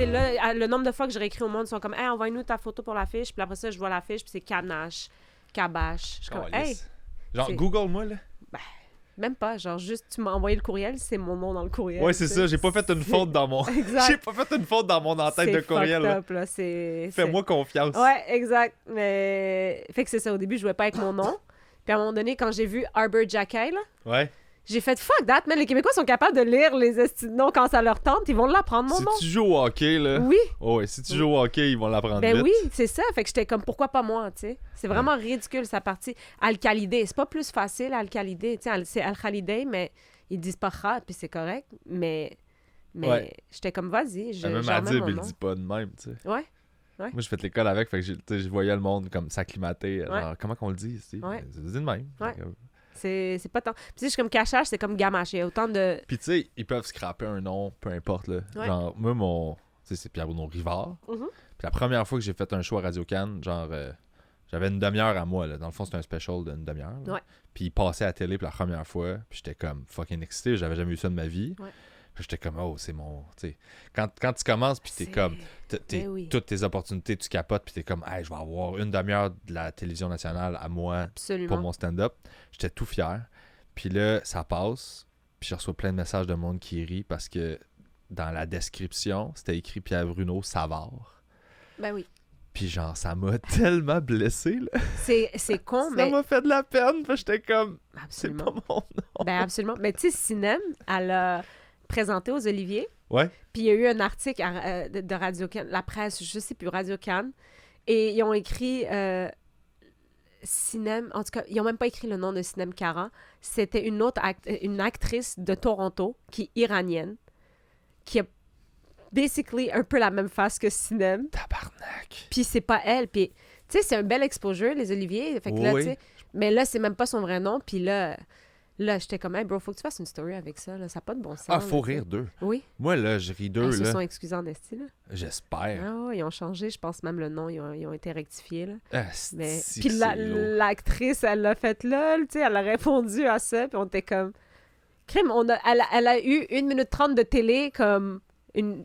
c'est là, le nombre de fois que j'ai réécrit au monde, ils sont comme, hey, envoie-nous ta photo pour l'affiche. Puis après ça, je vois l'affiche, puis c'est Canache, Cabache. Je suis comme, hey. Genre, Google-moi, là. Ben, même pas. Genre, juste, tu m'as envoyé le courriel, c'est mon nom dans le courriel. Ouais, c'est ça. J'ai pas fait une faute dans mon. J'ai pas fait une faute dans mon en-tête de courriel. C'est fucked up, là. Fais-moi confiance. Ouais, exact. Mais. Fait que c'est ça. Au début, je jouais pas avec mon nom. Puis à un moment donné, quand j'ai vu Arbor Jackay, là. Ouais. J'ai fait fuck that, man. Les Québécois sont capables de lire les esti de noms quand ça leur tente. Ils vont l'apprendre, mon nom. Si tu joues au hockey, là. Oui. Oh, ouais, si tu joues au hockey, ils vont l'apprendre Ben vite. oui, c'est ça. Fait que j'étais comme, pourquoi pas moi, tu sais. C'est vraiment ridicule, sa partie. Al-Khalidé, c'est pas plus facile, Al-Khalidé. Tu sais, c'est Al-Khalidé, mais ils disent pas Khat, puis c'est correct. Mais j'étais comme, vas-y, même Adib, il le dit pas de même, tu sais. Ouais. Moi, j'ai fait l'école avec, fait que je voyais le monde comme s'acclimater. Genre, comment qu'on le dit ici? Ouais. C'est de même. Ouais. C'est pas tant. Puis tu sais, je suis comme Cachage, c'est comme Gamache. Il y a autant de. Puis tu sais, ils peuvent scraper un nom, peu importe, là. Ouais. Genre, moi, tu sais, c'est Pierre-Bruno Rivard. Mm-hmm. Puis la première fois que j'ai fait un show à Radio-Can, genre, j'avais une demi-heure à moi, là. Dans le fond, c'était un special d'une demi-heure. Ouais. Puis il passait à la télé pour la première fois. Puis j'étais comme fucking excité. J'avais jamais eu ça de ma vie. Ouais. Puis j'étais comme, oh, c'est mon. Tu sais, quand tu commences, puis t'es comme. Toutes tes opportunités, tu capotes, puis t'es comme, hey, je vais avoir une demi-heure de la télévision nationale à moi. Absolument. Pour mon stand-up. J'étais tout fier. Puis là, ça passe. Puis je reçois plein de messages de monde qui rit parce que dans la description, c'était écrit Pierre-Bruno Savard. Ben oui. Puis genre, ça m'a tellement blessé, là. C'est con, mais... Ça m'a fait de la peine, puis j'étais comme... Absolument. C'est pas mon nom. Ben absolument. Mais tu sais, Sinem, elle a présenté aux Oliviers. Ouais. Puis il y a eu un article de Radio-Can, la presse, je sais plus, Radio-Can. Et ils ont écrit... Sinem, en tout cas, ils n'ont même pas écrit le nom de Sinem Kara. C'était une actrice de Toronto qui est iranienne, qui a basically un peu la même face que Sinem. Tabarnak. Puis c'est pas elle. Puis, tu sais, c'est un bel exposure, les Oliviers. Fait que là, Oui. tu sais, mais là, c'est même pas son vrai nom. Puis là j'étais comme, hey, bro, faut que tu fasses une story avec ça. Là. Ça n'a pas de bon sens. Ah, faut là, rire d'eux. Oui. Moi, là, je ris d'eux, Ils se là. sont excusés en esti, là. J'espère. Ah, ouais, ils ont changé, je pense même le nom, ils ont été rectifiés, là. Ah, Mais si puis que c'est lourd. l'actrice, elle l'a fait là, tu sais, elle a répondu à ça, puis on était comme crime, elle a eu 1 minute 30 de télé comme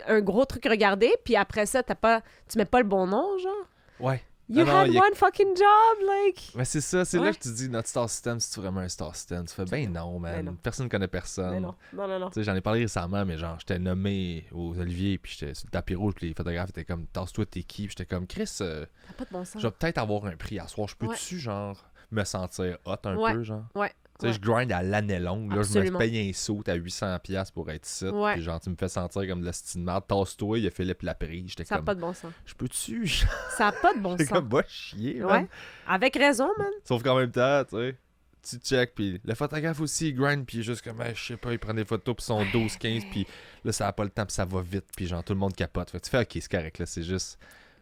un gros truc regardé, puis après ça tu mets pas le bon nom, genre. Ouais. You had one fucking job, like. Mais c'est ça, c'est Ouais. là que tu dis notre star system, c'est vraiment un star system. Tu fais ben non, man. Ben non. Personne connaît personne. Mais non. Tu sais, j'en ai parlé récemment, mais genre, j'étais nommé aux Oliviers, puis j'étais sur le tapis rouge, puis les photographes étaient comme, tasse-toi, t'es qui? Puis j'étais comme, Chris, Ça n'a pas de bon sens. je vais peut-être avoir un prix à soir. Je peux-tu, genre, me sentir hot un peu, genre? Ouais. Tu sais, je grind à l'année longue. Là, je me Absolument. paye un saut à 800$ pour être ici. Ouais. Puis genre, tu me fais sentir comme le style de merde. Tasse-toi, il y a Philippe Laprie. J'étais Ça n'a comme, pas de bon sens. je peux-tu? Ça n'a pas de bon J'étais sens. comme, va chier, man. Ouais. Avec raison, man. Sauf qu'en même temps, tu sais, tu check, puis le photographe aussi, il grind, puis il est juste comme, je sais pas, il prend des photos, puis son 12-15, puis là, ça a pas le temps, puis ça va vite, puis genre, tout le monde capote. Fait que tu fais, ok, c'est correct, là, c'est juste.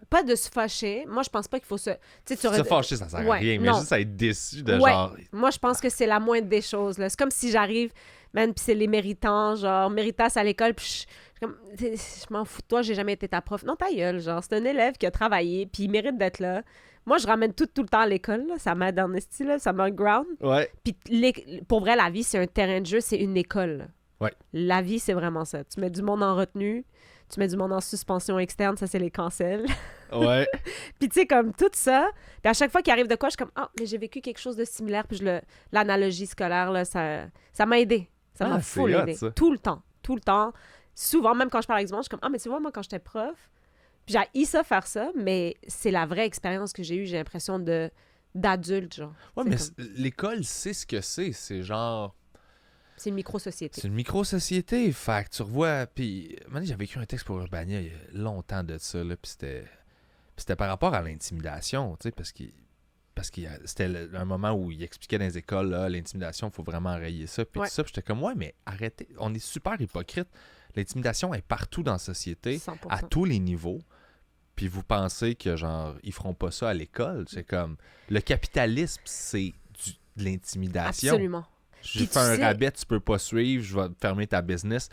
Pas de se fâcher. Moi, je pense pas qu'il faut se... Tu sais, tu Se fâcher, ça sert à Ouais, rien, mais non. juste à être déçu de Ouais. genre. Moi, je pense que c'est la moindre des choses. Là. C'est comme si j'arrive, man, puis c'est les méritants, genre, méritas à l'école, puis je m'en fous de toi, j'ai jamais été ta prof. Non, ta gueule, genre, c'est un élève qui a travaillé, puis il mérite d'être là. Moi, je ramène tout le temps à l'école, là. Ça m'aide en esti, là, ça me ground. Ouais. Puis pour vrai, la vie, c'est un terrain de jeu, c'est une école. Là. Ouais. La vie, c'est vraiment ça. Tu mets du monde en retenue, tu mets du monde en suspension externe, ça, c'est les cancels. Ouais. Puis tu sais, comme tout ça, puis à chaque fois qu'il arrive de quoi, je suis comme, ah, mais j'ai vécu quelque chose de similaire, puis l'analogie scolaire, là, ça m'a aidé. Ça m'a c'est full hot, aidé. ça. Tout le temps. Souvent, même quand je parle avec du monde, je suis comme, ah, mais tu vois, moi, quand j'étais prof, puis j'ai ça faire ça, mais c'est la vraie expérience que j'ai eue, j'ai l'impression d'adulte, genre. Ouais, C'est mais l'école, c'est ce que c'est. C'est genre. C'est une micro-société. C'est une micro-société. Fait que tu revois. Puis, j'avais écrit un texte pour Urbania il y a longtemps de ça, là. Puis c'était par rapport à l'intimidation, tu sais, parce que c'était un moment où il expliquait dans les écoles, là, l'intimidation, il faut vraiment enrayer ça. Puis Ouais. tout ça, puis j'étais comme, ouais, mais arrêtez. On est super hypocrite. L'intimidation est partout dans la société, 100%. à tous les niveaux. Puis vous pensez que, genre, ils feront pas ça à l'école. C'est comme, le capitalisme, c'est de l'intimidation. Absolument. J'ai Puis fait tu un sais- rabais, tu peux pas suivre, je vais fermer ta business.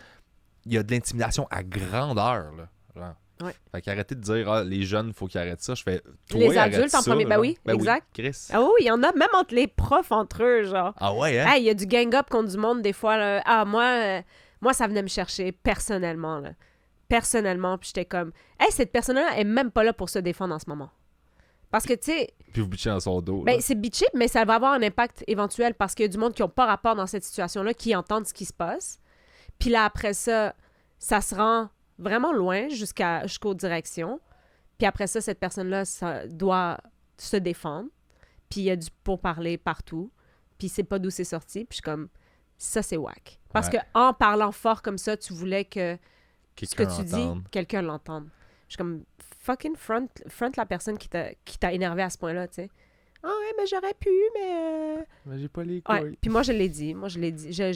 Il y a de l'intimidation à grandeur, là. Genre. Ouais. Fait qu'arrêtez de dire, les jeunes, faut qu'ils arrêtent ça. Je fais, toi, Les arrête adultes en ça, premier. là. Ben oui, exact. Chris. Ah oui, il y en a même entre les profs entre eux, genre. Ah ouais, hein? Hey, il y a du gang-up contre du monde des fois. Là. Ah, moi, ça venait me chercher personnellement. Là. personnellement, puis j'étais comme, hey, cette personne-là est même pas là pour se défendre en ce moment. Parce que, tu sais, Puis vous bitchez dans son dos. ben, là. c'est bitchy, mais ça va avoir un impact éventuel parce qu'il y a du monde qui n'a pas rapport dans cette situation-là, qui entendent ce qui se passe. Puis là, après ça, ça se rend vraiment loin jusqu'aux directions. Puis après ça, cette personne-là ça doit se défendre. Puis il y a du pourparler partout. Puis c'est pas d'où c'est sorti. Puis je suis comme, ça, c'est whack. Parce Ouais. que en parlant fort comme ça, tu voulais que ce que Quelqu'un tu entende. dis, quelqu'un l'entende. Je suis comme, fucking front la personne qui t'a énervé à ce point-là, tu sais. Ah ouais, mais j'aurais pu, mais... Mais j'ai pas les Ouais, couilles. puis moi, je l'ai dit, je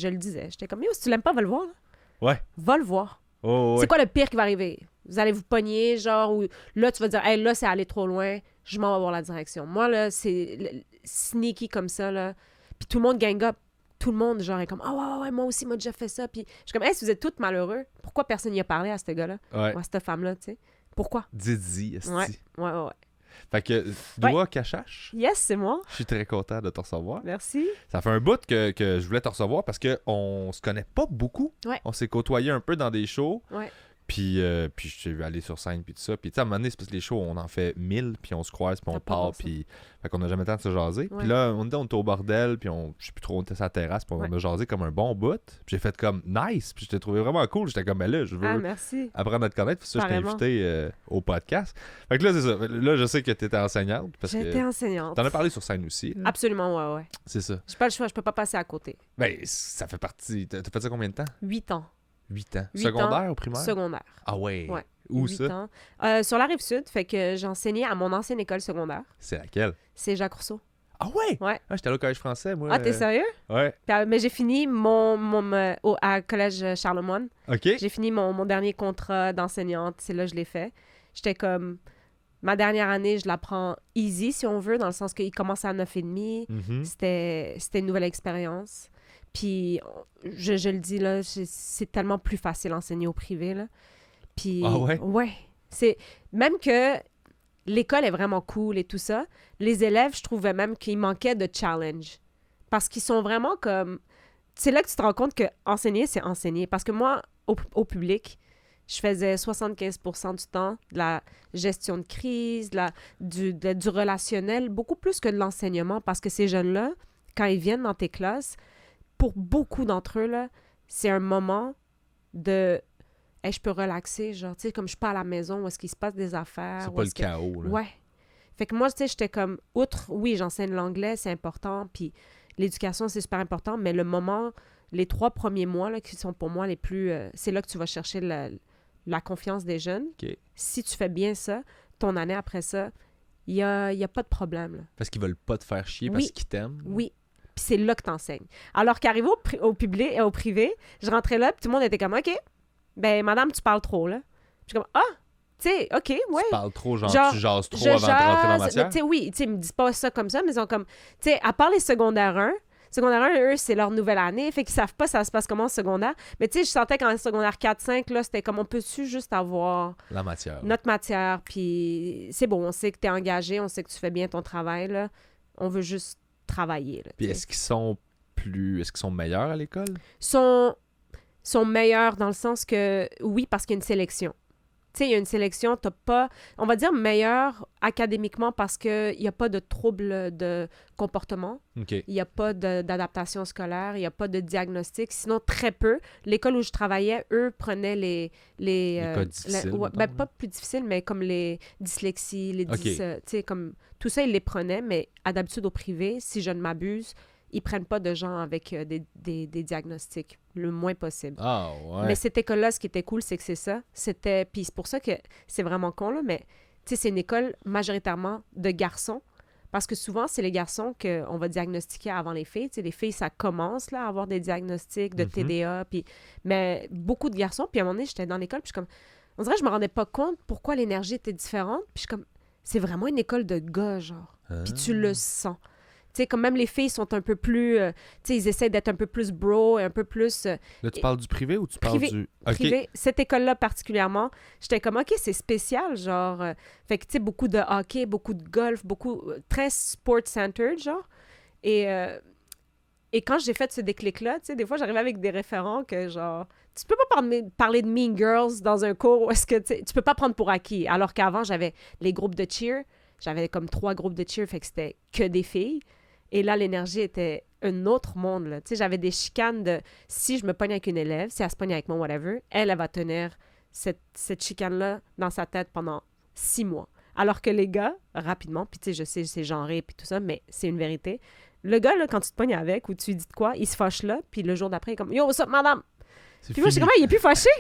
le disais. J'étais comme, yo, si tu l'aimes pas, va le voir, là. Ouais. Va le voir. Oh, ouais. C'est quoi le pire qui va arriver? Vous allez vous pogner, genre, ou là, tu vas dire, hey, là, c'est aller trop loin, je m'en vais voir la direction. Moi, là, c'est sneaky comme ça, là. Puis tout le monde gang up. Tout le monde, genre, est comme, ah ouais, moi aussi, moi, déjà fait ça. Puis je suis comme, hey, si vous êtes toutes malheureux, pourquoi personne n'y a parlé à ce gars-là? Ouais. Ou à cette femme-là, tu sais? Pourquoi? Didi, esti. Ouais. Fait que, doigt cachache, Yes, c'est moi. je suis très content de te recevoir. Merci. Ça fait un bout que je voulais te recevoir parce qu'on se connaît pas beaucoup. Ouais. On s'est côtoyé un peu dans des shows. Ouais. Puis je t'ai vu aller sur scène puis tout ça. Puis tu sais, à un moment donné, c'est parce que les shows, on en fait 1000, puis on se croise, puis on T'as pas part, bon ça. puis... Fait qu'on a jamais le temps de se jaser. Ouais. Puis là, on était au bordel, puis je sais plus trop, on était sur la terrasse, puis on Ouais. a jasé comme un bon bout. Puis j'ai fait comme nice, puis je t'ai trouvé vraiment cool. J'étais comme, ben là, je veux Ah, merci. apprendre à te connaître, puis ça, je t'ai Apparemment. invité au podcast. Fait que là, c'est ça. Là, je sais que t'étais enseignante, parce J'étais que enseignante. t'en as parlé sur scène aussi. là. Absolument, ouais. C'est ça. J'ai pas le choix, je peux pas passer à côté. Ben, ça fait partie... T'as fait ça combien de temps? 8 ans. 8 ans. 8 Secondaire ans, ou primaire? Secondaire. Ah ouais. Ouais. Où 8 ça? ans. Sur la Rive-Sud, fait que j'enseignais à mon ancienne école secondaire. C'est laquelle? C'est Jacques Rousseau. Ah ouais? Ouais. Ah, j'étais allé au collège français, moi. Ah, t'es sérieux? Ouais. Puis, mais j'ai fini à Collège Charlemagne. OK. J'ai fini mon dernier contrat d'enseignante. C'est là que je l'ai fait. J'étais comme... Ma dernière année, je la prends easy, si on veut, dans le sens qu'il commence à 9,5. Mhm. C'était une nouvelle expérience. Puis, je le dis, là, c'est tellement plus facile d'enseigner au privé, là. Puis, Ah ouais? Ouais. Même que l'école est vraiment cool et tout ça, les élèves, je trouvais même qu'il manquait de challenge. Parce qu'ils sont vraiment comme... C'est là que tu te rends compte que enseigner, c'est enseigner. Parce que moi, au public, je faisais 75% du temps de la gestion de crise, du relationnel, beaucoup plus que de l'enseignement. Parce que ces jeunes-là, quand ils viennent dans tes classes, pour beaucoup d'entre eux, là, c'est un moment de... Hey, je peux relaxer, genre, tu sais, comme je suis pas à la maison, où est-ce qu'il se passe des affaires. C'est où pas le est-ce que- chaos, là. Ouais. Fait que moi, tu sais, j'étais comme, outre, oui, j'enseigne l'anglais, c'est important, puis l'éducation, c'est super important, mais le moment, les 3 premiers mois, là, qui sont pour moi les plus... c'est là que tu vas chercher la confiance des jeunes. OK. Si tu fais bien ça, ton année après ça, il y a pas de problème, là. Parce qu'ils veulent pas te faire chier parce Oui. qu'ils t'aiment. Oui. Puis c'est là que t'enseignes. Alors qu'arrivé au public et au privé, je rentrais là, puis tout le monde était comme, OK, ben, madame, tu parles trop, là. Puis je suis comme, ah, tu sais, OK, ouais. Tu parles trop, genre, Genre, tu jases trop Je avant de rentrer dans la jase, matière. mais tu sais, oui, tu sais, ils me disent pas ça comme ça, mais ils sont comme, tu sais, à part les secondaires 1, eux, c'est leur nouvelle année, fait qu'ils savent pas ça se passe comment en secondaire. Mais tu sais, je sentais qu'en secondaire 4-5, là, c'était comme, on peut-tu juste avoir La matière. notre matière, puis c'est bon, on sait que t'es engagé, on sait que tu fais bien ton travail, là. On veut juste travailler, là. Puis tu sais. est-ce qu'ils sont meilleurs à l'école? Sont meilleurs dans le sens que, oui, parce qu'il y a une sélection. Tu sais, il y a une sélection, t'as pas... On va dire meilleur académiquement parce qu'il n'y a pas de trouble de comportement, OK. il n'y a pas d'adaptation scolaire, il n'y a pas de diagnostic, sinon très peu. L'école où je travaillais, eux, prenaient les cas difficiles, ouais, mettons, ben, là. pas plus difficiles, mais comme les dyslexies, les OK. tu sais, comme... Tout ça, ils les prenaient, mais à d'habitude au privé, si je ne m'abuse, ils prennent pas de gens avec des diagnostics, le moins possible. Ah, ouais. Mais cette école-là, ce qui était cool, c'est que c'est ça. Puis c'est pour ça que c'est vraiment con, là, mais tu sais, c'est une école majoritairement de garçons. Parce que souvent, c'est les garçons qu'on va diagnostiquer avant les filles. Tu sais, les filles, ça commence là, à avoir des diagnostics de Mhm. TDA. Mais beaucoup de garçons. Puis à un moment donné, j'étais dans l'école, puis je suis comme... On dirait que je me rendais pas compte pourquoi l'énergie était différente. Puis je suis comme... C'est vraiment une école de gars, genre. Puis tu le sens. Tu sais, comme même les filles sont un peu plus... tu sais, ils essaient d'être un peu plus bro, un peu plus... Là, tu parles du privé ou tu parles Privé. du... OK. privé. Cette école-là particulièrement, j'étais comme, OK, c'est spécial, genre... fait que, tu sais, beaucoup de hockey, beaucoup de golf, beaucoup... très sport-centered, genre. Et Et quand j'ai fait ce déclic-là, tu sais, des fois, j'arrivais avec des référents que, genre, tu peux pas parler de Mean Girls dans un cours où est-ce que, tu peux pas prendre pour acquis. Alors qu'avant, j'avais les groupes de cheer. J'avais comme 3 groupes de cheer, fait que c'était que des filles. Et là, l'énergie était un autre monde, là. Tu sais, j'avais des chicanes de... Si je me pogne avec une élève, si elle se pogne avec moi, whatever, elle va tenir cette chicane-là dans sa tête pendant 6 mois. Alors que les gars, rapidement, puis tu sais, je sais, c'est genré, puis tout ça, mais c'est une vérité. Le gars, là, quand tu te pognes avec ou tu lui dis de quoi, il se fâche là, puis le jour d'après, il est comme « Yo, what's up, madame? » Puis moi, je suis comme « Il est plus fâché! »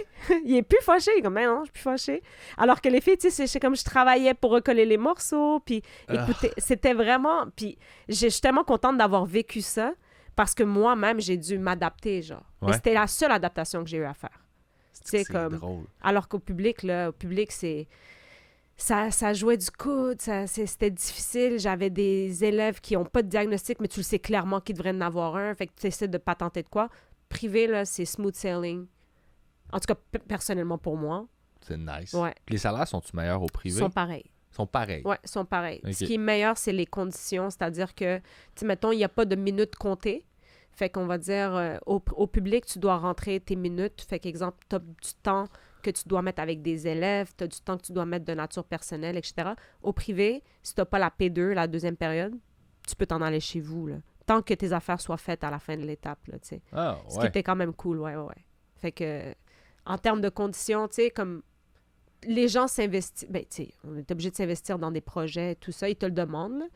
Il est plus fâché. Il est comme « Mais non, je suis plus fâché. » Alors que les filles, tu sais, c'est comme je travaillais pour recoller les morceaux, puis écoutez, c'était vraiment... Puis je suis tellement contente d'avoir vécu ça, parce que moi-même, j'ai dû m'adapter, genre. Mais c'était la seule adaptation que j'ai eu à faire. C'est comme drôle. Alors qu'au public, là, c'est... Ça jouait du coude, c'était difficile. J'avais des élèves qui n'ont pas de diagnostic, mais tu le sais clairement qu'ils devraient en avoir un. Fait que tu essaies de patenter de quoi. Privé, là, c'est smooth sailing. En tout cas, personnellement pour moi. C'est nice. Ouais. Les salaires sont-ils meilleurs au privé? Sont pareils. Sont pareils? Oui, sont pareils. Okay. Ce qui est meilleur, c'est les conditions. C'est-à-dire que, tu sais, mettons, il n'y a pas de minutes comptées. Fait qu'on va dire, au public, tu dois rentrer tes minutes. Fait qu'exemple, tu as du temps que tu dois mettre avec des élèves, tu as du temps que tu dois mettre de nature personnelle, etc. Au privé, si tu n'as pas la P2, la deuxième période, tu peux t'en aller chez vous, là. Tant que tes affaires soient faites à la fin de l'étape, là, tu sais. Ah, ouais. Ce qui était quand même cool, ouais. Fait que, en termes de conditions, tu sais, comme les gens s'investissent... Ben, tu sais, on est obligé de s'investir dans des projets, tout ça, ils te le demandent, là.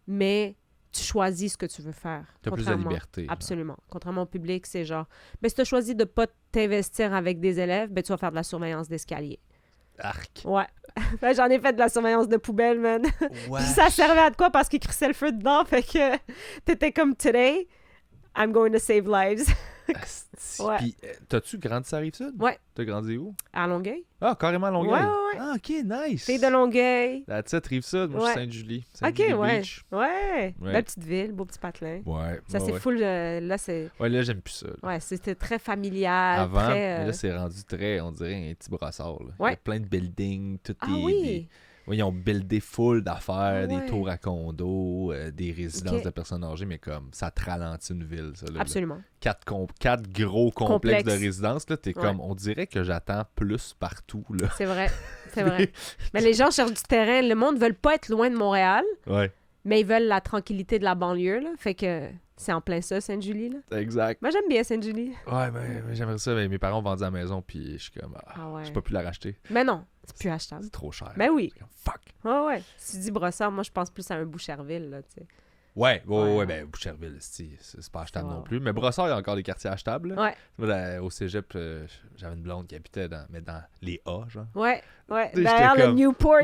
Mais tu choisis ce que tu veux faire. Tu as plus de liberté. Absolument. Genre. Contrairement au public, c'est genre... Ben, si tu as choisi de ne pas t'investir avec des élèves, ben, tu vas faire de la surveillance d'escalier. Arc. Ouais. Ben, j'en ai fait de la surveillance de poubelle, man. Ouais. Puis ça servait à de quoi? Parce qu'ils crissaient le feu dedans. Fait que t'étais comme, today, I'm going to save lives. Ouais. Puis, t'as-tu grandi ça Rive-Sud? Ouais. T'as grandi où? À Longueuil. Ah, carrément à Longueuil? Ouais. Ah, OK, nice. Fille de Longueuil. La titre Rive-Sud, moi, je suis Sainte-Julie. OK, Beach. Ouais. Belle petite ville, beau petit patelin. Ouais. Ça, c'est full... là, c'est... Ouais, là, j'aime plus ça. Là. Ouais, c'était très familial. Avant, très, mais là, c'est rendu très, on dirait, un petit brassard. Là. Ouais. Il y a plein de buildings, tout oui. Oui, ils ont buildé full d'affaires, Ouais. des tours à condos, des résidences de personnes âgées, mais comme ça te ralentit une ville, ça. Là, absolument. Là. 4 gros complexes de résidences, là, t'es comme, on dirait que j'attends plus partout, là. C'est vrai, c'est vrai. Mais les gens cherchent du terrain. Le monde ne veut pas être loin de Montréal, mais ils veulent la tranquillité de la banlieue, là. Fait que c'est en plein ça, Sainte-Julie, là. Exact. Moi, j'aime bien Sainte-Julie. Ouais, mais j'aimerais ça. Mais mes parents ont vendu la maison, puis je suis comme, ouais. j'ai pas pu la racheter. Mais non, c'est plus achetable. C'est trop cher. Ben oui. Comme, fuck. Ouais. Si tu dis Brossard, moi, je pense plus à un Boucherville, là, tu sais. Ouais, ben Boucherville, c'est pas achetable non plus. Mais Brossard, il y a encore des quartiers achetables. Là. Ouais. Moi, au cégep, j'avais une blonde qui habitait dans les A, genre. Ouais. Derrière le Newport.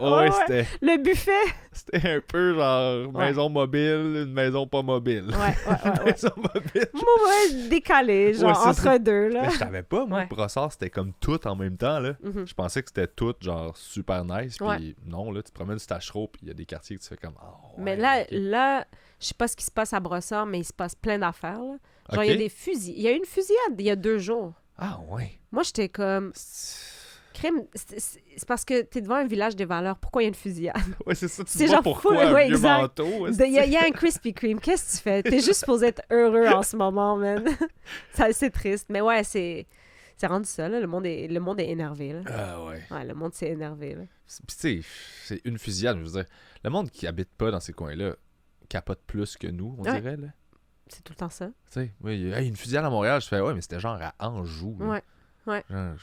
Ouais, c'était... Le buffet. C'était un peu genre maison mobile, une maison pas mobile. Ouais. Maison mobile. Ouais, décalé, genre entre deux, là. Mais je savais pas, moi, Brossard, c'était comme tout en même temps, là. Mm-hmm. Je pensais que c'était tout, genre, super nice. Puis non, là, tu te promènes sur Tachereau, puis il y a des quartiers que tu fais comme... mais là, je sais pas ce qui se passe à Brossard, mais il se passe plein d'affaires, là. Genre, il y a des fusils. Il y a une fusillade il y a 2 jours. Ah, ouais. Moi, j'étais comme... Crime, c'est parce que t'es devant un village des valeurs. Pourquoi il y a une fusillade? Ouais, c'est ça. Tu c'est vois genre pourquoi fou, un vieux manteau. Il y a un Krispy Kreme. Qu'est-ce que tu fais? T'es juste supposé être heureux en ce moment, man. C'est triste. Mais ouais, c'est rendu ça, là. Le monde est énervé, là. Ah ouais. Ouais, le monde s'est énervé, là. Puis tu sais, c'est une fusillade. Je veux dire, le monde qui habite pas dans ces coins-là capote plus que nous, on dirait, là. C'est tout le temps ça. Tu sais, oui, une fusillade à Montréal, je fais, ouais, mais c'était genre à Anjou. Là. Ouais. Genre,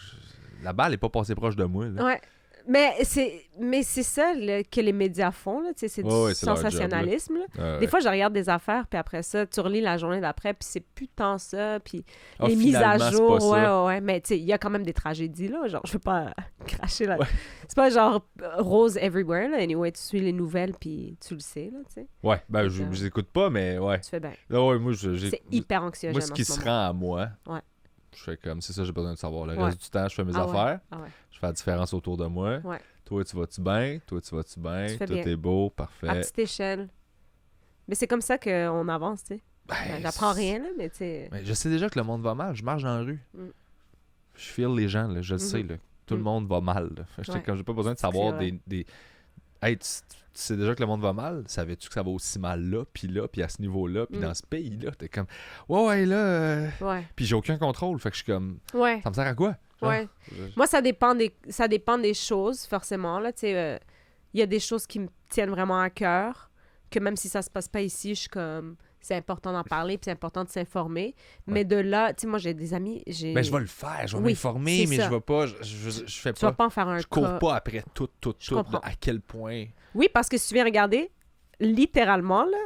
la balle est pas passée proche de moi, là. Ouais. Mais c'est ça là, que les médias font, là, c'est du sensationnalisme. Job, là. Des fois, je regarde des affaires, puis après ça, tu relis la journée d'après, puis c'est plus tant ça, puis les mises à jour, ouais. Mais tu sais, il y a quand même des tragédies, là, genre, je veux pas cracher là. Ouais. C'est pas genre rose everywhere, là. Anyway, tu suis les nouvelles, puis tu le sais, là, tu sais. Ouais, ben je les écoute pas, mais ouais. Tu fais bien. Ouais, moi, c'est hyper anxiogène. Moi, ce qui se rend à moi, je fais comme, c'est ça, j'ai besoin de savoir. Le reste du temps, je fais mes affaires. Je fais la différence autour de moi. Ouais. Toi, tu vas-tu bien? Toi, tu vas-tu bien? Tout bien. est beau, parfait. À petite échelle. Mais c'est comme ça qu'on avance, tu sais. J'apprends rien, là, mais tu sais... Je sais déjà que le monde va mal. Je marche dans la rue. Je feel les gens, là. Je le sais, là. Tout le monde va mal, là. J'étais comme, j'ai pas besoin de savoir des... Hey, tu sais déjà que le monde va mal, savais-tu que ça va aussi mal là, puis à ce niveau-là, puis dans ce pays-là, t'es comme, ouais, là, Ouais. puis j'ai aucun contrôle, fait que je suis comme, Ouais. ça me sert à quoi? Genre, Ouais. Moi, ça dépend des choses, forcément, là, tu sais, il y a des choses qui me tiennent vraiment à cœur, que même si ça se passe pas ici, je suis comme, c'est important d'en parler, puis c'est important de s'informer, mais de là, tu sais, moi, j'ai des amis, Ben, je vais le faire, je vais Oui, m'informer, c'est mais ça. je vais pas, je fais Tu vas pas, pas en faire un je cours cas. pas après tout, comprends. à quel point, Oui, parce que si tu viens regarder, littéralement, là,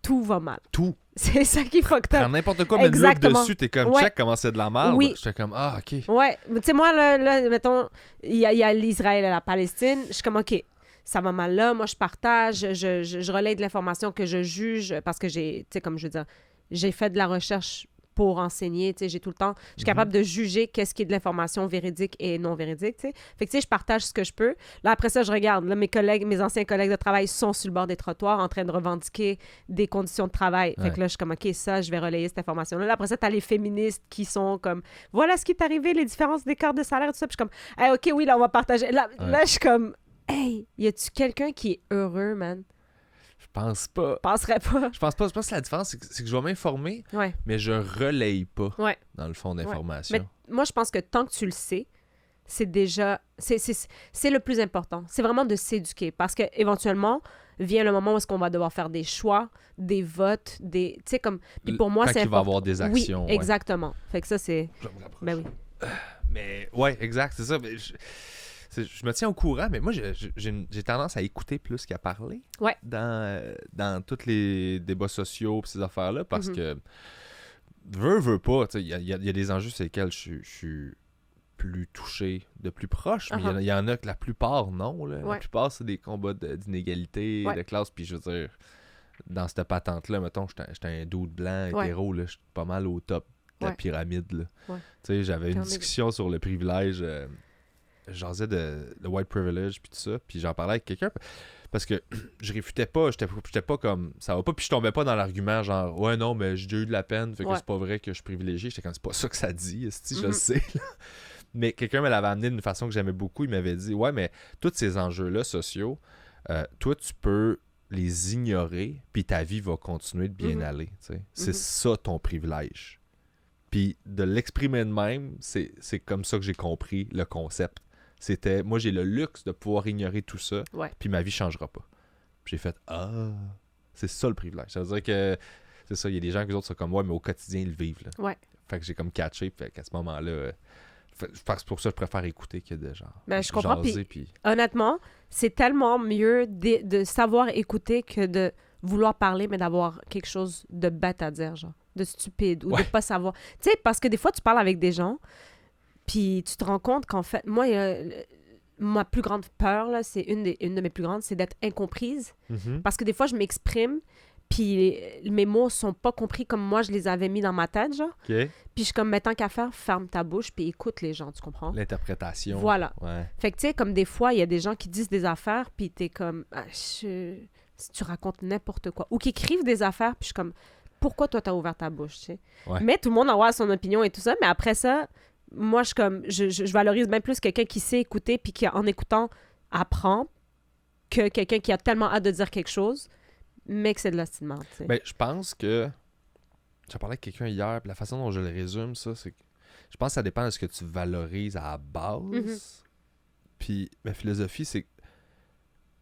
tout va mal. tout. C'est ça qui fucked up. Prends n'importe quoi, mais le look Exactement. dessus, t'es comme, Ouais. check comment c'est de la merde. Oui. J'étais comme, ah, ok. Ouais, mais tu sais, moi, là, mettons, il y a l'Israël et la Palestine, je suis comme, OK, ça va mal là, moi, je partage, je relaye de l'information que je juge, parce que j'ai, tu sais, comme je veux dire, j'ai fait de la recherche pour enseigner, tu sais, j'ai tout le temps, je suis capable de juger qu'est-ce qui est de l'information véridique et non véridique, tu sais. Fait que, tu sais, je partage ce que je peux. Là, après ça, je regarde, là, mes anciens collègues de travail sont sur le bord des trottoirs en train de revendiquer des conditions de travail. Fait que là, je suis comme, OK, ça, je vais relayer cette information-là. Là, après ça, t'as les féministes qui sont comme, voilà ce qui est arrivé, les différences d'écart de salaire, tout ça. Puis je suis comme, hey, OK, oui, là, on va partager. Là, je suis comme, hey, y a-tu quelqu'un qui est heureux, man? Je pense pas. Penserais pas. Je pense que la différence, c'est que je vais m'informer, Ouais. mais je relaye pas, Ouais. dans le fond, d'information. Mais moi, je pense que tant que tu le sais, c'est déjà... C'est le plus important. C'est vraiment de s'éduquer. Parce qu'éventuellement, vient le moment où est-ce qu'on va devoir faire des choix, des votes, des... Tu sais, comme... Puis pour moi, Quand c'est il va y important. avoir des actions. Oui, ouais. exactement. Fait que ça, c'est... Je me rapproche. Ben oui. Mais ouais, exact, c'est ça. Mais je me tiens au courant, mais moi, j'ai tendance à écouter plus qu'à parler Ouais. dans tous les débats sociaux et ces affaires-là, parce que veux pas, il y a des enjeux sur lesquels je suis plus touché, de plus proche, mais il y en a que la plupart, non. Là. La plupart, c'est des combats d'inégalité, de classe, puis je veux dire, dans cette patente-là, mettons, j'étais un dude blanc, hétéro, là, j'étais pas mal au top de la pyramide. Là. Tu sais, j'avais une discussion sur le privilège... j'en disais de white privilege puis tout ça, puis j'en parlais avec quelqu'un parce que je réfutais pas, j'étais pas comme ça va pas, puis je tombais pas dans l'argument genre ouais non mais j'ai déjà eu de la peine, fait que c'est pas vrai que je suis privilégié, j'étais comme c'est pas ça que ça dit, esti, je le sais là. Mais quelqu'un me l'avait amené d'une façon que j'aimais beaucoup, il m'avait dit ouais mais tous ces enjeux-là sociaux, toi tu peux les ignorer puis ta vie va continuer de bien aller, tu sais. C'est ça ton privilège. Puis de l'exprimer de même, c'est comme ça que j'ai compris le concept. C'était, moi, j'ai le luxe de pouvoir ignorer tout ça, puis ma vie changera pas. Puis j'ai fait, c'est ça le privilège. Ça veut dire que, c'est ça, il y a des gens qui autres sont comme, ouais, mais au quotidien, ils le vivent. Là. Ouais. Fait que j'ai comme catché, fait qu'à ce moment-là, c'est pour ça que je préfère écouter que de genre. Ben, je comprends. Jaser, puis, honnêtement, c'est tellement mieux de savoir écouter que de vouloir parler, mais d'avoir quelque chose de bête à dire, genre, de stupide ou de pas savoir. Tu sais, parce que des fois, tu parles avec des gens. Puis tu te rends compte qu'en fait, moi, ma plus grande peur, là, c'est une de mes plus grandes, c'est d'être incomprise. Parce que des fois, je m'exprime, puis mes mots sont pas compris comme moi, je les avais mis dans ma tête, genre. Puis je suis comme, mais tant qu'à faire, ferme ta bouche, puis écoute les gens, tu comprends? L'interprétation. Voilà. Ouais. Fait que, tu sais, comme des fois, il y a des gens qui disent des affaires, puis t'es comme, si tu racontes n'importe quoi. Ou qui écrivent des affaires, puis je suis comme, pourquoi toi, t'as ouvert ta bouche, tu sais? Ouais. Mais tout le monde a son opinion et tout ça, mais après ça... Moi, je valorise bien plus quelqu'un qui sait écouter puis qui, en écoutant, apprend que quelqu'un qui a tellement hâte de dire quelque chose, mais que c'est de l'ostinement. Ben, je pense que... J'ai parlé avec quelqu'un hier, puis la façon dont je le résume, ça, c'est que je pense que ça dépend de ce que tu valorises à la base. Puis ma philosophie, c'est que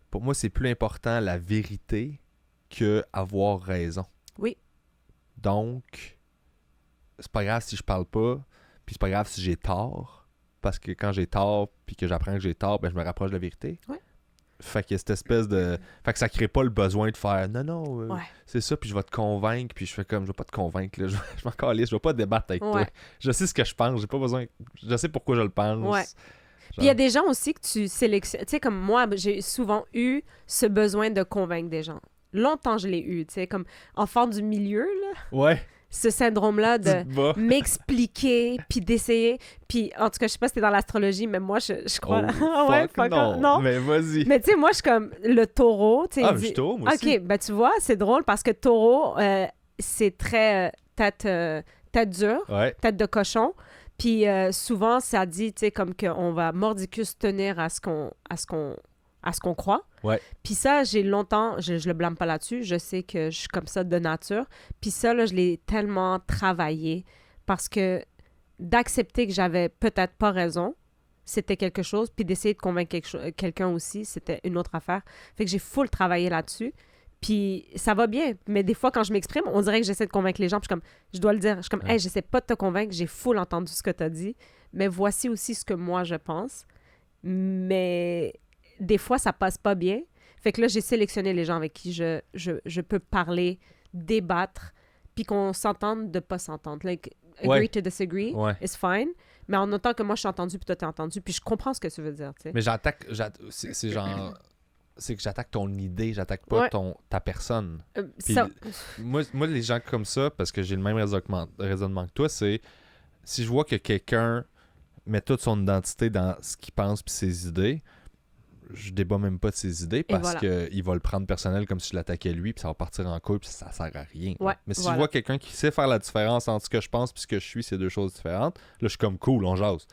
pour moi, c'est plus important la vérité que avoir raison. Oui. Donc, c'est pas grave si je parle pas. Puis c'est pas grave si j'ai tort, parce que quand j'ai tort, puis que j'apprends que j'ai tort, ben je me rapproche de la vérité. Ouais. Fait qu'il y a cette espèce de... Fait que ça crée pas le besoin de faire « Non, c'est ça, puis je vais te convaincre. » Puis je fais comme « Je vais pas te convaincre, là. Je m'en calisse, je vais pas débattre avec toi. Je sais ce que je pense, j'ai pas besoin... Je sais pourquoi je le pense. » Ouais. Puis il y a des gens aussi que tu sélectionnes... Tu sais, comme moi, j'ai souvent eu ce besoin de convaincre des gens. Longtemps, je l'ai eu, tu sais, comme enfant du milieu, là. Ouais. Ce syndrome-là de m'expliquer, puis d'essayer. Puis, en tout cas, je sais pas si t'es dans l'astrologie, mais moi, je crois... Non, mais vas-y. Mais tu sais, moi, je suis comme le taureau. Ah, mais je suis taureau, moi aussi. OK, ben tu vois, c'est drôle parce que taureau, c'est très tête dure, tête de cochon. Puis souvent, ça dit, tu sais, comme qu'on va mordicus tenir à ce qu'on à ce qu'on croit. Ouais. Puis ça, j'ai longtemps, je le blâme pas là-dessus, je sais que je suis comme ça de nature. Puis ça, là, je l'ai tellement travaillé parce que d'accepter que j'avais peut-être pas raison, c'était quelque chose, puis d'essayer de convaincre quelqu'un aussi, c'était une autre affaire. Fait que j'ai full travaillé là-dessus. Puis ça va bien, mais des fois, quand je m'exprime, on dirait que j'essaie de convaincre les gens, puis je dois le dire. Je suis comme, hey, j'essaie pas de te convaincre, j'ai full entendu ce que tu as dit, mais voici aussi ce que moi, je pense. Mais des fois, ça passe pas bien. Fait que là, j'ai sélectionné les gens avec qui je peux parler, débattre, puis qu'on s'entende de pas s'entendre. Like, agree to disagree is fine, mais en autant que moi, je suis entendu, puis toi, t'es entendu, puis je comprends ce que tu veux dire, tu sais. Mais c'est genre... C'est que j'attaque ton idée, j'attaque pas ta personne. Puis moi, les gens comme ça, parce que j'ai le même raisonnement que toi, c'est si je vois que quelqu'un met toute son identité dans ce qu'il pense puis ses idées, je débat même pas de ses idées parce qu'il va le prendre personnel comme si je l'attaquais lui puis ça va partir en couille puis ça sert à rien. Mais si je vois quelqu'un qui sait faire la différence entre ce que je pense puis ce que je suis, c'est deux choses différentes, là je suis comme cool, on jase.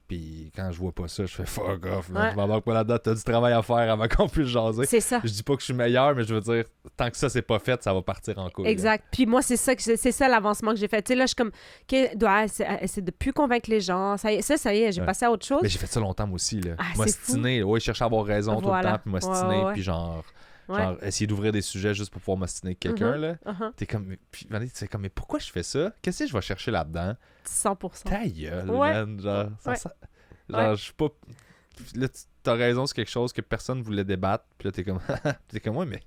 Puis quand je vois pas ça, je fais fuck off, man. Je m'embarque pas là-dedans, t'as du travail à faire avant qu'on puisse jaser. C'est ça. Je dis pas que je suis meilleur, mais je veux dire, tant que ça c'est pas fait, ça va partir en couille. Exact. Là. Puis moi, c'est ça l'avancement que j'ai fait. Tu sais, là, je suis comme, essayer de plus convaincre les gens. Ça y est, j'ai passé à autre chose. Mais j'ai fait ça longtemps moi aussi, là. M'ostiner, chercher à avoir raison tout le temps, puis m'ostiner, puis genre essayer d'ouvrir des sujets juste pour pouvoir m'ostiner avec quelqu'un, là. T'es comme, mais pourquoi je fais ça? Qu'est-ce que je vais chercher là-dedans? 100%. Ta gueule, man. Genre, je suis pas... Là, t'as raison, c'est quelque chose que personne voulait débattre. Puis là, t'es comme, ouais, mais...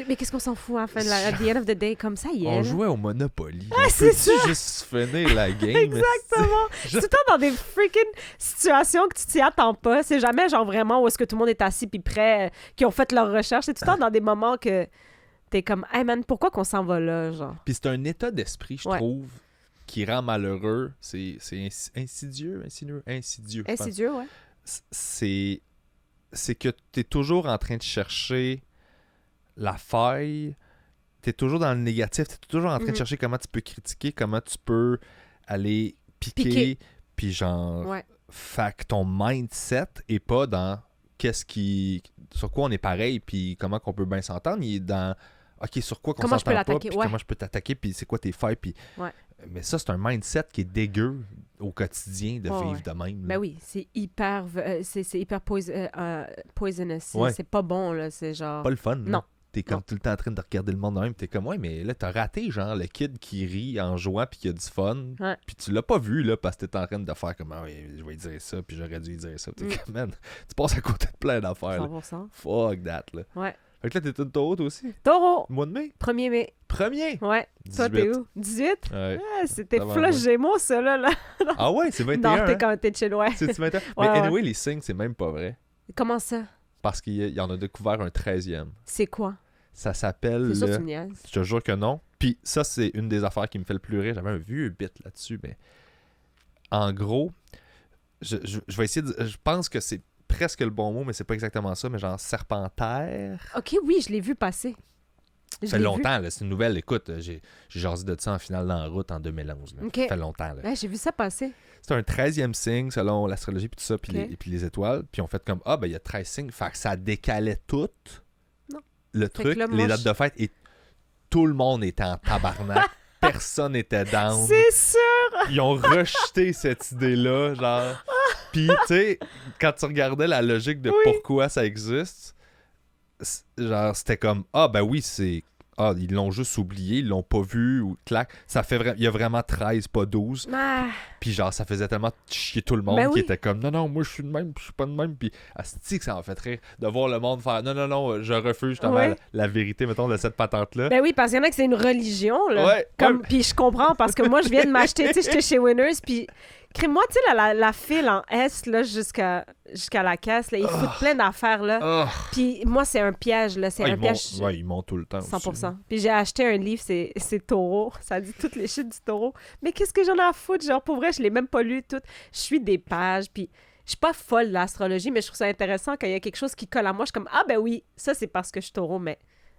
Mais qu'est-ce qu'on s'en fout, en fait? At the end of the day, comme ça, y est. On jouait au Monopoly. C'est ça! Juste finir la game. Exactement! C'est tout le temps dans des freaking situations que tu t'y attends pas. C'est jamais, genre, vraiment où est-ce que tout le monde est assis puis prêt, qui ont fait leur recherche. C'est tout le temps dans des moments que t'es comme, hey man, pourquoi qu'on s'en va là, genre? Puis c'est un état d'esprit, je trouve, qui rend malheureux. C'est insidieux. Insidieux, ouais. C'est que t'es toujours en train de chercher la faille, t'es toujours dans le négatif, t'es toujours en train de chercher comment tu peux critiquer, comment tu peux aller piquer. Puis genre, fait que ton mindset est pas dans sur quoi on est pareil, puis comment qu'on peut bien s'entendre, il est dans OK, sur quoi qu'on s'entend pas, puis comment je peux t'attaquer, puis c'est quoi tes failles, puis... Mais ça, c'est un mindset qui est dégueu au quotidien de vivre de même. Ben oui, c'est hyper poisonous. C'est pas bon, là, c'est genre... Pas le fun, non. T'es comme tout le temps en train de regarder le monde de même, t'es comme, ouais, mais là, t'as raté, genre, le kid qui rit en jouant puis qui a du fun, puis tu l'as pas vu, là, parce que t'es en train de faire comme, ah oui, je vais lui dire ça, puis j'aurais dû lui dire ça. T'es comme, man, tu passes à côté de plein d'affaires, 100%. Là. Fuck that, là. Ouais. Fait que là, t'es une taureau, toi aussi? Taureau! Mois de mai? 1er mai. 1er? Ouais. 18. Toi, t'es où? 18? Ouais. C'était flush Gémeaux, ça, là. Ah ouais, c'est 21. Non, t'es quand t'es chill, ouais. C'est 21. Mais anyway, les signes, c'est même pas vrai. Comment ça? Parce qu'il y en a découvert un 13e. C'est quoi? Ça s'appelle... C'est ça, tu me niaises. Je te jure que non. Puis ça, c'est une des affaires qui me fait le plus rire. J'avais un vieux bit là-dessus, mais... En gros, je vais essayer de... Je pense que c'est presque le bon mot, mais c'est pas exactement ça, mais genre serpentaire. OK, oui, je l'ai vu passer. Ça fait longtemps, là, c'est une nouvelle. Écoute, j'ai jasé de ça en finale dans la route en 2011. Là. Ça fait longtemps. Là. Ouais, j'ai vu ça passer. C'est un 13e signe selon l'astrologie puis tout ça, puis les étoiles. Puis on fait comme, ben il y a 13 signes. Fait que ça décalait tout le truc, là, les dates de fête, et tout le monde était en tabarnak. Personne n'était down. C'est sûr! Ils ont rejeté cette idée-là, genre. Puis, tu sais, quand tu regardais la logique de pourquoi ça existe, genre, c'était comme, ben oui, c'est... ils l'ont juste oublié, ils l'ont pas vu, ou clac. Ça fait il y a vraiment 13, pas 12. Puis genre, ça faisait tellement chier tout le monde qui était comme, non, moi je suis de même, je suis pas de même. Puis, asti que ça m'a fait rire de voir le monde faire, non, je refuse justement la vérité, mettons, de cette patente-là. Ben oui, parce qu'il y en a que c'est une religion, là. Puis je comprends, parce que moi, je viens de m'acheter, tu sais, j'étais chez Winners, puis... Crée-moi, tu sais, la file en S, là, jusqu'à la caisse, là, ils foutent plein d'affaires, là. Puis moi, c'est un piège, là. C'est un piège. Ouais, ils montent tout le temps 100%. Aussi. Puis j'ai acheté un livre, c'est Taureau. Ça dit toutes les shit du Taureau. Mais qu'est-ce que j'en ai à foutre? Genre, pour vrai, je l'ai même pas lu tout. Je suis des pages, puis je suis pas folle de l'astrologie, mais je trouve ça intéressant quand il y a quelque chose qui colle à moi. Je suis comme, ben oui, ça, c'est parce que je suis Taureau, mais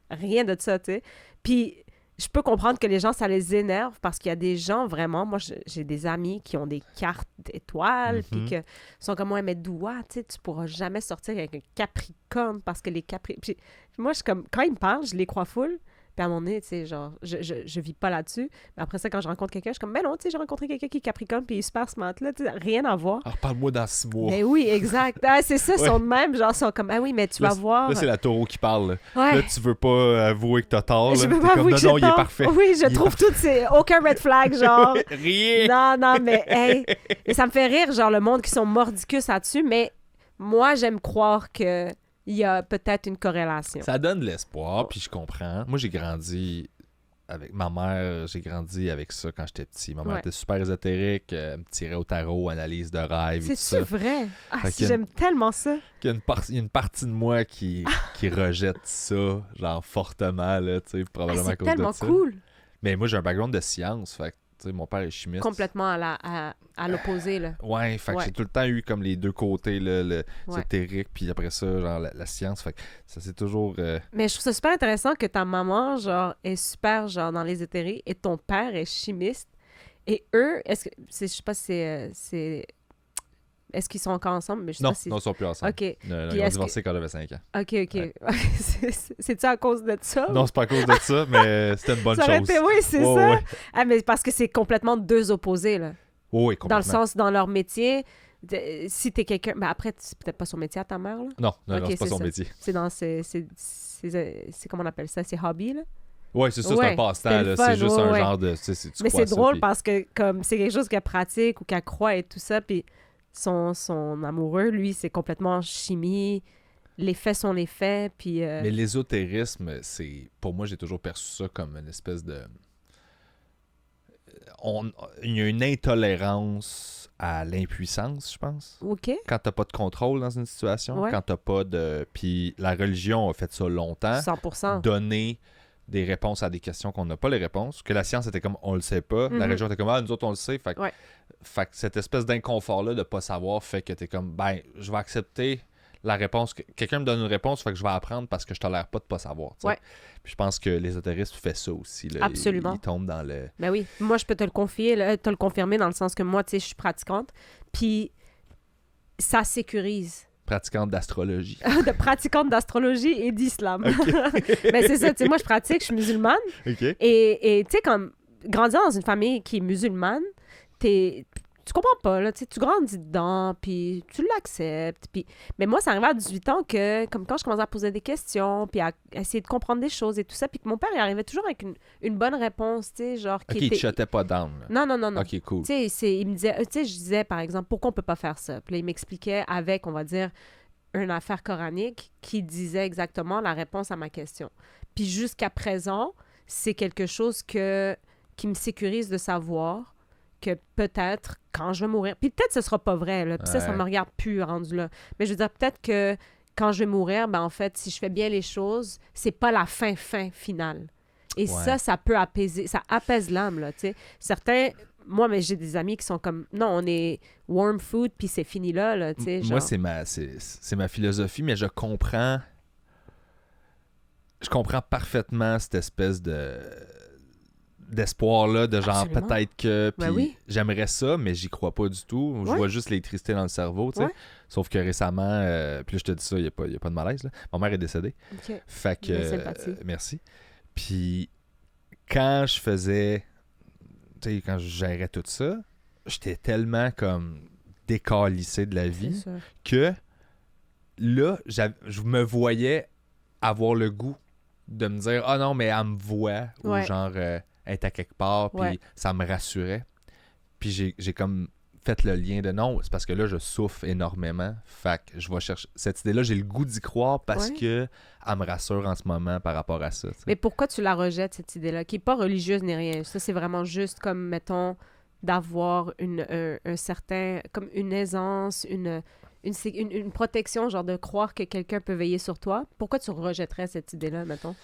rien de ça, tu sais. Puis je peux comprendre que les gens, ça les énerve parce qu'il y a des gens vraiment... Moi, j'ai des amis qui ont des cartes d'étoiles puis que sont comme, ouais, mais doigts, tu sais, tu pourras jamais sortir avec un Capricorne parce que les Puis moi, je suis comme... Quand ils me parlent, je les crois full. Puis à un moment donné, tu sais, genre, je vis pas là-dessus. Mais après ça, quand je rencontre quelqu'un, je suis comme, mais non, tu sais, j'ai rencontré quelqu'un qui est Capricorne, puis il est super smart, là, tu sais, rien à voir. Alors, parle-moi dans 6 mois. Mais oui, exact. Ah, c'est ça, ils sont de même, genre, ils sont comme, ah oui, mais tu vas voir. Là, c'est la taureau qui parle. Là, Ouais. là tu veux pas avouer que t'as tort. Je Là. veux T'es pas comme, avouer que j'ai non, il est tort. parfait. Oui, je Il est trouve toutes ces... Aucun red flag, genre. Rien. Non, mais, hey. Et ça me fait rire, genre, le monde qui sont mordicus là-dessus, mais moi, j'aime croire que il y a peut-être une corrélation. Ça donne de l'espoir, puis je comprends. Moi, j'ai grandi avec ma mère, j'ai grandi avec ça quand j'étais petit. Ma mère était super ésotérique, elle me tirait au tarot, analyse de rêve et tout ça. C'est vrai? Ah, Fait si, j'aime tellement ça. Il y a une partie de moi qui rejette ça, genre fortement, là, tu sais, probablement à cause de ça. C'est tellement cool. Mais moi, j'ai un background de science, fait que, tu sais, mon père est chimiste. Complètement à l'opposé, là. Ouais, fait que j'ai tout le temps eu comme les deux côtés, là, l'ésotérique, puis après ça, genre la science, fait que ça c'est toujours... Mais je trouve ça super intéressant que ta maman, genre, est super, genre, dans l'ésotérie, et ton père est chimiste, et eux, est-ce que... Je sais pas si c'est... Est-ce qu'ils sont encore ensemble? Mais je sais non, pas si... non, ils sont plus ensemble. OK. Non, ils ont divorcé quand j'avais 5 ans. OK. Ouais. C'est-tu à cause de ça? Non, c'est pas à cause de ça, mais c'était une bonne ça aurait chose. été, oui, c'est ça. Ouais. Ah, mais parce que c'est complètement deux opposés, là. Oui, complètement. Dans le sens, dans leur métier, si t'es quelqu'un... Ben après, c'est peut-être pas son métier à ta mère, là? Non, Ok, c'est pas son ça. métier. C'est dans c'est comment on appelle ça? C'est hobby, là? Oui, c'est ça, Ouais, c'est un passe-temps, c'était le là. fun, C'est juste un ouais. genre de... Tu sais, tu Mais crois c'est ça, drôle puis- parce que comme c'est quelque chose qu'elle pratique ou qu'elle croit et tout ça, puis son amoureux, lui, c'est complètement chimie. Les faits sont les faits, puis... Mais l'ésotérisme, c'est... Pour moi, j'ai toujours perçu ça comme une espèce de... Il y a une intolérance à l'impuissance, je pense. OK. Quand t'as pas de contrôle dans une situation, Ouais. quand t'as pas de... Puis la religion a fait ça longtemps. 100%. Donner des réponses à des questions qu'on n'a pas les réponses. Que la science était comme, on le sait pas. La Mhm. religion était comme, ah, nous autres, on le sait. Fait que, Ouais. fait que cette espèce d'inconfort-là de pas savoir fait que t'es comme, ben, je vais accepter la réponse. Quelqu'un me donne une réponse, fait que je vais apprendre parce que je tolère pas de pas savoir. T'sais. Ouais. Puis je pense que l'ésotérisme fait ça aussi. Là. Absolument. Il tombe dans le... Ben oui. Moi, je peux te le confier, là, te le confirmer dans le sens que moi, tu sais, je suis pratiquante, puis ça sécurise. Pratiquante d'astrologie. De pratiquante d'astrologie et d'islam. Mais c'est ça, tu sais, moi, je pratique, je suis musulmane, OK. et tu sais, comme grandir dans une famille qui est musulmane, tu comprends pas, là, tu sais, tu grandis dedans, puis tu l'acceptes, puis... Mais moi, ça arrivait à 18 ans que, comme quand je commençais à poser des questions, puis à essayer de comprendre des choses et tout ça, puis que mon père, il arrivait toujours avec une bonne réponse, tu sais, genre... OK, il te shutait pas down. Là. Non. OK, cool. Tu sais, il me disait... Tu sais, je disais, par exemple, pourquoi on peut pas faire ça? Puis là, il m'expliquait avec, on va dire, une affaire coranique qui disait exactement la réponse à ma question. Puis jusqu'à présent, c'est quelque chose qui me sécurise de savoir que peut-être, quand je vais mourir... Puis peut-être que ce sera pas vrai, là. Puis ça Ouais. me regarde plus rendu là. Mais je veux dire, peut-être que quand je vais mourir, ben en fait, si je fais bien les choses, c'est pas la fin finale. Et Ouais. ça peut apaiser... Ça apaise l'âme, là, tu sais. Certains... Moi, mais j'ai des amis qui sont comme... Non, on est warm food, puis c'est fini là, tu sais, Moi, genre... c'est ma philosophie, mais je comprends parfaitement cette espèce d'espoir-là, de genre Absolument. peut-être que... Puis Ben oui. j'aimerais ça, mais j'y crois pas du tout. Je Ouais. vois juste l'électricité dans le cerveau, tu sais. Ouais. Sauf que récemment, puis là, je te dis ça, il n'y a pas de malaise, là. Ma mère est décédée. OK. Fait que... Mes sympathies. merci. Puis quand je faisais... Tu sais, quand je gérais tout ça, j'étais tellement comme décalissé de la C'est vie ça. que là, je me voyais avoir le goût de me dire « Ah non, mais elle me voit. Ouais. Ou genre, elle est à quelque part, puis Ouais. ça me rassurait. Puis j'ai comme fait le lien de non, c'est parce que là, je souffre énormément. Fait que je vais chercher... Cette idée-là, j'ai le goût d'y croire parce Ouais. que elle me rassure en ce moment par rapport à ça. tu sais. Mais pourquoi tu la rejettes, cette idée-là, qui n'est pas religieuse ni rien? Ça, c'est vraiment juste comme, mettons, d'avoir un certain... comme une aisance, une protection, genre de croire que quelqu'un peut veiller sur toi. Pourquoi tu rejetterais cette idée-là, mettons?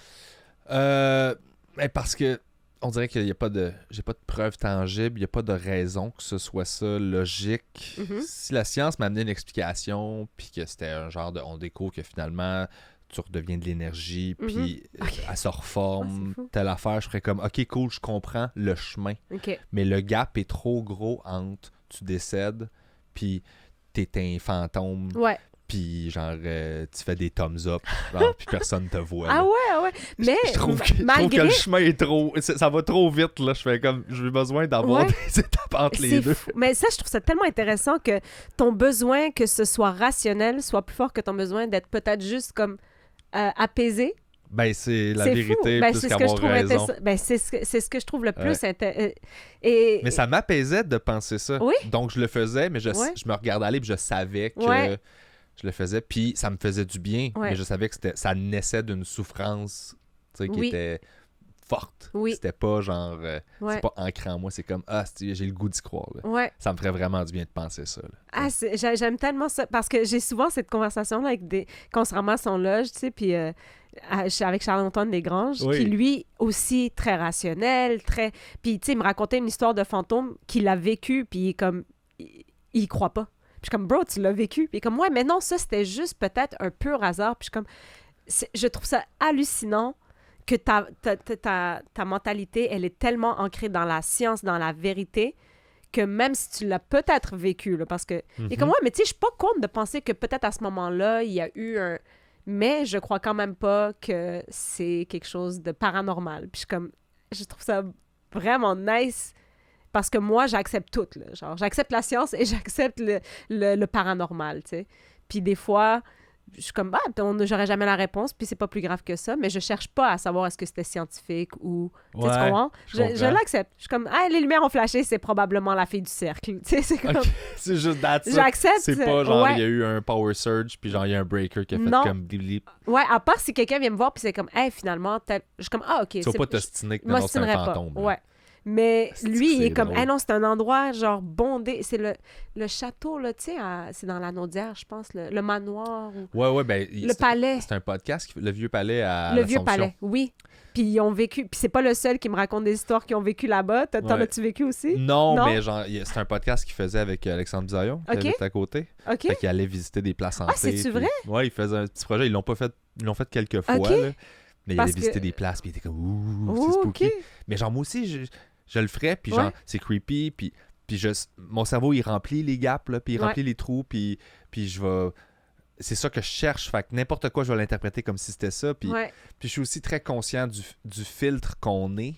Mais parce que on dirait qu'il n'y a pas de... J'ai pas de preuve tangible, il n'y a pas de raison que ce soit ça logique. Mhm. Si la science m'a amené une explication, puis que c'était un genre de... On découvre que finalement, tu redeviens de l'énergie, puis Ok. elle se reforme, c'est fou. telle affaire, je ferais comme, OK, cool, je comprends le chemin, OK. mais le gap est trop gros entre tu décèdes, puis t'es un fantôme, Ouais. puis genre, tu fais des thumbs up, genre, puis personne te voit. Ah là. ouais, ah ouais. Mais Je trouve que malgré... le chemin est trop... Ça va trop vite, là. Je fais comme... J'ai besoin d'avoir Ouais. des étapes entre les C'est deux. fou. Mais ça, je trouve ça tellement intéressant que ton besoin que ce soit rationnel soit plus fort que ton besoin d'être peut-être juste comme apaisé. Ben, c'est la C'est vérité, fou. Ben, plus c'est ce que je qu'avoir trouve raison. ben, c'est ce que je trouve le plus Ouais. et Mais ça m'apaisait de penser ça. Oui. Donc, je le faisais, mais je Ouais. me regardais aller, puis je savais que Ouais. je le faisais. Puis ça me faisait du bien, Ouais. mais je savais que ça naissait d'une souffrance, tu sais, qui Oui. était forte. Oui. C'était pas genre... Ouais. C'est pas ancré en moi, c'est comme, j'ai le goût d'y croire, là. Ouais. Ça me ferait vraiment du bien de penser ça, là. Ah, j'aime tellement ça parce que j'ai souvent cette conversation-là avec quand on se ramasse en loge, tu sais, puis je suis avec Charles-Antoine Desgranges, Oui. qui lui aussi très rationnel, très... Puis, tu sais, il me racontait une histoire de fantôme qu'il a vécu, puis comme, il y croit pas. Puis je suis comme, bro, tu l'as vécu. Puis il est comme, ouais, mais non, ça, c'était juste peut-être un pur hasard. Puis je suis comme, je trouve ça hallucinant que ta mentalité, elle est tellement ancrée dans la science, dans la vérité, que même si tu l'as peut-être vécu, là, parce que... Et comme, ouais, mais tu sais, je suis pas contre de penser que peut-être à ce moment-là, il y a eu un... Mais je crois quand même pas que c'est quelque chose de paranormal. Puis je trouve ça vraiment nice parce que moi, j'accepte tout, là. Genre, j'accepte la science et j'accepte le paranormal, tu sais. Puis des fois, je suis comme, j'aurais jamais la réponse, puis c'est pas plus grave que ça, mais je cherche pas à savoir est-ce que c'était scientifique ou... Tu sais, tu comprends? Je l'accepte. Je suis comme, les lumières ont flashé, c'est probablement la fille du cercle. Tu sais, c'est comme... Ok. C'est juste that's it. J'accepte. C'est pas genre, il Ouais. y a eu un power surge, puis genre, il y a un breaker qui a fait Non. comme blip. Ouais, à part si quelqu'un vient me voir, puis c'est comme, finalement, je suis comme, OK. Tu vas pas t'ostiner que non, c'est un m'ostinerais pas. fantôme. là. Ouais. Mais C'est lui, il est comme, drôle. non, c'est un endroit genre bondé. C'est le château, là, tu sais, c'est dans la Naudière, je pense, le manoir. Ouais, ben... Le palais. C'est un podcast, le Vieux Palais à Le vieux l'Assomption. palais, oui. Puis ils ont vécu. Puis c'est pas le seul qui me raconte des histoires qui ont vécu là-bas. T'en Ouais. as-tu vécu aussi? Non, Non? mais genre, c'est un podcast qu'il faisait avec Alexandre Bisaillon, qui Ok. habite à côté. OK. Fait qu'il allait visiter des places hantées. c'est-tu puis- vrai? Ouais, il faisait un petit projet. Ils l'ont fait quelques fois, Ok. là. Mais il Parce allait visiter que- des places, puis il était comme, ouh, c'est Oh, spooky. OK. Mais genre, moi aussi, je le ferais, puis genre, Ouais. c'est creepy, puis mon cerveau, il remplit les gaps, là, puis il Ouais. remplit les trous, puis je vais... C'est ça que je cherche, fait que n'importe quoi, je vais l'interpréter comme si c'était ça, puis Ouais. je suis aussi très conscient du filtre qu'on est,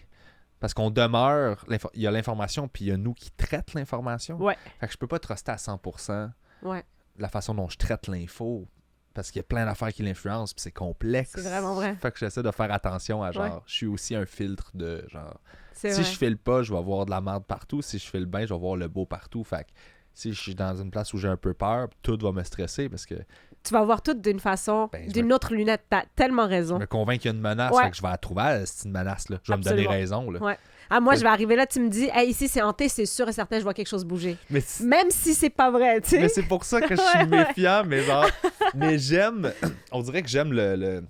parce qu'on demeure... Il y a l'information, puis il y a nous qui traite l'information. Ouais. Fait que je peux pas truster à 100% Ouais. la façon dont je traite l'info, parce qu'il y a plein d'affaires qui l'influencent, puis c'est complexe. C'est vraiment vrai. Fait que j'essaie de faire attention à genre, Ouais. je suis aussi un filtre de genre... C'est Si vrai. je file pas, je vais avoir de la merde partout. Si je file bien, je vais voir le beau partout. Fait que si je suis dans une place où j'ai un peu peur, tout va me stresser parce que Tu vas voir tout d'une façon, Ben, je d'une autre lunette. T'as tellement je raison. me convainc qu'il y a une menace. Ouais. Fait que je vais la trouver, c'est une menace. Là. Je vais Absolument. me donner raison. Là. Ouais. Moi, je vais arriver là, tu me dis, ici, c'est hanté, c'est sûr et certain, je vois quelque chose bouger. Mais Même si c'est pas vrai, tu sais. c'est pour ça que je suis méfiant, mais genre... mais j'aime... On dirait que j'aime le...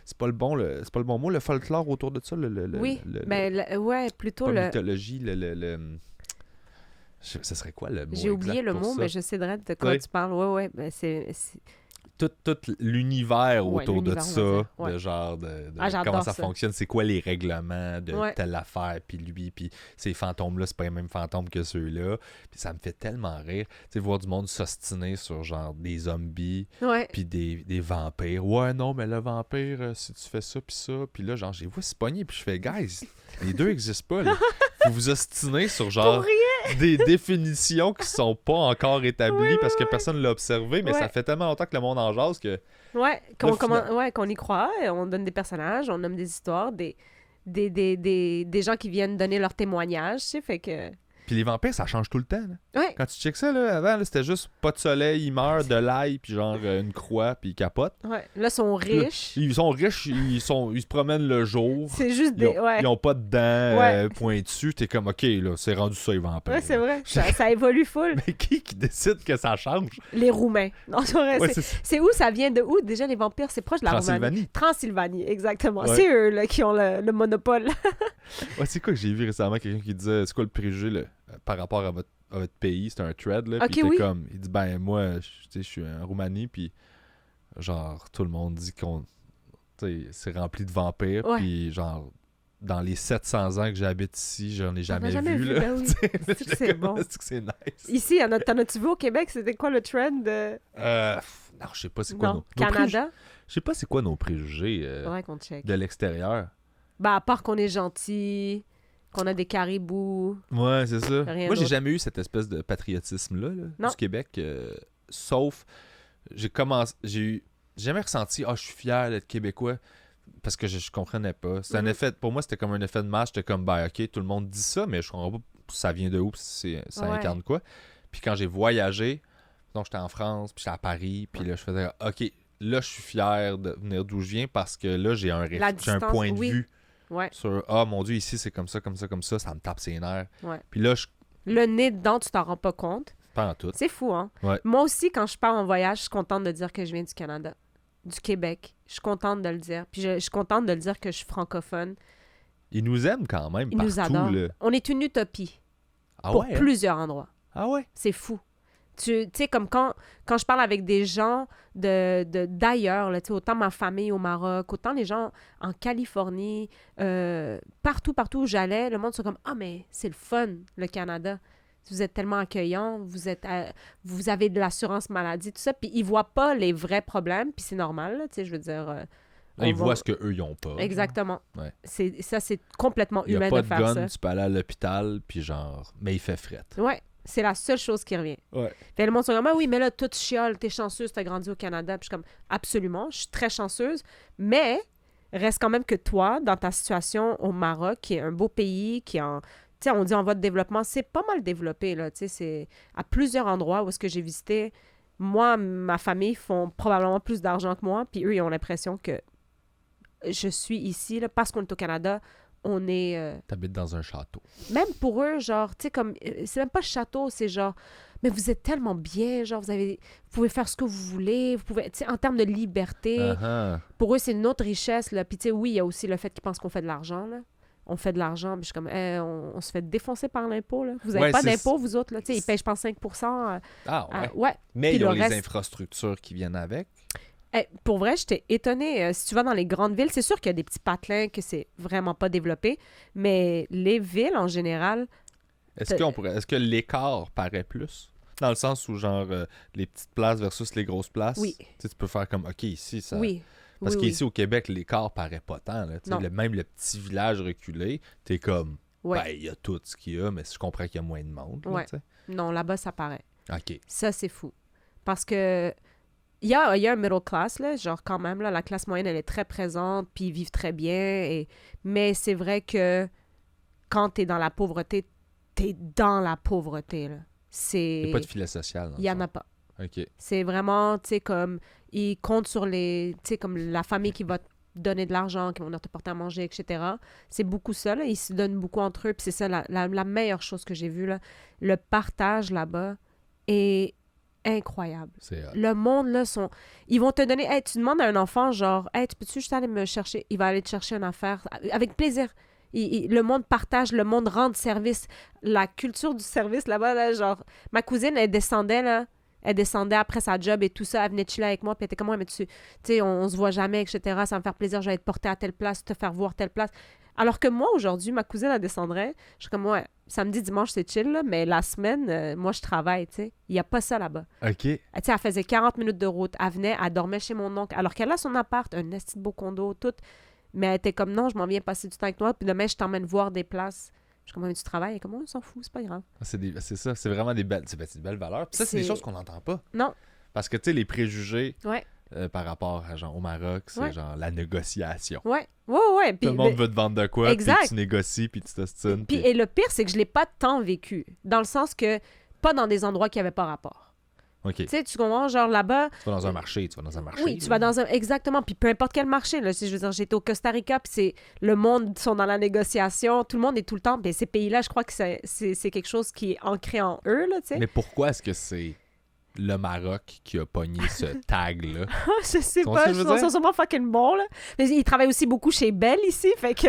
C'est pas le bon mot, le folklore autour de ça. Oui, ouais, plutôt pas le... mythologie, ce serait quoi le mot J'ai oublié exact le pour mot, ça? mais je sais de quoi Ouais. tu parles. Ouais, ben c'est... Tout l'univers Ouais, autour de l'univers, on ça, va dire. Ouais. de genre de j'adore comment ça ça. fonctionne, c'est quoi les règlements de Ouais. telle affaire, puis lui, puis ces fantômes-là, c'est pas les mêmes fantômes que ceux-là. Puis ça me fait tellement rire, tu sais, voir du monde s'ostiner sur genre des zombies, Ouais. puis des vampires. Ouais, non, mais le vampire, si tu fais ça, puis ça, puis là, genre, j'ai vu se pogner, puis je fais, guys, les deux existent pas, là. Faut vous ostiner sur genre Pour rien. des définitions qui sont pas encore établies parce que personne l'a observé, mais Ouais. ça fait tellement longtemps que le monde en jase que Ouais, Là, qu'on y croit, on donne des personnages, on nomme des histoires, des gens qui viennent donner leur témoignage, tu sais, fait que... Puis les vampires, ça change tout le temps. Là. Ouais, Quand tu checks ça, là, avant, là, c'était juste pas de soleil, ils meurent, de l'ail, puis genre une croix, puis ils capotent. ouais. Là, ils sont riches. Ils sont riches, ils se promènent le jour. C'est juste Ils des... Ouais, ont pas de dents Ouais. pointues. T'es comme, OK, là, c'est rendu ça, les vampires. ouais c'est là. vrai. Ça évolue full. Mais qui décide que ça change? Les Roumains. Non, c'est vrai. Ouais, C'est où ça vient de où? Déjà, les vampires, c'est proche de la Roumanie. Transylvanie. Transylvanie, exactement. Ouais. C'est eux là, qui ont le monopole. Ouais, c'est quoi que j'ai vu récemment? Quelqu'un qui disait, c'est quoi le préjugé là, par rapport à votre pays? C'était un thread, là. Ok, Puis il était oui. il dit, ben, moi, je suis en Roumanie, puis genre, tout le monde dit qu'on tu sais, c'est rempli de vampires, Ouais. puis genre, dans les 700 ans que j'habite ici, j'en ai T'en as jamais, jamais vu, là. ben oui. C'est-tu que c'est bon. C'est que c'est nice. Ici, t'en as-tu vu au Québec? C'était quoi le trend de... Non, je sais pas c'est quoi Non, nos préjugés. Canada? Je sais pas c'est quoi nos préjugés Faudrait qu'on check. de l'extérieur. Ben, à part qu'on est gentil, qu'on a des caribous. Ouais, c'est ça. Rien Moi, j'ai d'autre. jamais eu cette espèce de patriotisme-là Non. du Québec. Sauf, j'ai jamais ressenti, je suis fier d'être québécois, parce que je comprenais pas. C'est un Mhm. effet, pour moi, c'était comme un effet de masse. J'étais comme, ben, ok, tout le monde dit ça, mais je comprends pas ça vient de où, puis ça Ouais. incarne quoi. Puis quand j'ai voyagé, donc j'étais en France, puis j'étais à Paris, puis là, je faisais, ok, là, je suis fier de venir d'où je viens, parce que là, j'ai un La j'ai un distance, point de oui. vue Ouais, sur, mon Dieu, ici, c'est comme ça, comme ça, comme ça me tape ses nerfs. ouais. Puis là, je Le nez dedans, tu t'en rends pas compte. pas en tout. C'est fou, hein? Ouais. Moi aussi, quand je pars en voyage, je suis contente de dire que je viens du Canada, du Québec. Je suis contente de le dire. Puis je suis contente de le dire que je suis francophone. Ils nous aiment quand même Ils partout, nous adorent. là. On est une utopie Ah pour ouais? Hein? plusieurs endroits. Ah ouais? C'est fou. Tu sais, comme quand je parle avec des gens d'ailleurs, là, tu sais, autant ma famille au Maroc, autant les gens en Californie, partout où j'allais, le monde sont comme « Ah, mais c'est le fun, le Canada. Vous êtes tellement accueillant, vous avez de l'assurance maladie, tout ça. » Puis ils voient pas les vrais problèmes, puis c'est normal, là, tu sais, je veux dire... Là, ils on va- voient ce qu'eux, ils ont pas. Exactement. Ouais. C'est complètement Il n'y humain a pas de de faire gun, ça. tu peux aller à l'hôpital, puis genre... Mais il fait fret. Ouais, c'est la seule chose qui revient. Ouais. Puis le monde sont comme, ah oui, mais là, toi, tu chioles, t'es chanceuse, t'as grandi au Canada. Puis je suis comme, absolument, je suis très chanceuse. Mais reste quand même que toi, dans ta situation au Maroc, qui est un beau pays, qui est en... Tu sais, on dit en voie de développement, c'est pas mal développé, là. Tu sais, c'est à plusieurs endroits où est-ce que j'ai visité. Moi, ma famille font probablement plus d'argent que moi, puis eux, ils ont l'impression que je suis ici, là, parce qu'on est au Canada, on est... T'habites dans un château. Même pour eux, genre, tu sais, comme, c'est même pas château, c'est genre, mais vous êtes tellement bien, genre, vous pouvez faire ce que vous voulez, vous pouvez, tu sais, en termes de liberté, Uh-huh. pour eux, c'est une autre richesse, là. Puis, tu sais, oui, il y a aussi le fait qu'ils pensent qu'on fait de l'argent, là. On fait de l'argent, puis je suis comme, on se fait défoncer par l'impôt, là. Vous avez Ouais, pas c'est- d'impôt, vous autres, là. Tu sais, ils payent, je pense, 5 Ah ouais. ouais. Mais Puis ils ont le les reste- infrastructures qui viennent avec. Pour vrai, j'étais étonnée. Si tu vas dans les grandes villes, c'est sûr qu'il y a des petits patelins que c'est vraiment pas développé, mais les villes, en général, Est-ce que l'écart paraît plus? Dans le sens où, genre, les petites places versus les grosses places, Oui. tu sais, tu peux faire comme, OK, ici, ça... oui. Parce oui, qu'ici, au Québec, l'écart paraît pas tant. Là, tu sais, Non. même le petit village reculé, t'es comme, Ouais. ben, il y a tout ce qu'il y a, mais je comprends qu'il y a moins de monde. Là, Ouais. tu sais. Non, là-bas, ça paraît. OK. Ça, c'est fou. Parce que il y a un middle class, là, genre quand même, là, la classe moyenne, elle est très présente, puis ils vivent très bien. Mais c'est vrai que quand t'es dans la pauvreté, t'es dans la pauvreté, là. Il n'y a pas de filet social. dans Il y le en fond. a pas. OK. C'est vraiment, tu sais, comme, ils comptent sur les, tu sais, comme la famille qui va te donner de l'argent, qui vont venir te porter à manger, etc. C'est beaucoup ça, là. Ils se donnent beaucoup entre eux, puis c'est ça la meilleure chose que j'ai vue, là. Le partage là-bas est incroyable. C'est hot. Le monde, là, ils vont te donner... Hey, tu demandes à un enfant, genre, « Hey, tu peux-tu juste aller me chercher? » Il va aller te chercher une affaire avec plaisir. Le monde partage, le monde rend service. La culture du service, là-bas, là, genre... Ma cousine, elle descendait, là. Elle descendait après sa job et tout ça. Elle venait chiller avec moi, puis elle était comme, « Ouais, mais tu sais, on se voit jamais, etc. Ça va me faire plaisir, je vais te porter à telle place, te faire voir telle place. » Alors que moi, aujourd'hui, ma cousine, elle descendrait. Je suis comme, ouais, samedi, dimanche, c'est chill, là, mais la semaine, moi, je travaille, tu sais. Il n'y a pas ça là-bas. OK. Tu sais, elle faisait 40 minutes de route. Elle venait, elle dormait chez mon oncle. Alors qu'elle a son appart, un esti de beau condo, tout. Mais elle était comme, non, je m'en viens passer du temps avec toi, puis demain, je t'emmène voir des places. Je suis comme, tu travailles? Elle est comme, on s'en fout, c'est pas grave. C'est ça. C'est vraiment des belles, c'est des belles valeurs. Puis ça, c'est des C'est- choses qu'on n'entend pas. Non. Parce que, tu sais, les préjugés Ouais, par rapport à, genre, au Maroc, c'est Ouais. genre la négociation. ouais, ouais, ouais. Puis, Tout le monde veut te vendre de quoi, puis Exact. tu négocies, puis tu t'ostines. puis, et le pire, c'est que je l'ai pas tant vécu. Dans le sens que, pas dans des endroits qui n'avaient pas rapport. OK. Tu sais, tu comprends, genre là-bas, Tu vas dans un marché, oui, tu là. vas dans un... Exactement. Puis peu importe quel marché, là. Si je veux dire, j'étais au Costa Rica, puis c'est... Le monde sont dans la négociation. Tout le monde est tout le temps... Puis ces pays-là, je crois que c'est quelque chose qui est ancré en eux, là, tu sais. Mais pourquoi est-ce que c'est le Maroc qui a pogné ce tag-là? Je sais Tu vois pas, ce que je veux ils sont dire? sûrement fucking bons, là. Mais ils travaillent aussi beaucoup chez Bell, ici, fait que...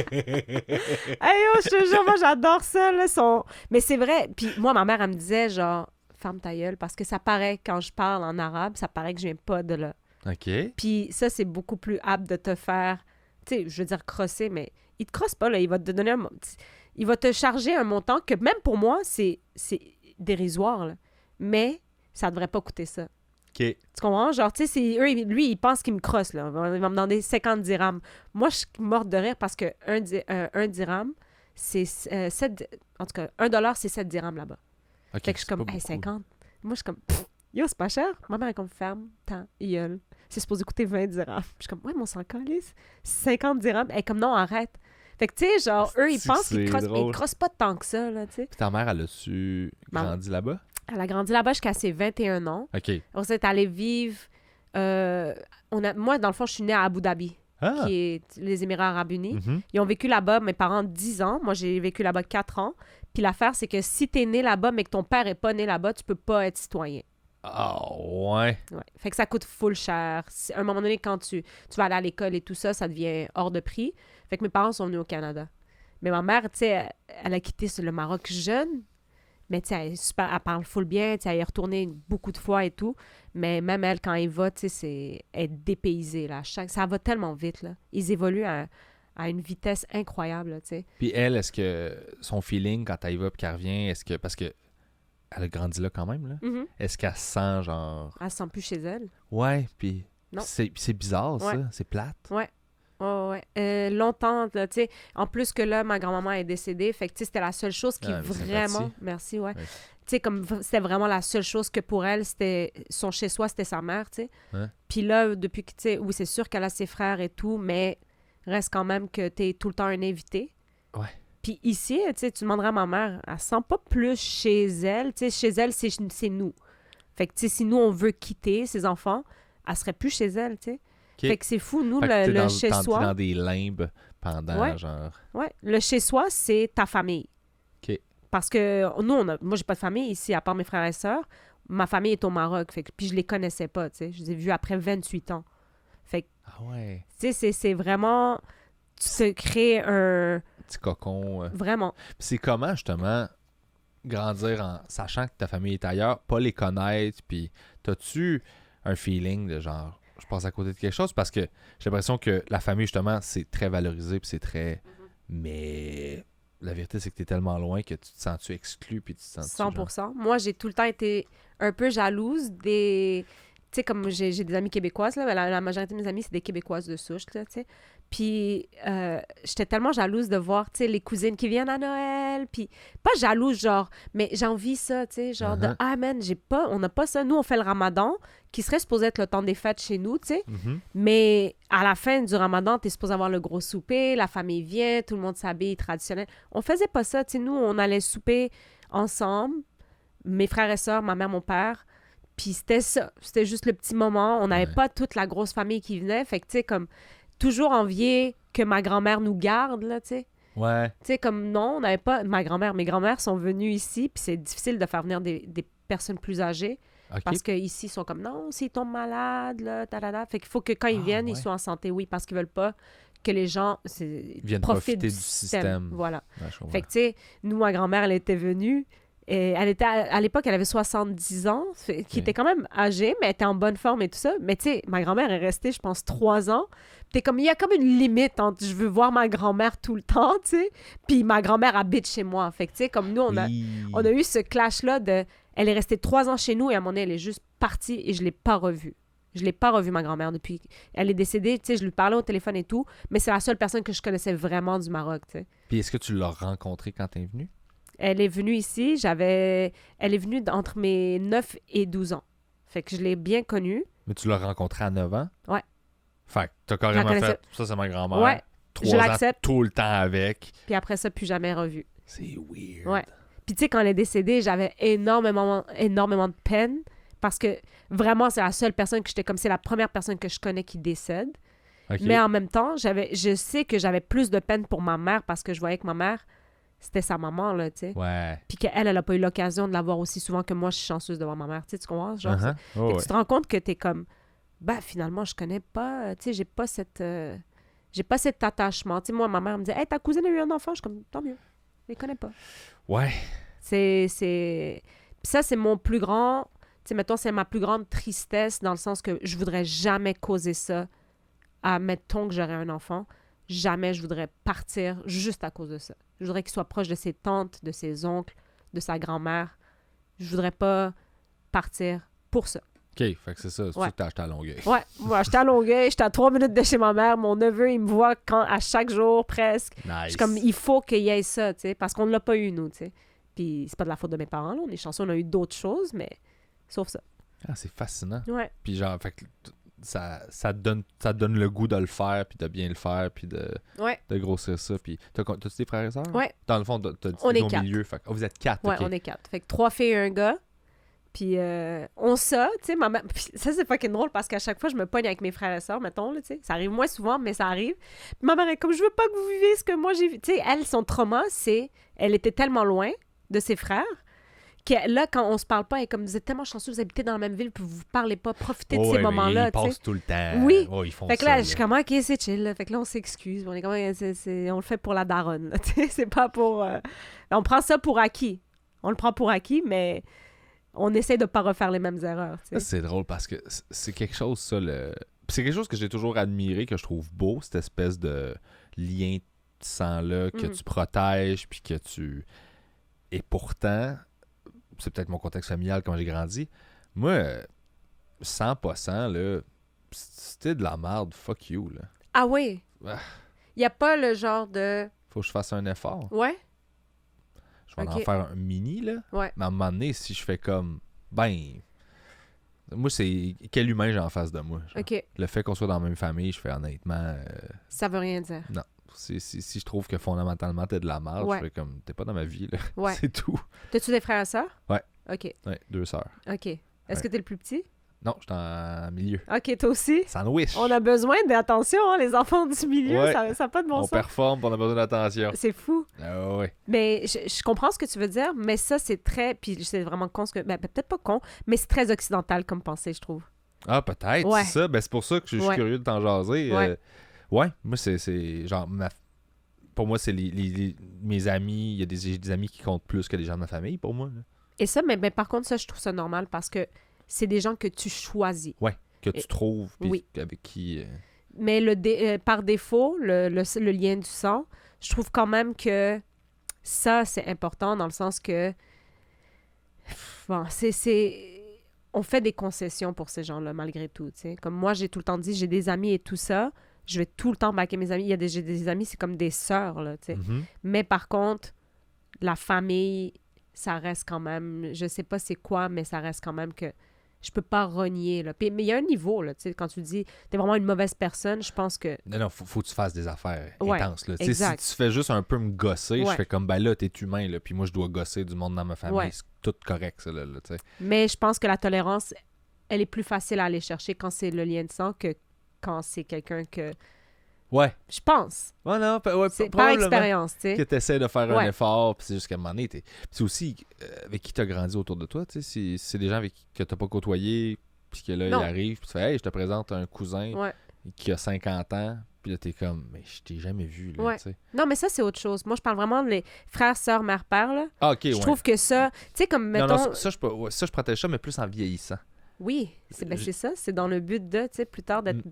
Hey, oh, je te jure, moi, j'adore ça, là. Mais c'est vrai. Puis moi, ma mère, elle me disait, genre, ferme ta gueule, parce que ça paraît, quand je parle en arabe, ça paraît que je viens pas de là. OK. Puis ça, c'est beaucoup plus apte de te faire, tu sais, je veux dire crosser, mais il te crosse pas, là. Il va te donner il va te charger un montant que même pour moi, c'est dérisoire, là. Mais ça devrait pas coûter ça. OK. Tu comprends? Genre, tu sais, lui, il pense qu'il me crosse, là. Il va me demander 50 dirhams. Moi, je suis morte de rire parce que un dirham, c'est 7... En tout cas, $1, c'est 7 dirhams là-bas. OK, Fait que je suis c'est comme, pas hey, beaucoup. 50. Moi, je suis comme, yo, c'est pas cher. Ma mère est comme, ferme, tant, gueule. C'est supposé coûter 20 dirhams. Je suis comme, ouais, mon sang calisse. 50 dirhams. Elle est comme, non, arrête. Fait que, tu sais, genre, eux, ils C'est pensent qu'ils crossent, mais ils drôle. crossent pas tant que ça, là, tu sais. Puis ta mère, elle a-tu Maman. grandi là-bas? Elle a grandi là-bas jusqu'à ses 21 ans. OK. On s'est allé vivre. Moi, dans le fond, je suis née à Abu Dhabi, Ah! qui est les Émirats Arabes Unis. Mhm. Ils ont vécu là-bas, mes parents, 10 ans. Moi, j'ai vécu là-bas 4 ans. Puis l'affaire, c'est que si t'es né là-bas, mais que ton père est pas né là-bas, tu peux pas être citoyen. Ah, ouais. Ouais. Fait que ça coûte full cher. À un moment donné, quand tu vas aller à l'école et tout ça, ça devient hors de prix. Fait que mes parents sont venus au Canada. Mais ma mère, tu sais, elle a quitté le Maroc jeune. Mais tu sais, elle parle full bien. Tu sais, elle est retournée beaucoup de fois et tout. Mais même elle, quand elle va, tu sais, elle est dépaysée, là. Ça va tellement vite, là. Ils évoluent à une vitesse incroyable, là, tu sais. Puis elle, est-ce que son feeling quand elle y va et qu'elle revient, est-ce que... Parce que elle a grandi là quand même, là. Mhm. Est-ce qu'elle se sent genre... Elle se sent plus chez elle. Ouais, puis... Non. C'est bizarre, ça. Ouais. C'est plate. Ouais. Longtemps, là, tu sais. En plus que là, ma grand-maman est décédée. Fait que, tu sais, c'était la seule chose qui Ah, mais vraiment... sympathie. Merci, ouais. Ouais. Tu sais, comme c'était vraiment la seule chose que pour elle, c'était son chez-soi, c'était sa mère, tu sais. Ouais. Puis là, depuis que, tu sais, oui, c'est sûr qu'elle a ses frères et tout, mais reste quand même que t'es tout le temps un invité. Ouais. Puis ici, tu sais, tu demanderas à ma mère, elle se sent pas plus chez elle. Tu sais, chez elle, c'est nous. Fait que, tu sais, si nous, on veut quitter ses enfants, elle serait plus chez elle, tu sais. OK. Fait que c'est fou, nous, Fait que t'es le t'es chez-soi... dans des limbes pendant, Ouais. genre... Ouais, le chez-soi, c'est ta famille. OK. Parce que nous, moi, j'ai pas de famille ici, à part mes frères et sœurs. Ma famille est au Maroc, fait que, puis je les connaissais pas, tu sais. Je les ai vus après 28 ans. Fait que, Ah ouais. tu sais, c'est vraiment... Tu te crées un... Petit cocon. Vraiment. Puis c'est comment, justement, grandir en sachant que ta famille est ailleurs, pas les connaître, puis t'as-tu un feeling de genre, je passe à côté de quelque chose? Parce que j'ai l'impression que la famille, justement, c'est très valorisé, puis c'est très... Mais la vérité, c'est que t'es tellement loin que tu te sens-tu exclu, puis tu te sens... 100%. Moi, j'ai tout le temps été un peu jalouse des... Tu sais, comme j'ai des amies québécoises, là, la majorité de mes amies, c'est des Québécoises de souche, là, tu sais. Puis, j'étais tellement jalouse de voir, tu sais, les cousines qui viennent à Noël, puis pas jalouse, genre, mais j'envie ça, tu sais, genre de, ah, man, on n'a pas ça. Nous, on fait le ramadan, qui serait supposé être le temps des fêtes chez nous, tu sais. Mais à la fin du ramadan, t'es supposé avoir le gros souper, la famille vient, tout le monde s'habille traditionnel. On faisait pas ça, tu sais. Nous, on allait souper ensemble, mes frères et sœurs, ma mère, mon père. Puis c'était ça. C'était juste le petit moment. On n'avait pas toute la grosse famille qui venait. Fait que, tu sais, comme, toujours envier que ma grand-mère nous garde, là, tu sais. Ouais. Tu sais, comme, non, on n'avait pas... Mes grands-mères sont venues ici, puis c'est difficile de faire venir des personnes plus âgées. OK. Parce qu'ici, ils sont comme, non, s'ils tombent malades, là, ta. Fait qu'il faut que quand ils viennent, ils soient en santé, oui, parce qu'ils veulent pas que les gens viennent profitent profiter du du système. Voilà. Ouais, je comprends. Fait que, tu sais, nous, ma grand-mère, elle était venue. Et elle était, à l'époque, elle avait 70 ans, qui était quand même âgée, mais elle était en bonne forme et tout ça. Mais tu sais, ma grand-mère est restée, je pense, 3 ans. T'es comme, il y a comme une limite entre je veux voir ma grand-mère tout le temps, tu sais, puis ma grand-mère habite chez moi. Fait que, tu sais, comme nous, on a eu ce clash-là de... Elle est restée 3 ans chez nous et à un moment donné, elle est juste partie et je l'ai pas revue. Je l'ai pas revue, ma grand-mère, depuis... Elle est décédée, tu sais, je lui parlais au téléphone et tout, mais c'est la seule personne que je connaissais vraiment du Maroc, tu sais. Puis est-ce que tu l'as rencontrée quand t'es venue? Elle est venue ici, elle est venue entre mes 9 et 12 ans. Fait que je l'ai bien connue. Mais tu l'as rencontrée à 9 ans? Ouais. Fait que t'as carrément connaissais. fait, ça c'est ma grand-mère. Ouais, 3 je ans l'accepte. tout le temps avec. Puis après ça, plus jamais revue. C'est weird. Ouais. Puis tu sais, quand elle est décédée, j'avais énormément de peine parce que vraiment, c'est la seule personne que j'étais comme, c'est la première personne que je connais qui décède. OK. Mais en même temps, je sais que j'avais plus de peine pour ma mère parce que je voyais que ma mère, c'était sa maman, là, tu sais. Ouais. Puis qu'elle, elle a pas eu l'occasion de la voir aussi souvent que moi, je suis chanceuse de voir ma mère. Tu sais, tu comprends? Genre, Uh-huh. Oh, Fait que ouais. tu te rends compte que t'es comme, bah, finalement, je connais pas, tu sais, j'ai pas cet attachement. Tu sais, moi, ma mère me dit, hey, ta cousine a eu un enfant. Je suis comme, tant mieux. Je les connais pas. Ouais. Puis ça, c'est mon plus grand... sais, mettons, c'est ma plus grande tristesse dans le sens que je voudrais jamais causer ça à, mettons que j'aurais un enfant. Jamais je voudrais partir juste à cause de ça. Je voudrais qu'il soit proche de ses tantes, de ses oncles, de sa grand-mère. Je voudrais pas partir pour ça. OK, fait que c'est ça. C'est Ouais. ça que t'as acheté à Longueuil. Ouais, moi, j'étais à Longueuil, j'étais à 3 minutes de chez ma mère. Mon neveu, il me voit à chaque jour, presque. Je Nice. suis comme, il faut qu'il y ait ça, tu sais, parce qu'on ne l'a pas eu, nous, tu sais. Puis c'est pas de la faute de mes parents, là. On est chanceux, on a eu d'autres choses, mais sauf ça. Ah, c'est fascinant. Ouais. Puis genre, fait que ça te donne le goût de le faire, puis de bien le faire, puis de Ouais. grossir ça. Puis t'as-tu des frères et sœurs? Ouais. Dans le fond, t'as dit On est au 4. milieu. Fait que, vous êtes 4, Ouais, OK. on est 4. Fait que 3 filles et un gars. Puis on ça, tu sais, ma mère... Puis ça, c'est fucking drôle parce qu'à chaque fois, je me pogne avec mes frères et sœurs, mettons, là, tu sais. Ça arrive moins souvent, mais ça arrive. Puis ma mère est comme, je veux pas que vous viviez ce que moi j'ai vu. Tu sais, elle, son trauma, c'est... Elle était tellement loin de ses frères que là, quand on se parle pas, elle est comme, vous êtes tellement chanceux, vous habitez dans la même ville, puis vous vous parlez pas, profitez de Oh, ces ouais, moments-là, ils tu sais. passent tout le temps. Oui. Oh, ils font Fait que ça, là, je suis comme, OK, c'est chill. Là. Fait que là, on s'excuse. On est comme, on le fait pour la daronne. Là, tu sais, c'est pas pour... On prend ça pour acquis. On le prend pour acquis, mais on essaie de pas refaire les mêmes erreurs. Tu Ça, sais. c'est drôle parce que c'est quelque chose, ça, Puis c'est quelque chose que j'ai toujours admiré, que je trouve beau, cette espèce de lien de sang-là que Mhm. tu protèges, puis que tu... Et pourtant, c'est peut-être mon contexte familial quand j'ai grandi, moi, 100%, là, c'était de la merde, fuck you, là. Ah oui? Ah. Il y a pas le genre de... Faut que je fasse un effort. Ouais? Je vais en Ok. faire un mini, là. Ouais. Mais à un moment donné, si je fais comme... Ben... Moi, c'est... Quel humain j'ai en face de moi? genre. OK. Le fait qu'on soit dans la même famille, je fais honnêtement... Ça veut rien dire. non. Si je trouve que fondamentalement, t'es de la merde, Ouais. je fais comme... T'es pas dans ma vie, là. Ouais. C'est tout. T'as-tu des frères et sœurs? Ouais. OK. Ouais, 2 sœurs. OK. Est-ce Ouais. que t'es le plus petit? Non, je suis en milieu. OK, toi aussi? Sandwich. On a besoin d'attention, hein, les enfants du milieu. Ouais. Ça n'a pas de bon On sens. performe, puis on a besoin d'attention. C'est fou. Ah ouais. Mais je comprends ce que tu veux dire, mais ça, c'est très... Puis c'est vraiment con, ben, peut-être pas con, mais c'est très occidental comme pensée, je trouve. Ah, peut-être, Ouais. c'est ça. Ben, c'est pour ça que je suis Ouais. curieux de t'en jaser. Ouais. Ouais, moi, c'est genre... Pour moi, c'est mes amis. Il y a des amis qui comptent plus que des gens de ma famille, pour moi. Là. Et ça, mais par contre, ça, je trouve ça normal parce que c'est des gens que tu choisis. Ouais, que tu Et- trouves, puis oui. avec qui... Mais par défaut, le lien du sang, je trouve quand même que ça, c'est important dans le sens que... Bon, on fait des concessions pour ces gens-là, malgré tout, tu sais. Comme moi, j'ai tout le temps dit, j'ai des amis et tout ça, je vais tout le temps backer mes amis. J'ai des amis, c'est comme des sœurs, là, tu sais. Mhm. Mais par contre, la famille, ça reste quand même... Je sais pas c'est quoi, mais ça reste quand même que je peux pas renier, là. Mais il y a un niveau, là, tu sais, quand tu dis t'es vraiment une mauvaise personne, je pense que... Non, faut que tu fasses des affaires Ouais, intenses. Là. Tu sais, exact. si tu fais juste un peu me gosser, je Ouais. fais comme, ben là, t'es humain, là, puis moi, je dois gosser du monde dans ma famille. Ouais. C'est tout correct, ça, là, tu sais. Mais je pense que la tolérance, elle est plus facile à aller chercher quand c'est le lien de sang que quand c'est quelqu'un que... Ouais. Je pense. Ouais, non, ouais, C'est par probablement expérience, tu que sais. t'essaies de faire un Ouais. effort, puis c'est juste qu'à un moment donné, puis c'est aussi avec qui t'as grandi autour de toi, tu sais, si c'est des gens avec que t'as pas côtoyé, puis que là, Non. ils arrivent, puis tu fais « Hey, je te présente un cousin Ouais. qui a 50 ans », puis là, t'es comme « Mais je t'ai jamais vu, là, Ouais. tu sais. Non, mais ça, c'est autre chose. Moi, je parle vraiment des frères, sœurs, mère, père, là. Ah, OK, Je ouais. trouve que ça... Tu sais, comme, Non, mettons... non, ça, je protège ça, mais plus en vieillissant. Oui, c'est ça. C'est dans le but de, tu sais, plus tard d'être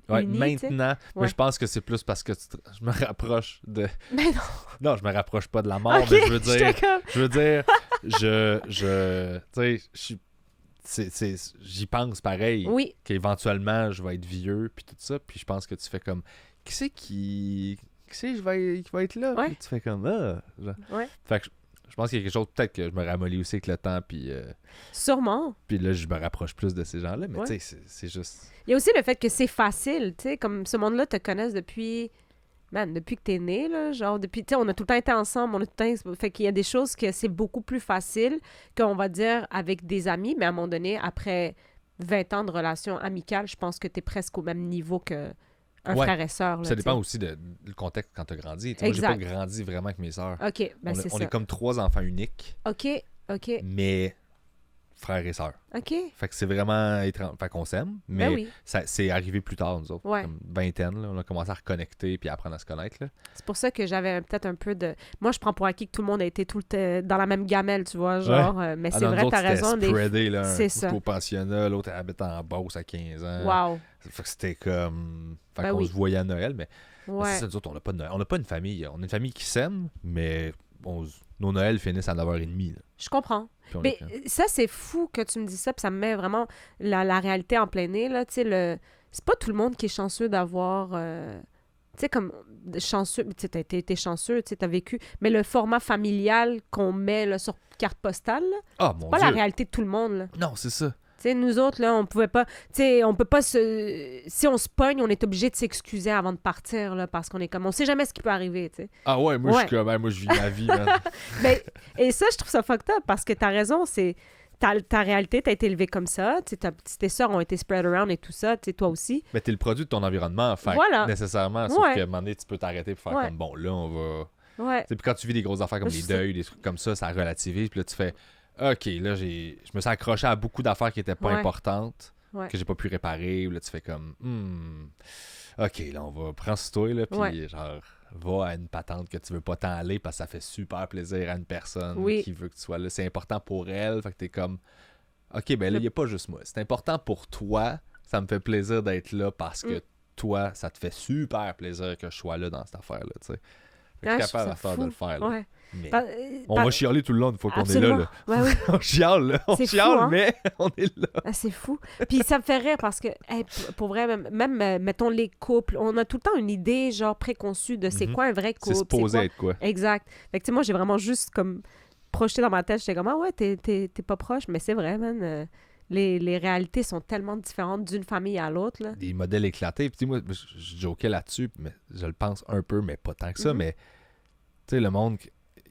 Ouais, unis, tu sais. maintenant, moi, Ouais. je pense que c'est plus parce que je me rapproche de... Mais non. Non, je me rapproche pas de la mort, OK, mais je veux dire... j'étais comme... Je veux dire, tu sais, je suis... J'y pense pareil, Oui, qu'éventuellement, je vais être vieux, puis tout ça, puis je pense que tu fais comme, qui c'est qui va être là? Ouais. Puis tu fais comme, ah! Genre. ouais. Fait que je pense qu'il y a quelque chose, peut-être que je me ramollis aussi avec le temps, puis Sûrement. là, je me rapproche plus de ces gens-là, mais Ouais. tu sais, c'est juste... Il y a aussi le fait que c'est facile, tu sais, comme ce monde-là te connaissent depuis... Man, depuis que t'es né, là, genre, depuis... Tu sais, on a tout le temps été ensemble, on a tout le temps... Fait qu'il y a des choses que c'est beaucoup plus facile qu'on va dire avec des amis, mais à un moment donné, après 20 ans de relation amicale, je pense que t'es presque au même niveau que un Ouais. frère et sœur, là, Ça tu dépend sais. aussi du contexte quand tu as grandi. Tu sais, moi, j'ai Exact. pas grandi vraiment avec mes sœurs. OK, ben on c'est on ça. est comme 3 enfants uniques, OK, OK. mais frères et sœurs. OK. Fait que c'est vraiment étrange. Fait qu'on s'aime, mais Ben oui. c'est arrivé plus tard, nous autres. Ouais. Comme vingtaine, là, on a commencé à reconnecter puis à apprendre à se connaître. Là. C'est pour ça que j'avais peut-être un peu de... Moi, je prends pour acquis que tout le monde a été tout le temps dans la même gamelle, tu vois, genre... mais c'est vrai, t'as raison. C'était spreadé, là. C'est un ça. au pensionnat, l'autre habite en Beauce à 15 ans. Wow. Fait que c'était comme... Fait Ben qu'on oui. se voyait à Noël, mais Ouais. c'est ça, nous autres, on n'a pas de Noël. On n'a pas une famille. On a une famille qui s'aime, mais nos Noëls finissent à 9h30. Là. Je comprends. Puis on Mais est comme- ça, c'est fou que tu me dis ça, puis ça me met vraiment la réalité en plein nez, là. Tu sais, c'est pas tout le monde qui est chanceux d'avoir... Tu sais, comme chanceux... Tu sais, t'as été chanceux, tu sais, t'as vécu... Mais le format familial qu'on met là, sur carte postale, là, Ah, mon c'est pas Dieu! la réalité de tout le monde, là. Non, c'est ça. Tu sais, nous autres, là, on pouvait pas... Tu sais, on peut pas se... Si on se pogne, on est obligé de s'excuser avant de partir, là, parce qu'on est comme... On sait jamais ce qui peut arriver, tu sais. Ah ouais, moi, je Ouais. suis comme... Moi, je vis ma vie, man. Mais, et ça, je trouve ça fucked up, parce que t'as raison, c'est... Ta réalité, t'as été élevé comme ça, tu sais, tes sœurs ont été spread around et tout ça, tu sais, toi aussi. Mais t'es le produit de ton environnement, fait Voilà. nécessairement. Sauf Ouais. qu'à un moment donné, tu peux t'arrêter pour faire Ouais. comme, bon, là, on va... Ouais. Tu sais, puis quand tu vis des grosses affaires comme Je des sais. deuils, des trucs comme ça relativise. Puis là, tu fais, OK, là, je me suis accroché à beaucoup d'affaires qui étaient pas Ouais. importantes, Ouais. que j'ai pas pu réparer. Ou là, tu fais comme, OK, là, on va prendre sur toi, là, puis Ouais. genre, va à une patente que tu veux pas t'en aller parce que ça fait super plaisir à une personne Oui. qui veut que tu sois là. C'est important pour elle. Fait que t'es comme, OK, ben là, il n'y a pas juste moi. C'est important pour toi. Ça me fait plaisir d'être là parce que toi, ça te fait super plaisir que je sois là dans cette affaire-là, tu sais. Fait que Ah, je je suis capable trouve à ça faire de fou. le faire, là. Ouais. Mais Par- on va chialer tout le long une fois qu'on est Absolument. là, là. Ouais, oui. On chiale, là. On C'est fou, chiale, hein? mais on est là. Ah, c'est fou. Puis ça me fait rire parce que, hey, pour vrai, même mettons les couples, on a tout le temps une idée, genre, préconçue de c'est Mhm. quoi un vrai couple. C'est supposé quoi- être quoi? Exact. Fait que, tu sais, moi, j'ai vraiment juste, comme, projeté dans ma tête, j'étais comme, ah ouais, t'es pas proche, mais c'est vrai, man. Les réalités sont tellement différentes d'une famille à l'autre, là. Des modèles éclatés. Puis tu sais, moi, je jokais là-dessus, mais je le pense un peu, mais pas tant que ça. Mhm. Mais, tu sais, le monde...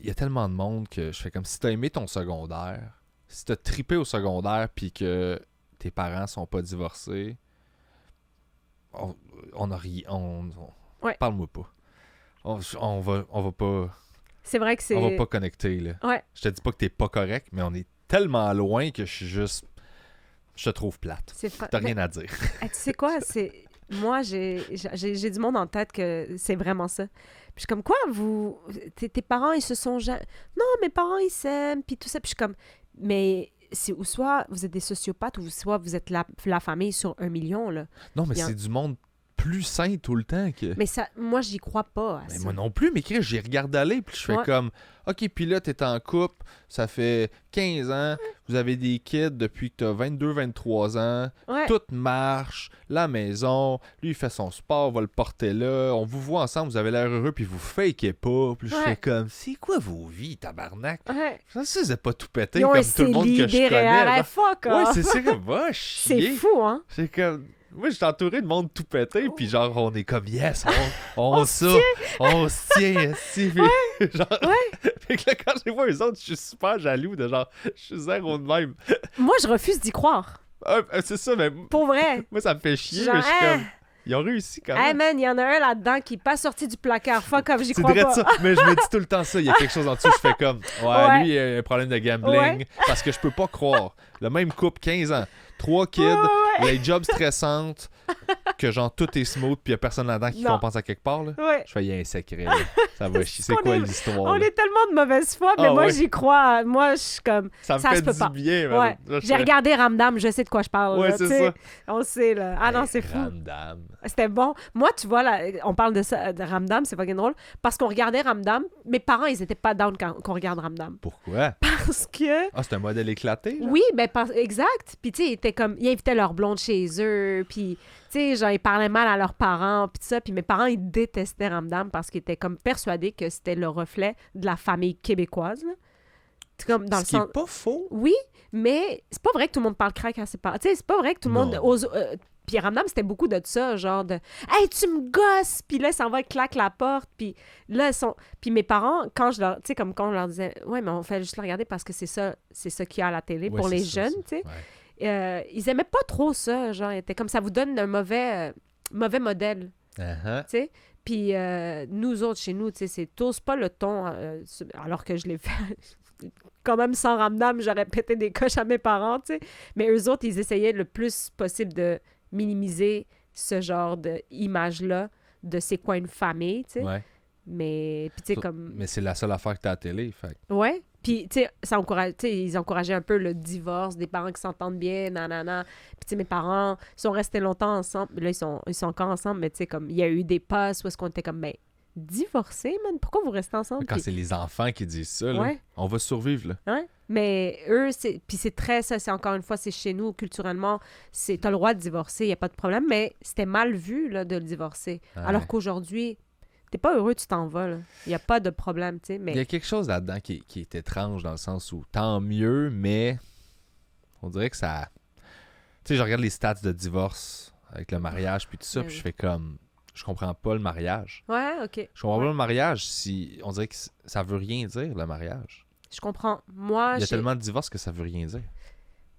Il y a tellement de monde que je fais comme si t'as aimé ton secondaire, si t'as trippé au secondaire puis que tes parents sont pas divorcés, on a rien... Ouais. Parle-moi pas. On va pas... C'est vrai que c'est... On va pas connecter, là. Ouais. Je te dis pas que t'es pas correct, mais on est tellement loin que je suis juste... Je te trouve plate. T'as rien à dire. Tu sais quoi, c'est... Moi, j'ai du monde en tête que c'est vraiment ça. Puis je suis comme, quoi, tes parents, ils se sont jamais... Non, mes parents, ils s'aiment, puis tout ça. Puis je suis comme, mais c'est ou soit vous êtes des sociopathes, ou soit vous êtes la famille sur 1 million, là. Non, mais Bien. c'est du monde plus sain tout le temps que... Mais ça, moi, j'y crois pas à Mais ça. moi non plus, mais Chris, j'y regarde aller, puis je fais Ouais. comme, OK, puis là, t'es en couple, ça fait 15 ans, vous avez des kids depuis que t'as 22, 23 ans, Ouais. tout marche, la maison, lui, il fait son sport, va le porter là, on vous voit ensemble, vous avez l'air heureux, puis vous fakez pas, puis je Ouais. fais comme, c'est quoi vos vies, tabarnak? Ouais. Ça, vous êtes pas tout pété Ils ont comme un tout le monde que je CELI, connais. derrière, genre. fuck, Ouais, hein. c'est ça, va C'est chier. fou, hein? C'est comme... Moi, je suis entouré de monde tout pété, puis genre, on est comme, yes, on On ça, on se tient, si, puis genre... Fait que là, quand je vois eux autres, je suis super jaloux de genre, je suis zéro de même. Moi, je refuse d'y croire. C'est ça, mais Pour vrai. moi, ça me fait chier, Genre, mais je suis hein? comme... Ils ont réussi quand Hey même. man, il y en a un là-dedans qui n'est pas sorti du placard. Fuck off, j'y C'est crois vrai pas. ça, mais je me dis tout le temps ça, il y a quelque chose en dessous, je fais comme, Ouais. lui, il a un problème de gambling, Ouais. parce que je peux pas croire. Le même couple, 15 ans, 3 kids, les jobs stressantes, que genre tout est smooth, puis il y a personne là-dedans qui Non. compense à quelque part, là. Ouais. Je fais, il y a un secret, là. Ça va chier. C'est qu'on quoi est- l'histoire, On là? est tellement de mauvaise foi, mais Ah moi, ouais. j'y crois. Moi, je suis comme... Ça me ça fait se peut du pas. bien, man. Ouais. Là, je J'ai fais, regardé Ramdam, je sais de quoi je parle. Ouais, là, c'est tu sais. ça. On sait, là. Ah non, c'est fou. Ramdam. C'était bon. Moi, tu vois, là, on parle de ça, de Ramdam, c'est fucking drôle, parce qu'on regardait Ramdam. Mes parents, ils étaient pas down quand qu'on regarde Ramdam. Pourquoi? Parce que... Ah, c'est un modèle éclaté, genre? Oui, ben exact. Puis tu sais, ils invitaient leur blonde chez eux, puis tu sais, genre ils parlaient mal à leurs parents, puis tout ça. Puis mes parents, ils détestaient Ramdam parce qu'ils étaient comme persuadés que c'était le reflet de la famille québécoise. Là. C'est comme dans Ce le qui est sens. pas faux. Oui, mais c'est pas vrai que tout le monde parle crack à ses parents. Tu sais, c'est pas vrai que tout le monde Non. ose. Puis Ramdam, c'était beaucoup de ça, genre de hey, tu me gosses! Puis là, ils s'en va, ils claquent la porte. Puis là, ils sont. Puis mes parents, quand je leur. Tu sais, comme quand on leur disait, ouais, mais on fait juste le regarder parce que c'est ça qu'il y a à la télé Ouais, pour c'est les ça, jeunes, ça. tu sais. Ouais. Ils aimaient pas trop ça, genre, ils étaient comme ça vous donne un mauvais modèle, Uh-huh. tu sais. Puis nous autres, chez nous, tu sais, c'est tous pas le ton, alors que je l'ai fait quand même sans ramdam, j'aurais pété des coches à mes parents, tu sais. Mais eux autres, ils essayaient le plus possible de minimiser ce genre d'image-là de c'est quoi une famille, tu sais. Ouais. Mais, puis tu sais, comme... Mais c'est la seule affaire que t'as à la télé, fait. Ouais. Puis, tu sais, ça encourage, tu sais, ils encourageaient un peu le divorce des parents qui s'entendent bien, nanana. Puis, tu sais, mes parents sont restés longtemps ensemble. Là, ils sont encore ensemble, mais tu sais, comme, il y a eu des passes où est-ce qu'on était comme, ben, divorcés, man, pourquoi vous restez ensemble? Quand Puis, c'est les enfants qui disent ça, là, ouais. on va survivre, là. Ouais. Mais eux, puis c'est très, ça, c'est encore une fois, c'est chez nous, culturellement, t'as le droit de divorcer, il n'y a pas de problème, mais c'était mal vu, là, de le divorcer. Ouais. Alors qu'aujourd'hui, t'es pas heureux, tu t'en vas, là. Il n'y a pas de problème, tu sais, mais... Il y a quelque chose là-dedans qui est étrange, dans le sens où, tant mieux, mais on dirait que ça... Tu sais, je regarde les stats de divorce avec le mariage, puis tout ça, Ben puis oui. je fais comme... Je comprends pas le mariage. Ouais, OK. Je comprends Ouais. pas le mariage si... On dirait que ça veut rien dire, le mariage. Je comprends. Moi, Il y a tellement de divorces que ça veut rien dire.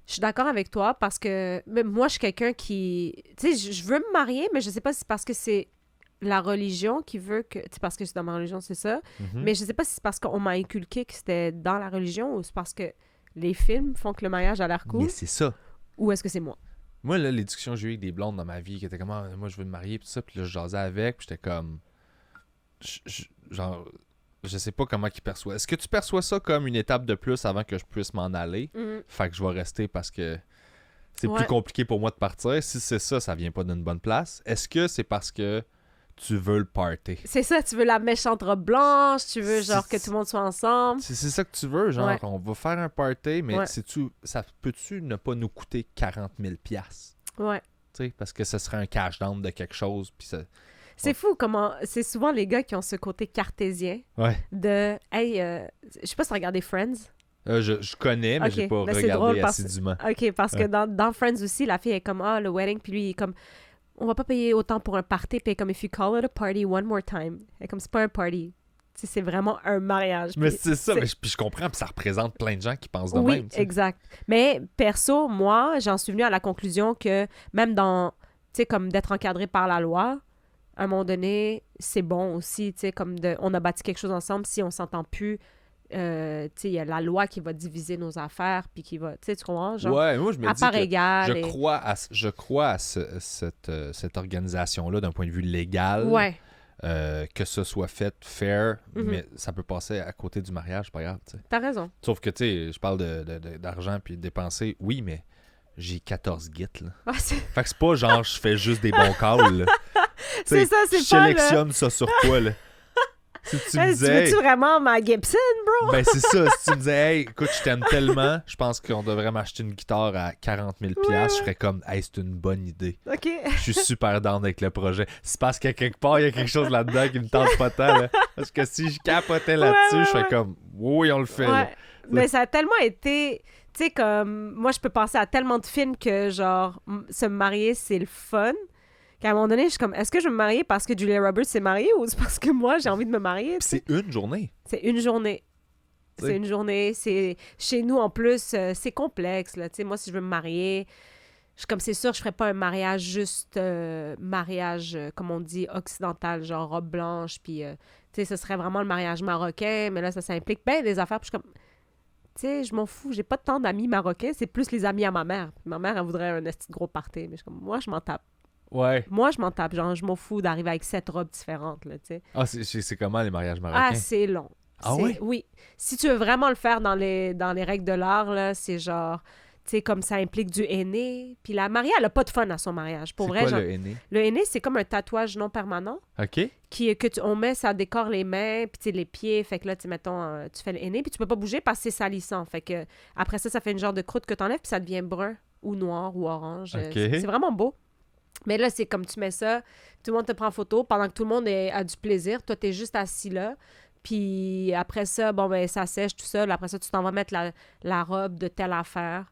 je suis d'accord avec toi parce que même moi, je suis quelqu'un qui... Tu sais, je veux me marier, mais je sais pas si c'est parce que c'est la religion qui veut que... Tu sais, parce que c'est dans ma religion, c'est ça. Mhm. Mais je sais pas si c'est parce qu'on m'a inculqué que c'était dans la religion ou c'est parce que les films font que le mariage a l'air cool. Mais c'est ça. Ou est-ce que c'est moi? Moi, là, les discussions que j'ai eues avec des blondes dans ma vie qui étaient comme, ah, moi, je veux me marier, puis tout ça, puis là, je jasais avec, puis j'étais comme, genre, je sais pas comment ils perçoivent. Est-ce que tu perçois ça comme une étape de plus avant que je puisse m'en aller? Mhm. Fait que je vais rester parce que c'est Ouais. plus compliqué pour moi de partir. Si c'est ça, ça vient pas d'une bonne place. Est-ce que c'est parce que tu veux le party? C'est ça, tu veux la méchante robe blanche, tu veux genre que tout le monde soit ensemble. C'est ça que tu veux, genre, Ouais. on va faire un party, mais Ouais. ça peut-tu ne pas nous coûter 40 000 $? Ouais. Tu sais, parce que ce serait un cash down de quelque chose, puis ça... C'est fou comment... C'est souvent les gars qui ont ce côté cartésien Ouais. de... Hey, je sais pas si t'as regardé Friends. Je connais, mais Ok, j'ai pas ben c'est regardé drôle parce- assidûment. OK, parce que Ouais. dans Friends aussi, la fille est comme, ah, le wedding, puis lui, il est comme, on va pas payer autant pour un party, puis elle est comme, if you call it a party one more time. Elle est comme, c'est pas un party. Tu sais, c'est vraiment un mariage. Mais Puis c'est ça, mais puis je comprends, puis ça représente plein de gens qui pensent de oui, même. tu sais. exact. Mais perso, moi, j'en suis venue à la conclusion que même dans, tu sais, comme d'être encadré par la loi, à un moment donné, c'est bon aussi, tu sais, comme on a bâti quelque chose ensemble, si on s'entend plus, tu sais, il y a la loi qui va diviser nos affaires, puis qui va, tu sais, tu comprends? Genre, Ouais, moi je me à dis part que égale. je crois à cette organisation-là d'un point de vue légal, Ouais. que ce soit fait fair, Mhm. mais ça peut passer à côté du mariage, c'est pas grave. Tu sais. T'as raison. Sauf que, tu sais, je parle d'argent puis de dépenser, oui, mais j'ai 14 gits, là. Ah, c'est Fait que c'est pas genre je fais juste des bons calls, là. Tu c'est sais, ça, c'est je pas le... sélectionne ça sur quoi, là? Si tu me Hey, tu disais, veux-tu vraiment ma Gibson, bro? ben c'est ça, si tu me disais, hey, écoute, je t'aime tellement, je pense qu'on devrait m'acheter une guitare à 40 000 $, Ouais. je serais comme, hey, c'est une bonne idée. OK. Je suis super down avec le projet. C'est parce qu'à quelque part, il y a quelque chose là-dedans qui me tente pas tant, là. Parce que si je capotais là-dessus, Ouais, je serais ouais. comme, oui, on le fait, là. Ouais. Mais ça a tellement été... Tu sais, comme... Moi, je peux penser à tellement de films que, genre, se marier, c'est le fun. Qu'à un moment donné, je suis comme, est-ce que je veux me marier parce que Julia Roberts s'est mariée ou c'est parce que moi, j'ai envie de me marier? Puis c'est une journée. C'est une journée. Tu sais. C'est une journée. C'est... Chez nous, en plus, c'est complexe, là. Tu sais, moi, si je veux me marier... Je suis comme, c'est sûr, je ferais pas un mariage juste mariage, comme on dit, occidental, genre robe blanche, puis, tu sais, ce serait vraiment le mariage marocain, mais là, ça implique bien des affaires, puis je suis comme, tu sais, je m'en fous, j'ai pas tant d'amis marocains, c'est plus les amis à ma mère. Puis ma mère, elle voudrait un esti de gros party, mais je suis comme, moi, je m'en tape. Ouais. Moi, je m'en tape, genre, je m'en fous d'arriver avec 7 robes différentes, là, tu sais. Ah, c'est comment les mariages Ah, marocains? c'est long. Ah C'est- oui? Oui. Si tu veux vraiment le faire dans les règles de l'art, là, c'est genre, tu sais, comme ça implique du henné. Puis la mariée, elle a pas de fun à son mariage. Pour C'est vrai, quoi genre, le henné? le henné, c'est comme un tatouage non permanent OK? on met, ça décore les mains, puis tu sais, les pieds. Fait que là, tu sais, mettons, tu fais le henné, puis tu peux pas bouger parce que c'est salissant. Fait que après ça, ça fait une genre de croûte que t'enlèves, puis ça devient brun ou noir ou orange. OK. C'est vraiment beau. Mais là, c'est comme tu mets ça, tout le monde te prend en photo pendant que tout le monde a du plaisir. Toi, t'es juste assis là. Puis après ça, bon, ben ça sèche tout seul. Après ça, tu t'en vas mettre la robe de telle affaire.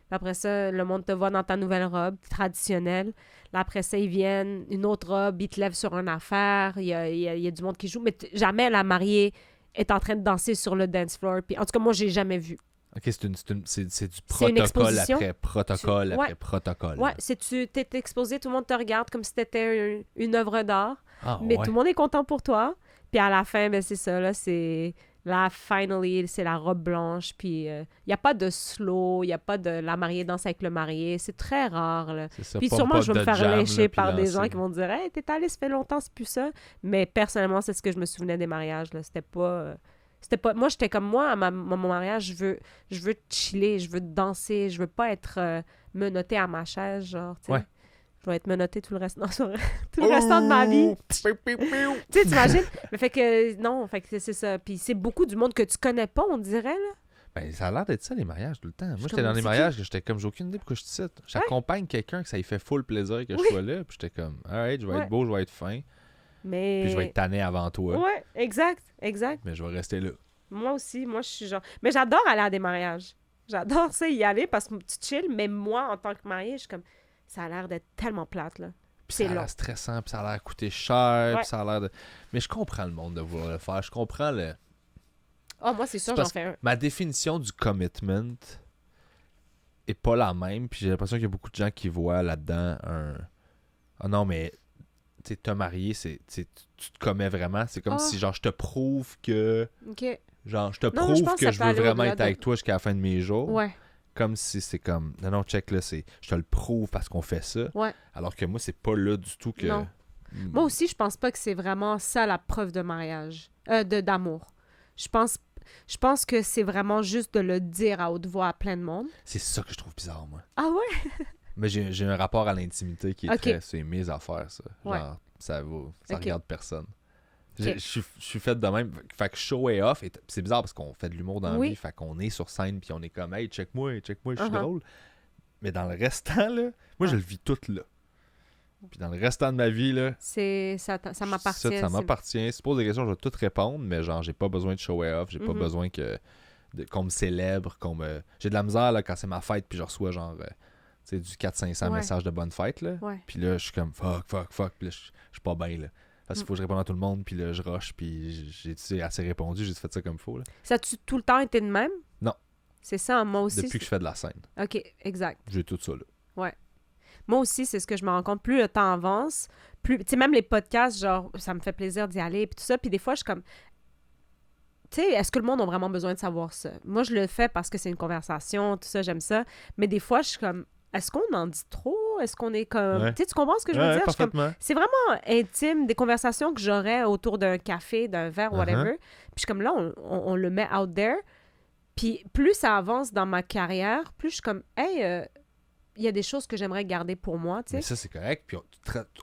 Puis après ça, le monde te voit dans ta nouvelle robe traditionnelle. Là, après ça, ils viennent, une autre robe, ils te lèvent sur une affaire. Il y a du monde qui joue. Mais jamais la mariée est en train de danser sur le dance floor. Puis, en tout cas, moi, j'ai jamais vu. OK, c'est du C'est une protocole exposition. après protocole Ouais. après protocole. Ouais, si tu t'es exposé, tout le monde te regarde comme si t'étais une œuvre d'art. Ah, mais ouais. tout le monde est content pour toi. Puis à la fin, ben c'est ça, là, c'est... Là, finally, c'est la robe blanche, puis il n'y a pas de slow, il n'y a pas de la mariée danse avec le marié, c'est très rare, là. C'est ça. Puis Pas sûrement, je vais me de faire jam, là, lyncher puis par des gens lancer. qui vont dire « Hey, t'es allé, ça fait longtemps, c'est plus ça. » Mais personnellement, c'est ce que je me souvenais des mariages, là. C'était pas... Moi, j'étais comme moi, à mon mariage, je veux chiller, je veux danser, je veux pas être menottée à ma chaise, genre, tu sais. Ouais. Je vais être menottée tout le reste, non, c'est vrai. Tout le restant de ma vie. Piu, piu, piu. Tu sais, t'imagines? Mais fait que, non, fait que c'est ça. Puis c'est beaucoup du monde que tu connais pas, on dirait, là. Ben, ça a l'air d'être ça, les mariages, tout le temps. Moi, suis j'étais comme, dans les c'est mariages, que j'étais comme, j'ai aucune idée pourquoi je te cite. J'accompagne quelqu'un que ça lui fait full plaisir que je Oui. sois là, puis j'étais comme, alright, je vais Ouais. être beau, je vais être fin, Mais... puis je vais être tanné avant toi, Ouais, exact, exact. mais je vais rester là. Moi aussi, moi, je suis genre... Mais j'adore aller à des mariages. J'adore ça, y aller parce que tu chill, mais moi, en tant que mariée, je suis comme... Ça a l'air d'être tellement plate, là. Puis C'est ça a long. l'air stressant, puis ça a l'air coûter cher, Ouais. puis ça a l'air de... Mais je comprends le monde de vouloir le faire, je comprends le... Ah, moi, c'est sûr, C'est j'en parce- fais un. Ma définition du commitment est pas la même, puis j'ai l'impression qu'il y a beaucoup de gens qui voient là-dedans un... Ah non, mais... Tu sais, te marier, tu te commets vraiment. C'est comme Ah. si, genre, je te prouve que... OK. Genre, je te Non, je prouve pense que que ça je peut veux aller vraiment au-delà être avec toi jusqu'à la fin de mes jours. Ouais, Comme si c'est comme... Non, non, check, là, c'est... Je te le prouve parce qu'on fait ça. ouais. Alors que moi, c'est pas là du tout que... Non. Moi aussi, je pense pas que c'est vraiment ça la preuve de mariage, d'amour. Je pense que c'est vraiment juste de le dire à haute voix à plein de monde. C'est ça que je trouve bizarre, moi. Ah ouais? Mais j'ai un rapport à l'intimité qui est Ok. très... C'est mes affaires, ça. Ouais. Genre, ça Ok. regarde personne. Ok. Je suis fait de même. Fait que show et off, et c'est bizarre parce qu'on fait de l'humour dans la Oui. vie, fait qu'on est sur scène puis on est comme « Hey, check-moi, je suis Uh-huh. drôle. » Mais dans le restant, là, moi, je le vis tout là. Puis dans le restant de ma vie, là, Ça m'appartient. ça m'appartient. Si tu poses des questions, je vais tout répondre, mais genre, j'ai pas besoin de show et off, j'ai pas Mhm. besoin qu'on me célèbre, J'ai de la misère, là, quand c'est ma fête, puis je reçois, genre, tu sais, du 400-500 Ouais. messages de bonne fête, là. Ouais. Puis là, je suis comme fuck, puis là, je suis pas bien, là. Parce qu'il faut que je réponde à tout le monde, puis là, je rush, puis j'ai assez répondu, j'ai fait ça comme il faut, là. Ça a-tu tout le temps été de même? Non. C'est ça, moi aussi. Depuis que je fais de la scène. OK, exact. J'ai tout ça, là. Moi aussi, c'est ce que je me rends compte. Plus le temps avance, plus... Tu sais, même les podcasts, genre, ça me fait plaisir d'y aller, puis tout ça. Puis des fois, je suis comme... Tu sais, est-ce que le monde a vraiment besoin de savoir ça? Moi, je le fais parce que c'est une conversation, tout ça, j'aime ça. Mais des fois, je suis comme... Est-ce qu'on en dit trop? Est-ce qu'on est comme... Ouais. Tu sais, tu comprends ce que je veux dire? Je suis comme, parfaitement. c'est vraiment intime, des conversations que j'aurais autour d'un café, d'un verre, whatever. Puis je suis comme là, on le met out there. Puis plus ça avance dans ma carrière, plus je suis comme, hey, il y a des choses que j'aimerais garder pour moi, tu Mais sais. ça, c'est correct, puis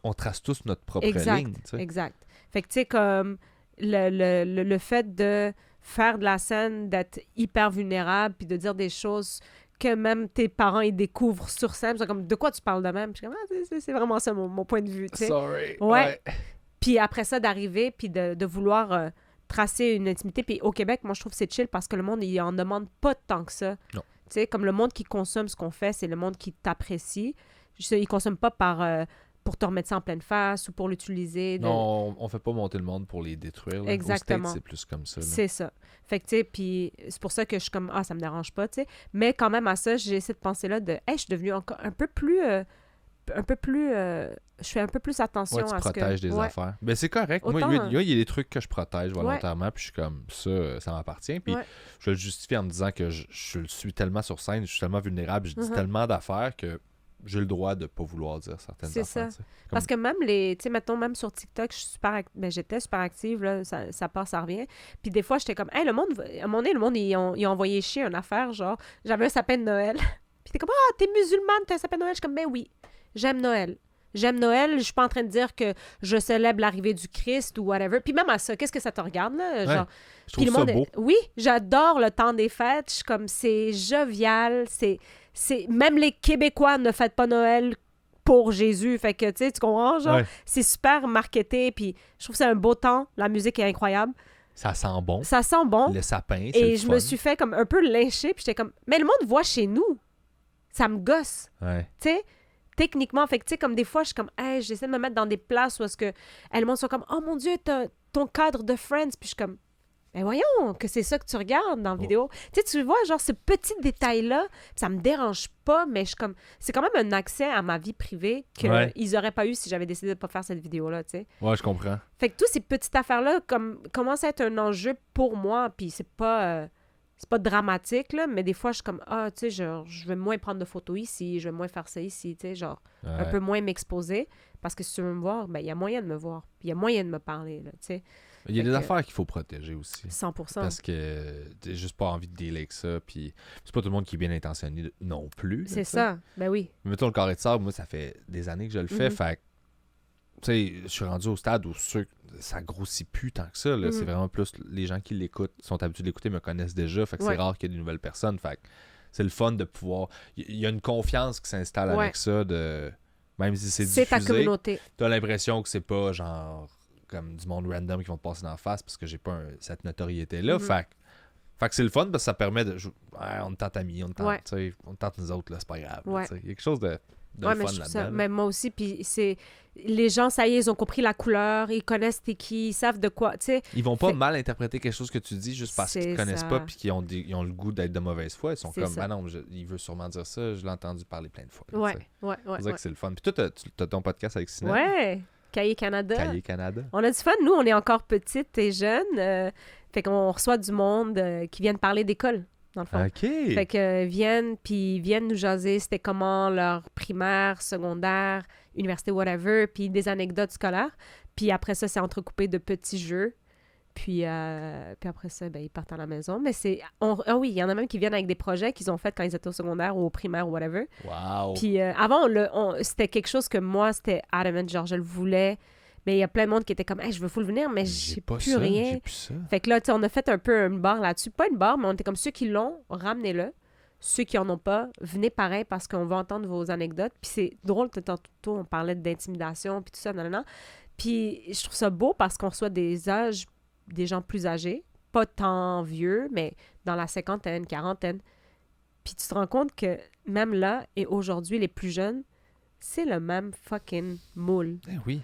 on trace tous notre propre Exact, ligne, tu sais. exact. Fait que tu sais, comme le fait de faire de la scène, d'être hyper vulnérable, puis de dire des choses que même tes parents, ils découvrent sur scène. Ils sont comme, de quoi tu parles de même? Puis je suis comme, ah, c'est vraiment ça mon point de vue, tu sais. Sorry. Ouais. Puis après ça, d'arriver, puis de vouloir tracer une intimité. Puis au Québec, moi, je trouve que c'est chill parce que le monde, il en demande pas tant que ça. Non. Tu sais, comme le monde qui consomme ce qu'on fait, c'est le monde qui t'apprécie. Ils consomment pas pour te remettre ça en pleine face ou pour l'utiliser. Non, on fait pas monter le monde pour les détruire. Là. Exactement. Au States, c'est plus comme ça. Là. C'est ça. Fait que, tu sais, puis c'est pour ça que je suis comme, ah, ça me dérange pas, tu sais. Mais quand même, à ça, j'ai cette pensée-là de, hey, je suis devenue encore un peu plus... je fais un peu plus attention Ouais, tu à ce que... protèges des Ouais. affaires. Mais c'est correct. Moi, Autant, il y a des trucs que je protège volontairement, puis je suis comme, ça m'appartient. Puis Ouais. je le justifie en me disant que je le suis tellement sur scène, je suis tellement vulnérable, je dis Mhm. tellement d'affaires que j'ai le droit de pas vouloir dire certaines C'est affaires. ça. tu sais. Parce que même tu sais, mettons, même sur TikTok, je suis j'étais super active, là, ça part, ça revient. Puis des fois, j'étais comme, hey, à un moment donné, le monde, ils ont envoyé chier une affaire, genre, j'avais un sapin de Noël. Puis t'es comme, ah, t'es musulmane, t'as un sapin de Noël. Je suis comme, ben oui, j'aime Noël. J'aime Noël, je suis pas en train de dire que je célèbre l'arrivée du Christ ou whatever. Puis même à ça, qu'est-ce que ça te regarde, là? Genre, Je puis trouve le ça monde beau. Oui, j'adore le temps des fêtes. Je suis comme, c'est jovial, même les Québécois ne fêtent pas Noël pour Jésus. Fait que, tu sais, tu comprends, genre, Ouais. c'est super marketé, puis je trouve que c'est un beau temps. La musique est incroyable. Ça sent bon. Ça sent bon. Le sapin, c'est Et le je fun. me suis fait comme un peu lyncher, puis j'étais comme, mais le monde voit chez nous. Ça me gosse, Ouais. tu sais. Techniquement, fait que, tu sais, comme des fois, je suis comme, hey, j'essaie de me mettre dans des places où est-ce que le monde soit comme, oh mon Dieu, t'as ton cadre de Friends, puis je suis comme, Ben voyons, que c'est ça que tu regardes dans la vidéo. Tu sais, tu vois, genre, ce petit détail-là, ça me dérange pas, mais je comme... C'est quand même un accès à ma vie privée qu'ils auraient pas eu si j'avais décidé de pas faire cette vidéo-là, tu sais. Ouais, je comprends. Fait que toutes ces petites affaires-là commencent à être un enjeu pour moi, puis c'est pas dramatique, là, mais des fois, je suis comme, ah, tu sais, genre, je vais moins prendre de photos ici, je vais moins faire ça ici, tu sais, genre, un peu moins m'exposer, parce que si tu veux me voir, ben, il y a moyen de me voir, puis il y a moyen de me parler, là, tu sais. Il y a des affaires qu'il faut protéger aussi. 100%. Parce que t'as juste pas envie de dealer avec ça, puis c'est pas tout le monde qui est bien intentionné non plus. C'est ça, ben oui. Mais mettons, le carré de sable, moi, ça fait des années que je le fais, fait que, tu sais, je suis rendu au stade où ça grossit plus tant que ça, là. C'est vraiment plus les gens qui l'écoutent, sont habitués de l'écouter, me connaissent déjà, fait que c'est rare qu'il y ait de nouvelles personnes, fait que c'est le fun de pouvoir... Il y a une confiance qui s'installe avec ça, de... Même si c'est diffusé, ta communauté. T'as l'impression que c'est pas, genre... comme du monde random qui vont te passer dans la face parce que j'ai pas cette notoriété-là. Fait que c'est le fun parce que ça permet de... on tente amis, on tente nous autres, là, c'est pas grave. Ouais. Il y a quelque chose de ouais, fun mais je là-dedans. ça, mais moi aussi, puis c'est... Les gens, ça y est, ils ont compris la couleur, ils connaissent t'es qui, ils savent de quoi, tu sais. Ils vont pas mal interpréter quelque chose que tu dis juste parce qu'ils te connaissent pas puis qu'ils ont le goût d'être de mauvaise foi. Ils sont comme, ah non, il veut sûrement dire ça, je l'ai entendu parler plein de fois. Ouais. C'est ça que c'est le fun. Puis toi, t'as ton podcast avec Sinette. Ouais. Cahiers Canada. Cahiers Canada. On a du fun. Nous, on est encore petites et jeunes. Fait qu'on reçoit du monde qui viennent parler d'école, dans le fond. OK. Fait que viennent nous jaser c'était comment leur primaire, secondaire, université, whatever, puis des anecdotes scolaires. Puis après ça, c'est entrecoupé de petits jeux. Puis après ça, ben, ils partent à la maison. Mais c'est... Ah oui, il y en a même qui viennent avec des projets qu'ils ont fait quand ils étaient au secondaire ou au primaire ou whatever. Wow! Puis avant, c'était quelque chose que moi, c'était adamant, genre je le voulais. Mais il y a plein de monde qui était comme, hey, je veux full venir, mais j'ai plus rien. J'ai plus ça. Fait que là, tu sais, on a fait un peu une barre là-dessus. Pas une barre, mais on était comme ceux qui l'ont, ramenez-le. Ceux qui en ont pas, venez pareil parce qu'on va entendre vos anecdotes. Puis c'est drôle, tantôt, on parlait d'intimidation, puis tout ça, nanana. Puis je trouve ça beau parce qu'on reçoit des gens plus âgés, pas tant vieux, mais dans la cinquantaine, quarantaine. Puis tu te rends compte que même là, et aujourd'hui, les plus jeunes, c'est le même fucking moule. Eh oui.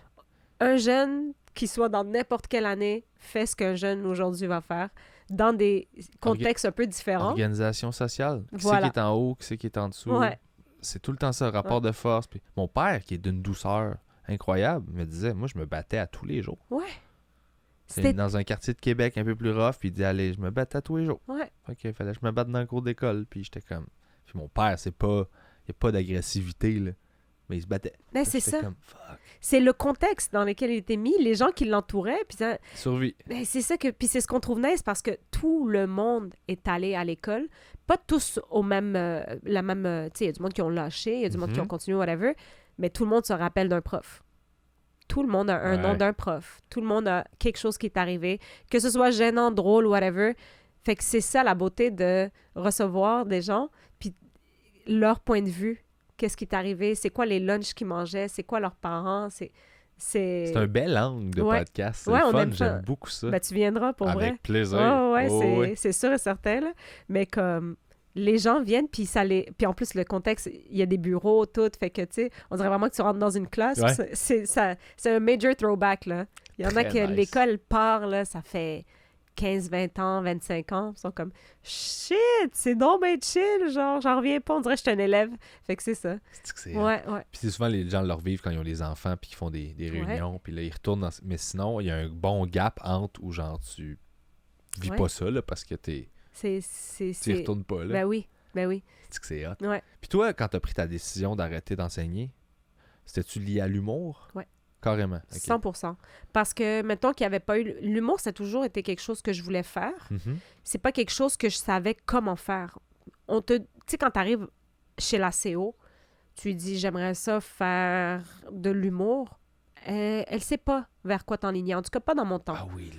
Un jeune qui soit dans n'importe quelle année fait ce qu'un jeune aujourd'hui va faire dans des contextes un peu différents. Organisation sociale. Qui Voilà. c'est qui est en haut, qui c'est qui est en dessous. Ouais. C'est tout le temps ça, rapport de force. Puis mon père, qui est d'une douceur incroyable, me disait, moi, je me battais à tous les jours. Ouais. C'était dans un quartier de Québec un peu plus rough, puis il dit, allez, je me battais à tous les jours. Ouais. OK, fallait que je me batte dans le cours d'école, puis j'étais comme... Puis mon père, il n'y a pas d'agressivité, là. Mais il se battait. Ben, c'est ça. Comme, fuck. C'est le contexte dans lequel il était mis, les gens qui l'entouraient. Puis ça, survie. ben, c'est ça que... Puis c'est ce qu'on trouve nice parce que tout le monde est allé à l'école. Pas tous au même... la même... tu sais, il y a du monde qui ont lâché, il y a du monde qui ont continué, whatever. Mais tout le monde se rappelle d'un prof. Tout le monde a un nom d'un prof. Tout le monde a quelque chose qui est arrivé. Que ce soit gênant, drôle, whatever. Fait que c'est ça la beauté de recevoir des gens, puis leur point de vue. Qu'est-ce qui est arrivé? C'est quoi les lunchs qu'ils mangeaient? C'est quoi leurs parents? C'est un bel angle de podcast. C'est le fun, j'aime beaucoup ça. Ben, tu viendras pour vrai. Avec plaisir. C'est sûr et certain. Là. Mais comme les gens viennent, puis puis en plus, le contexte, il y a des bureaux, tout. Fait que, tu sais, on dirait vraiment que tu rentres dans une classe. Ouais. C'est un major throwback, là. Il y en a que l'école part, là, ça fait 15, 20 ans, 25 ans. Ils sont comme, shit, c'est donc bien chill, genre, j'en reviens pas, on dirait que je suis un élève. Fait que c'est ça. Ouais. Puis c'est souvent les gens leur vivent quand ils ont des enfants, puis qu'ils font des réunions, puis là, ils retournent Mais sinon, il y a un bon gap entre où, genre, tu vis pas ça, là, parce que tu y retournes pas, là. Ben oui. C'est que c'est hot. Ouais. Puis toi, quand t'as pris ta décision d'arrêter d'enseigner, c'était-tu lié à l'humour? Ouais. Carrément. Okay. 100%. Parce que, mettons qu'il n'y avait pas eu... L'humour, ça a toujours été quelque chose que je voulais faire. Mm-hmm. C'est pas quelque chose que je savais comment faire. Tu sais, quand tu arrives chez la CO, tu lui dis « J'aimerais ça faire de l'humour ». Elle sait pas vers quoi t'enligner. En tout cas, pas dans mon temps. Ah oui,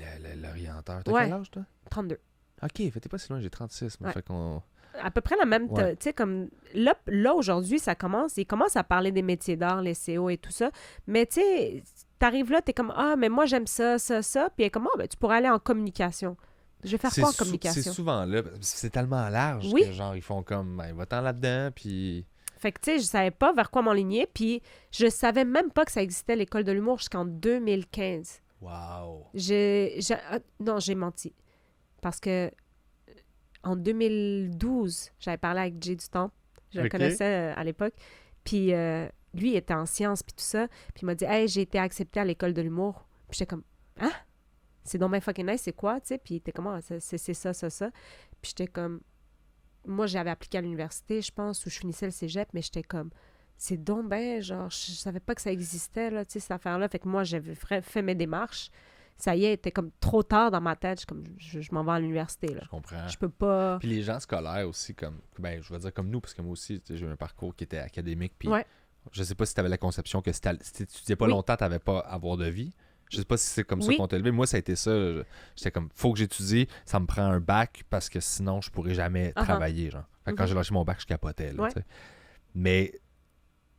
l'orienteur. T'as quel âge, toi? 32. OK, fait t'es pas si loin, j'ai 36. Mais fait qu'on... À peu près la même... Tu sais, comme... Là aujourd'hui, ils commencent à parler des métiers d'art, les CO et tout ça. Mais tu sais, t'arrives là, t'es comme « Ah, mais moi, j'aime ça. » Puis elle est comme « Ah, ben, tu pourrais aller en communication. » Je vais faire quoi en communication? C'est souvent là. C'est tellement large que genre, ils font comme « Va-t'en là-dedans, puis... » Fait que tu sais, je savais pas vers quoi m'enligner. Puis je savais même pas que ça existait, l'école de l'humour, jusqu'en 2015. Wow! Non, j'ai menti. parce que en 2012, j'avais parlé avec Jay du Temple. Je le Ok. connaissais à l'époque. Puis lui, il était en sciences, puis tout ça. Puis il m'a dit, hey, j'ai été accepté à l'école de l'humour. Puis j'étais comme, hein? C'est donc bien fucking nice, c'est quoi, tu sais? Puis il était comme, ah, c'est ça, ça, ça. Puis j'étais comme, moi, j'avais appliqué à l'université, je pense, où je finissais le cégep, mais j'étais comme, c'est donc ben, genre, je savais pas que ça existait, là, tu sais, cette affaire-là. Fait que moi, j'avais fait mes démarches. Ça y est, était comme trop tard dans ma tête. Je, comme, je m'en vais à l'université, là. Je comprends. Je peux pas... Puis les gens scolaires aussi, comme, ben, je vais dire comme nous, parce que moi aussi, tu sais, j'ai eu un parcours qui était académique, puis Ouais. je sais pas si tu avais la conception que si tu étudiais pas Oui. longtemps, tu n'avais pas à avoir de vie. Je sais pas si c'est comme ça Oui. qu'on t'a élevé. Moi, ça a été ça. J'étais comme, faut que j'étudie, ça me prend un bac, parce que sinon, je pourrais jamais Uh-huh. travailler, genre. Fait que quand Mhm. j'ai lâché mon bac, je capotais, là, Ouais. tu sais. Mais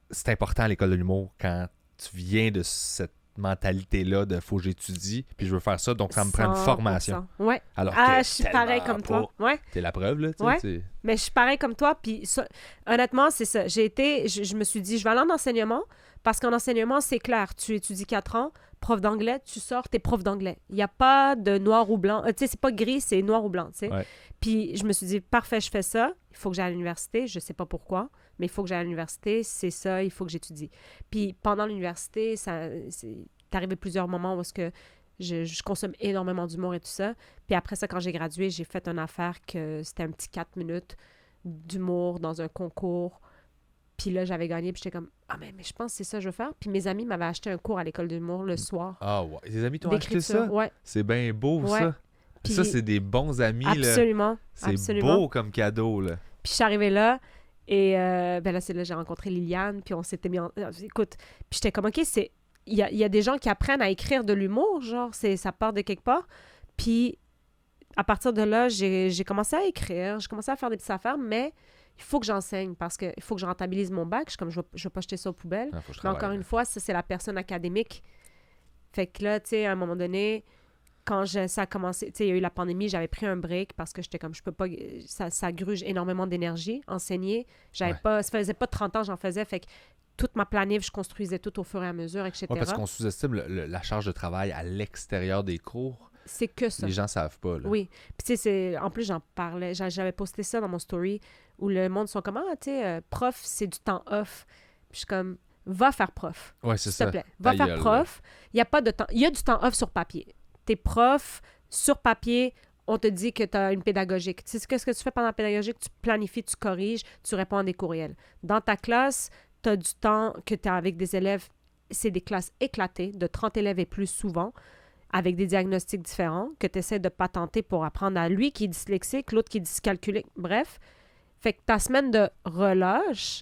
c'est important à l'école de l'humour quand tu viens de cette mentalité-là de faut que j'étudie, puis je veux faire ça, donc ça me prend une 100%. formation. Ouais. Alors Ah, que je suis pareil tellement comme toi. pas. Ouais. T'es la preuve, là, tu sais. Ouais. c'est- Mais je suis pareil comme toi. Puis ça, honnêtement, c'est ça. Je me suis dit, je vais aller en enseignement parce qu'en enseignement, c'est clair. Tu étudies 4 ans, prof d'anglais, tu sors, t'es prof d'anglais. Il n'y a pas de noir ou blanc. Tu sais, c'est pas gris, c'est noir ou blanc, tu sais. Ouais. Puis je me suis dit, parfait, je fais ça. Il faut que j'aille à l'université. Je sais pas pourquoi, mais il faut que j'aille à l'université. C'est ça, il faut que j'étudie. Puis pendant l'université, c'est arrivé plusieurs moments où est-ce que je consomme énormément d'humour et tout ça. Puis après ça, quand j'ai gradué, j'ai fait une affaire que c'était un petit 4 minutes d'humour dans un concours. Puis là, j'avais gagné, puis j'étais comme, ah, mais je pense que c'est ça que je veux faire. Puis mes amis m'avaient acheté un cours à l'école d'humour le soir. Ah ouais. Tes amis t'ont acheté ça? D'écriture. Ouais, C'est bien beau, Ouais. ça. Puis- Ça, c'est des bons amis, là. absolument. C'est absolument. beau comme cadeau, là. Puis je suis arrivée là, et ben là, c'est là que j'ai rencontré Liliane, puis on s'était mis en... Écoute, puis j'étais comme, OK, c'est... Il y a des gens qui apprennent à écrire de l'humour, genre, ça part de quelque part. Puis à partir de là, j'ai commencé à écrire, j'ai commencé à faire des petites affaires, mais il faut que j'enseigne parce qu'il faut que je rentabilise mon bac. Je suis comme, je vais pas jeter ça aux poubelles. Ah, faut que je Mais travaille, encore là. une fois, ça, c'est la personne académique. Fait que là, tu sais, à un moment donné, quand ça a commencé, tu sais, il y a eu la pandémie, j'avais pris un break parce que j'étais comme, je peux pas, ça gruge énormément d'énergie, enseigner. J'avais Ouais. pas, ça faisait pas 30 ans que j'en faisais, fait que toute ma planif, je construisais tout au fur et à mesure, etc. Ouais, parce qu'on sous-estime la charge de travail à l'extérieur des cours. C'est que ça. Les gens savent pas, là. Oui. Puis tu sais, en plus, j'en parlais, j'avais posté ça dans mon story où le monde sont comme, ah, tu sais, prof, c'est du temps off. Puis je suis comme, va faire prof. Ouais, c'est S'il te ça. plaît, va Ta faire gueule, prof. Il y a pas de temps. Il y a du temps off sur papier. T'es prof, sur papier, on te dit que tu as une pédagogique. Tu sais, qu'est-ce que tu fais pendant la pédagogique? Tu planifies, tu corriges, tu réponds à des courriels. Dans ta classe, tu as du temps que tu as avec des élèves. C'est des classes éclatées, de 30 élèves et plus souvent, avec des diagnostics différents, que tu essaies de patenter pour apprendre à lui qui est dyslexique, l'autre qui est dyscalculique. Bref, fait que ta semaine de relâche,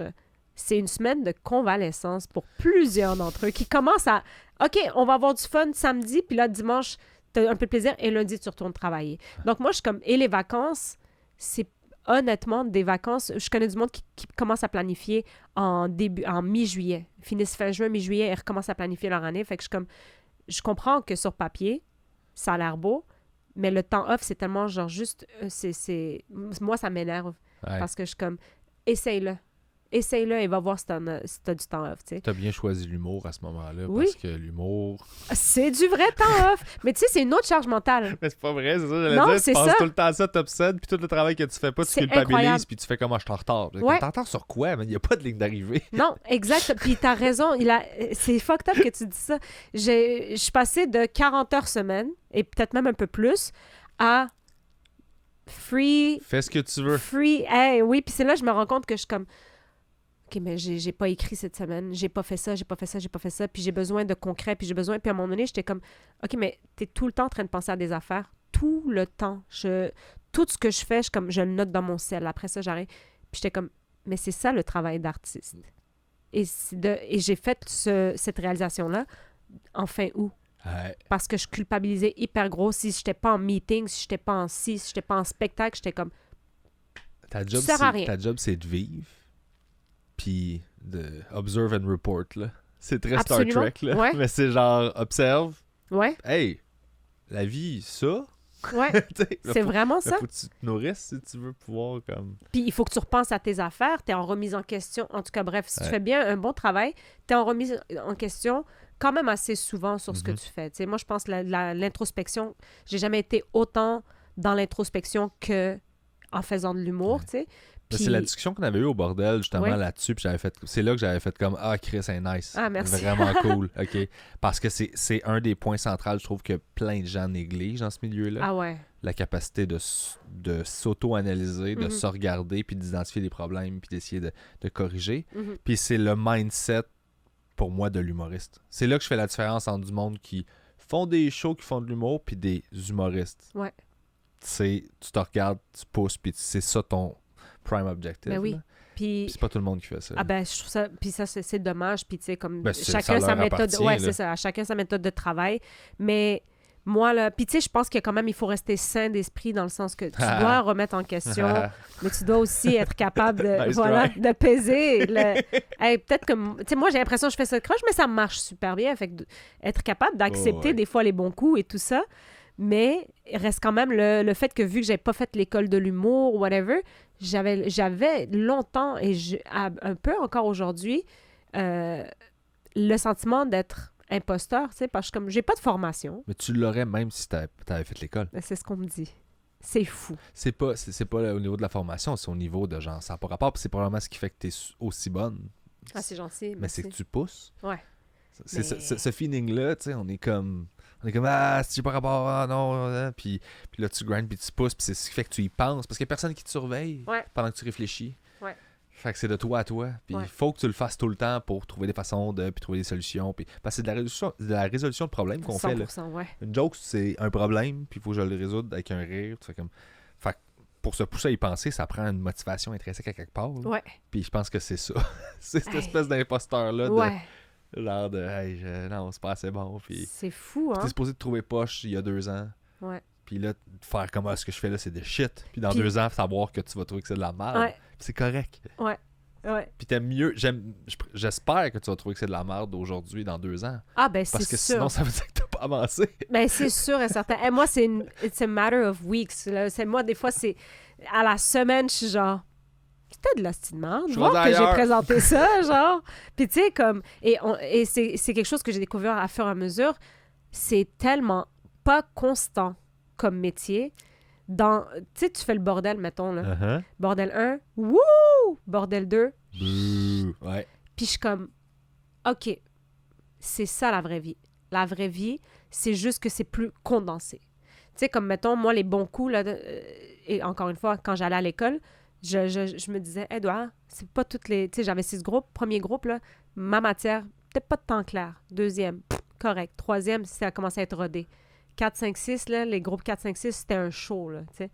c'est une semaine de convalescence pour plusieurs d'entre eux qui commencent à OK, on va avoir du fun samedi, puis là, dimanche, tu as un peu de plaisir, et lundi, tu retournes travailler. Donc, moi, je suis comme, et les vacances, c'est honnêtement des vacances. Je connais du monde qui commence à planifier en mi-juillet. Finissent fin juin, mi-juillet, et recommencent à planifier leur année. Fait que je suis comme, je comprends que sur papier, ça a l'air beau, mais le temps off, c'est tellement genre juste, moi, ça m'énerve. Ouais. Parce que je suis comme, essaye-le. Essaye-le et va voir si t'as du temps off, tu sais. T'as bien choisi l'humour à ce moment-là, Oui. parce que l'humour... C'est du vrai temps off. Mais tu sais, c'est une autre charge mentale. Mais c'est pas vrai, c'est ça, j'allais Non, dire. c'est Tu penses ça. tout le temps à ça, t'obsèdes, puis tout le travail que tu fais pas, tu C'est culpabilises, incroyable. puis tu fais comment je suis en retard. Ouais. T'es en retard sur quoi, man? Il y a pas de ligne d'arrivée. Non, exact. Puis t'as raison. C'est fucked up que tu dis ça. Je suis passée de 40 heures semaine, et peut-être même un peu plus, à free. Fais ce que tu veux. Hey, oui, puis c'est là que je me rends compte que je suis comme, OK, mais j'ai pas écrit cette semaine, j'ai pas fait ça, puis j'ai besoin de concret, puis à un moment donné, j'étais comme, OK, mais t'es tout le temps en train de penser à des affaires, tout le temps. Tout ce que je fais, je le note dans mon cell. Après ça, j'arrête. Puis j'étais comme, mais c'est ça le travail d'artiste. Et j'ai fait cette réalisation-là en fin août. Ouais. Parce que je culpabilisais hyper gros si j'étais pas en meeting, si j'étais pas en si j'étais pas en spectacle, j'étais comme, Ta job, sers à rien. c'est de vivre, puis de observe and report, là. C'est très Absolument. Star Trek, là. Ouais. Mais c'est genre, observe, ouais, hey, la vie, ça. ouais, T'sais, là, c'est faut- vraiment là, ça. faut que tu te nourrisses si tu veux pouvoir, comme... Puis il faut que tu repenses à tes affaires, tu es en remise en question. En tout cas, bref, si Ouais. tu fais bien un bon travail, tu es en remise en question quand même assez souvent sur ce que Mhm. tu fais. Tu sais, moi, je pense que l'introspection, j'ai jamais été autant dans l'introspection que en faisant de l'humour, tu sais. Mais Puis- c'est la discussion qu'on avait eue au bordel, justement, Ouais. là-dessus. Puis c'est là que j'avais fait comme Ah, Chris, c'est nice. Ah, merci. Vraiment cool. OK. Parce que c'est un des points centraux, je trouve, que plein de gens négligent dans ce milieu-là. Ah ouais. La capacité de s'auto-analyser, de Mhm. se regarder, puis d'identifier des problèmes, puis d'essayer de corriger. Mhm. Puis c'est le mindset, pour moi, de l'humoriste. C'est là que je fais la différence entre du monde qui font des shows, qui font de l'humour, puis des humoristes. Ouais. Tu te regardes, tu pousses, puis c'est ça ton prime objective. Ben oui. là. Puis Puis c'est pas tout le monde qui fait ça. ah ben je trouve ça puis ça c'est dommage puis tu sais comme Ben, chacun ça sa leur méthode appartient, ouais là. c'est ça, chacun sa méthode de travail, mais moi là puis tu sais je pense que quand même il faut rester sain d'esprit dans le sens que tu dois remettre en question, mais tu dois aussi être capable de Nice voilà try. de peser hey, peut-être que tu sais moi j'ai l'impression que je fais ça de croche mais ça marche super bien, fait que être capable d'accepter ouais. des fois les bons coups et tout ça. Mais il reste quand même le fait que vu que j'ai pas fait l'école de l'humour ou whatever, j'avais longtemps et un peu encore aujourd'hui le sentiment d'être imposteur, tu sais, parce que comme j'ai pas de formation, Mais tu l'aurais même si t'avais fait l'école. c'est ce qu'on me dit. C'est fou. C'est pas au niveau de la formation, c'est au niveau de genre, ça n'a pas rapport, puis c'est probablement ce qui fait que t'es aussi bonne. Ah, c'est gentil. Mais c'est que merci. tu pousses. Ouais. C'est Mais- ce feeling-là, tu sais, on est comme ah, si j'ai pas rapport, ah non, puis là tu grindes, puis tu pousses, puis c'est ce qui fait que tu y penses, parce qu'il y a personne qui te surveille Ouais. pendant que tu réfléchis. Ouais. Fait que c'est de toi à toi, puis il Ouais. faut que tu le fasses tout le temps pour trouver des façons puis trouver des solutions, puis parce que c'est de la résolution de problèmes qu'on fait, là. 100%, ouais. Une joke, c'est un problème, puis il faut que je le résoudre avec un rire, tu fais comme... Fait que pour se pousser à y penser, ça prend une motivation intrinsèque à quelque part, là. Ouais. Puis je pense que c'est ça. C'est cette Hey. espèce d'imposteur-là, Ouais. genre de hey, non, c'est pas assez bon. Puis C'est fou, hein? t'es supposé te trouver poche il y a 2 ans. Ouais. Puis là, de faire comme ce que je fais là, c'est de shit. Puis dans Puis- 2 ans, savoir que tu vas trouver que c'est de la merde. Ouais. Puis c'est correct. Ouais. Puis t'aimes mieux. J'espère que tu vas trouver que c'est de la merde aujourd'hui, dans 2 ans. Ah, ben c'est Parce que sûr. sinon, ça veut dire que t'as pas avancé. Ben, c'est sûr et certain. Et moi, it's a matter of weeks. Là. Moi, des fois, c'est à la semaine, je suis genre, c'était de la style merde. Je suis Voir rendu que j'ai ailleurs. présenté ça, genre. Puis, tu sais, comme. Et c'est quelque chose que j'ai découvert à fur et à mesure. C'est tellement pas constant comme métier. Tu sais, tu fais le bordel, mettons, là. Uh-huh. Bordel 1, wouh! Bordel 2. Bouh. Ouais. Puis je suis comme, OK, c'est ça la vraie vie. La vraie vie, c'est juste que c'est plus condensé. Tu sais, comme mettons, moi, les bons coups, là, et encore une fois, quand j'allais à l'école, je me disais, Edouard, c'est pas toutes les. Tu sais, j'avais 6 groupes. Premier groupe, là, ma matière, peut-être pas de temps clair. Deuxième, correct. Troisième, ça a commencé à être rodé. 4, 5, 6, là, les groupes 4, 5, 6, c'était un show, là, tu sais.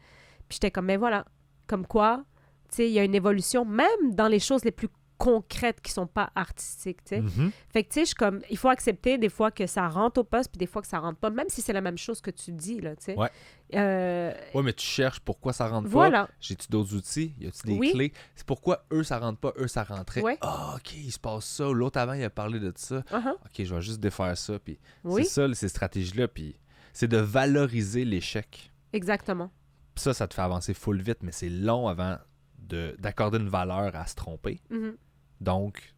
Puis j'étais comme, mais voilà, comme quoi, tu sais, il y a une évolution, même dans les choses les plus concrètes qui sont pas artistiques, tu sais. Mhm. Fait que, tu sais, je suis comme, il faut accepter des fois que ça rentre au poste, puis des fois que ça rentre pas, même si c'est la même chose que tu dis, là, tu sais. Ouais. Euh, Ouais, mais tu cherches pourquoi ça rentre pas. voilà. J'ai-tu d'autres outils? Y a-tu des Oui. clés? C'est pourquoi eux, ça rentre pas, eux, ça rentrait. Ouais. Ah, OK, il se passe ça. L'autre avant, il a parlé de ça. Uh-huh. OK, je vais juste défaire ça. Puis Oui, c'est ça, ces stratégies-là. Puis c'est de valoriser l'échec. exactement. Puis ça te fait avancer full vite, mais c'est long avant d'accorder une valeur à se tromper. Mhm, Donc,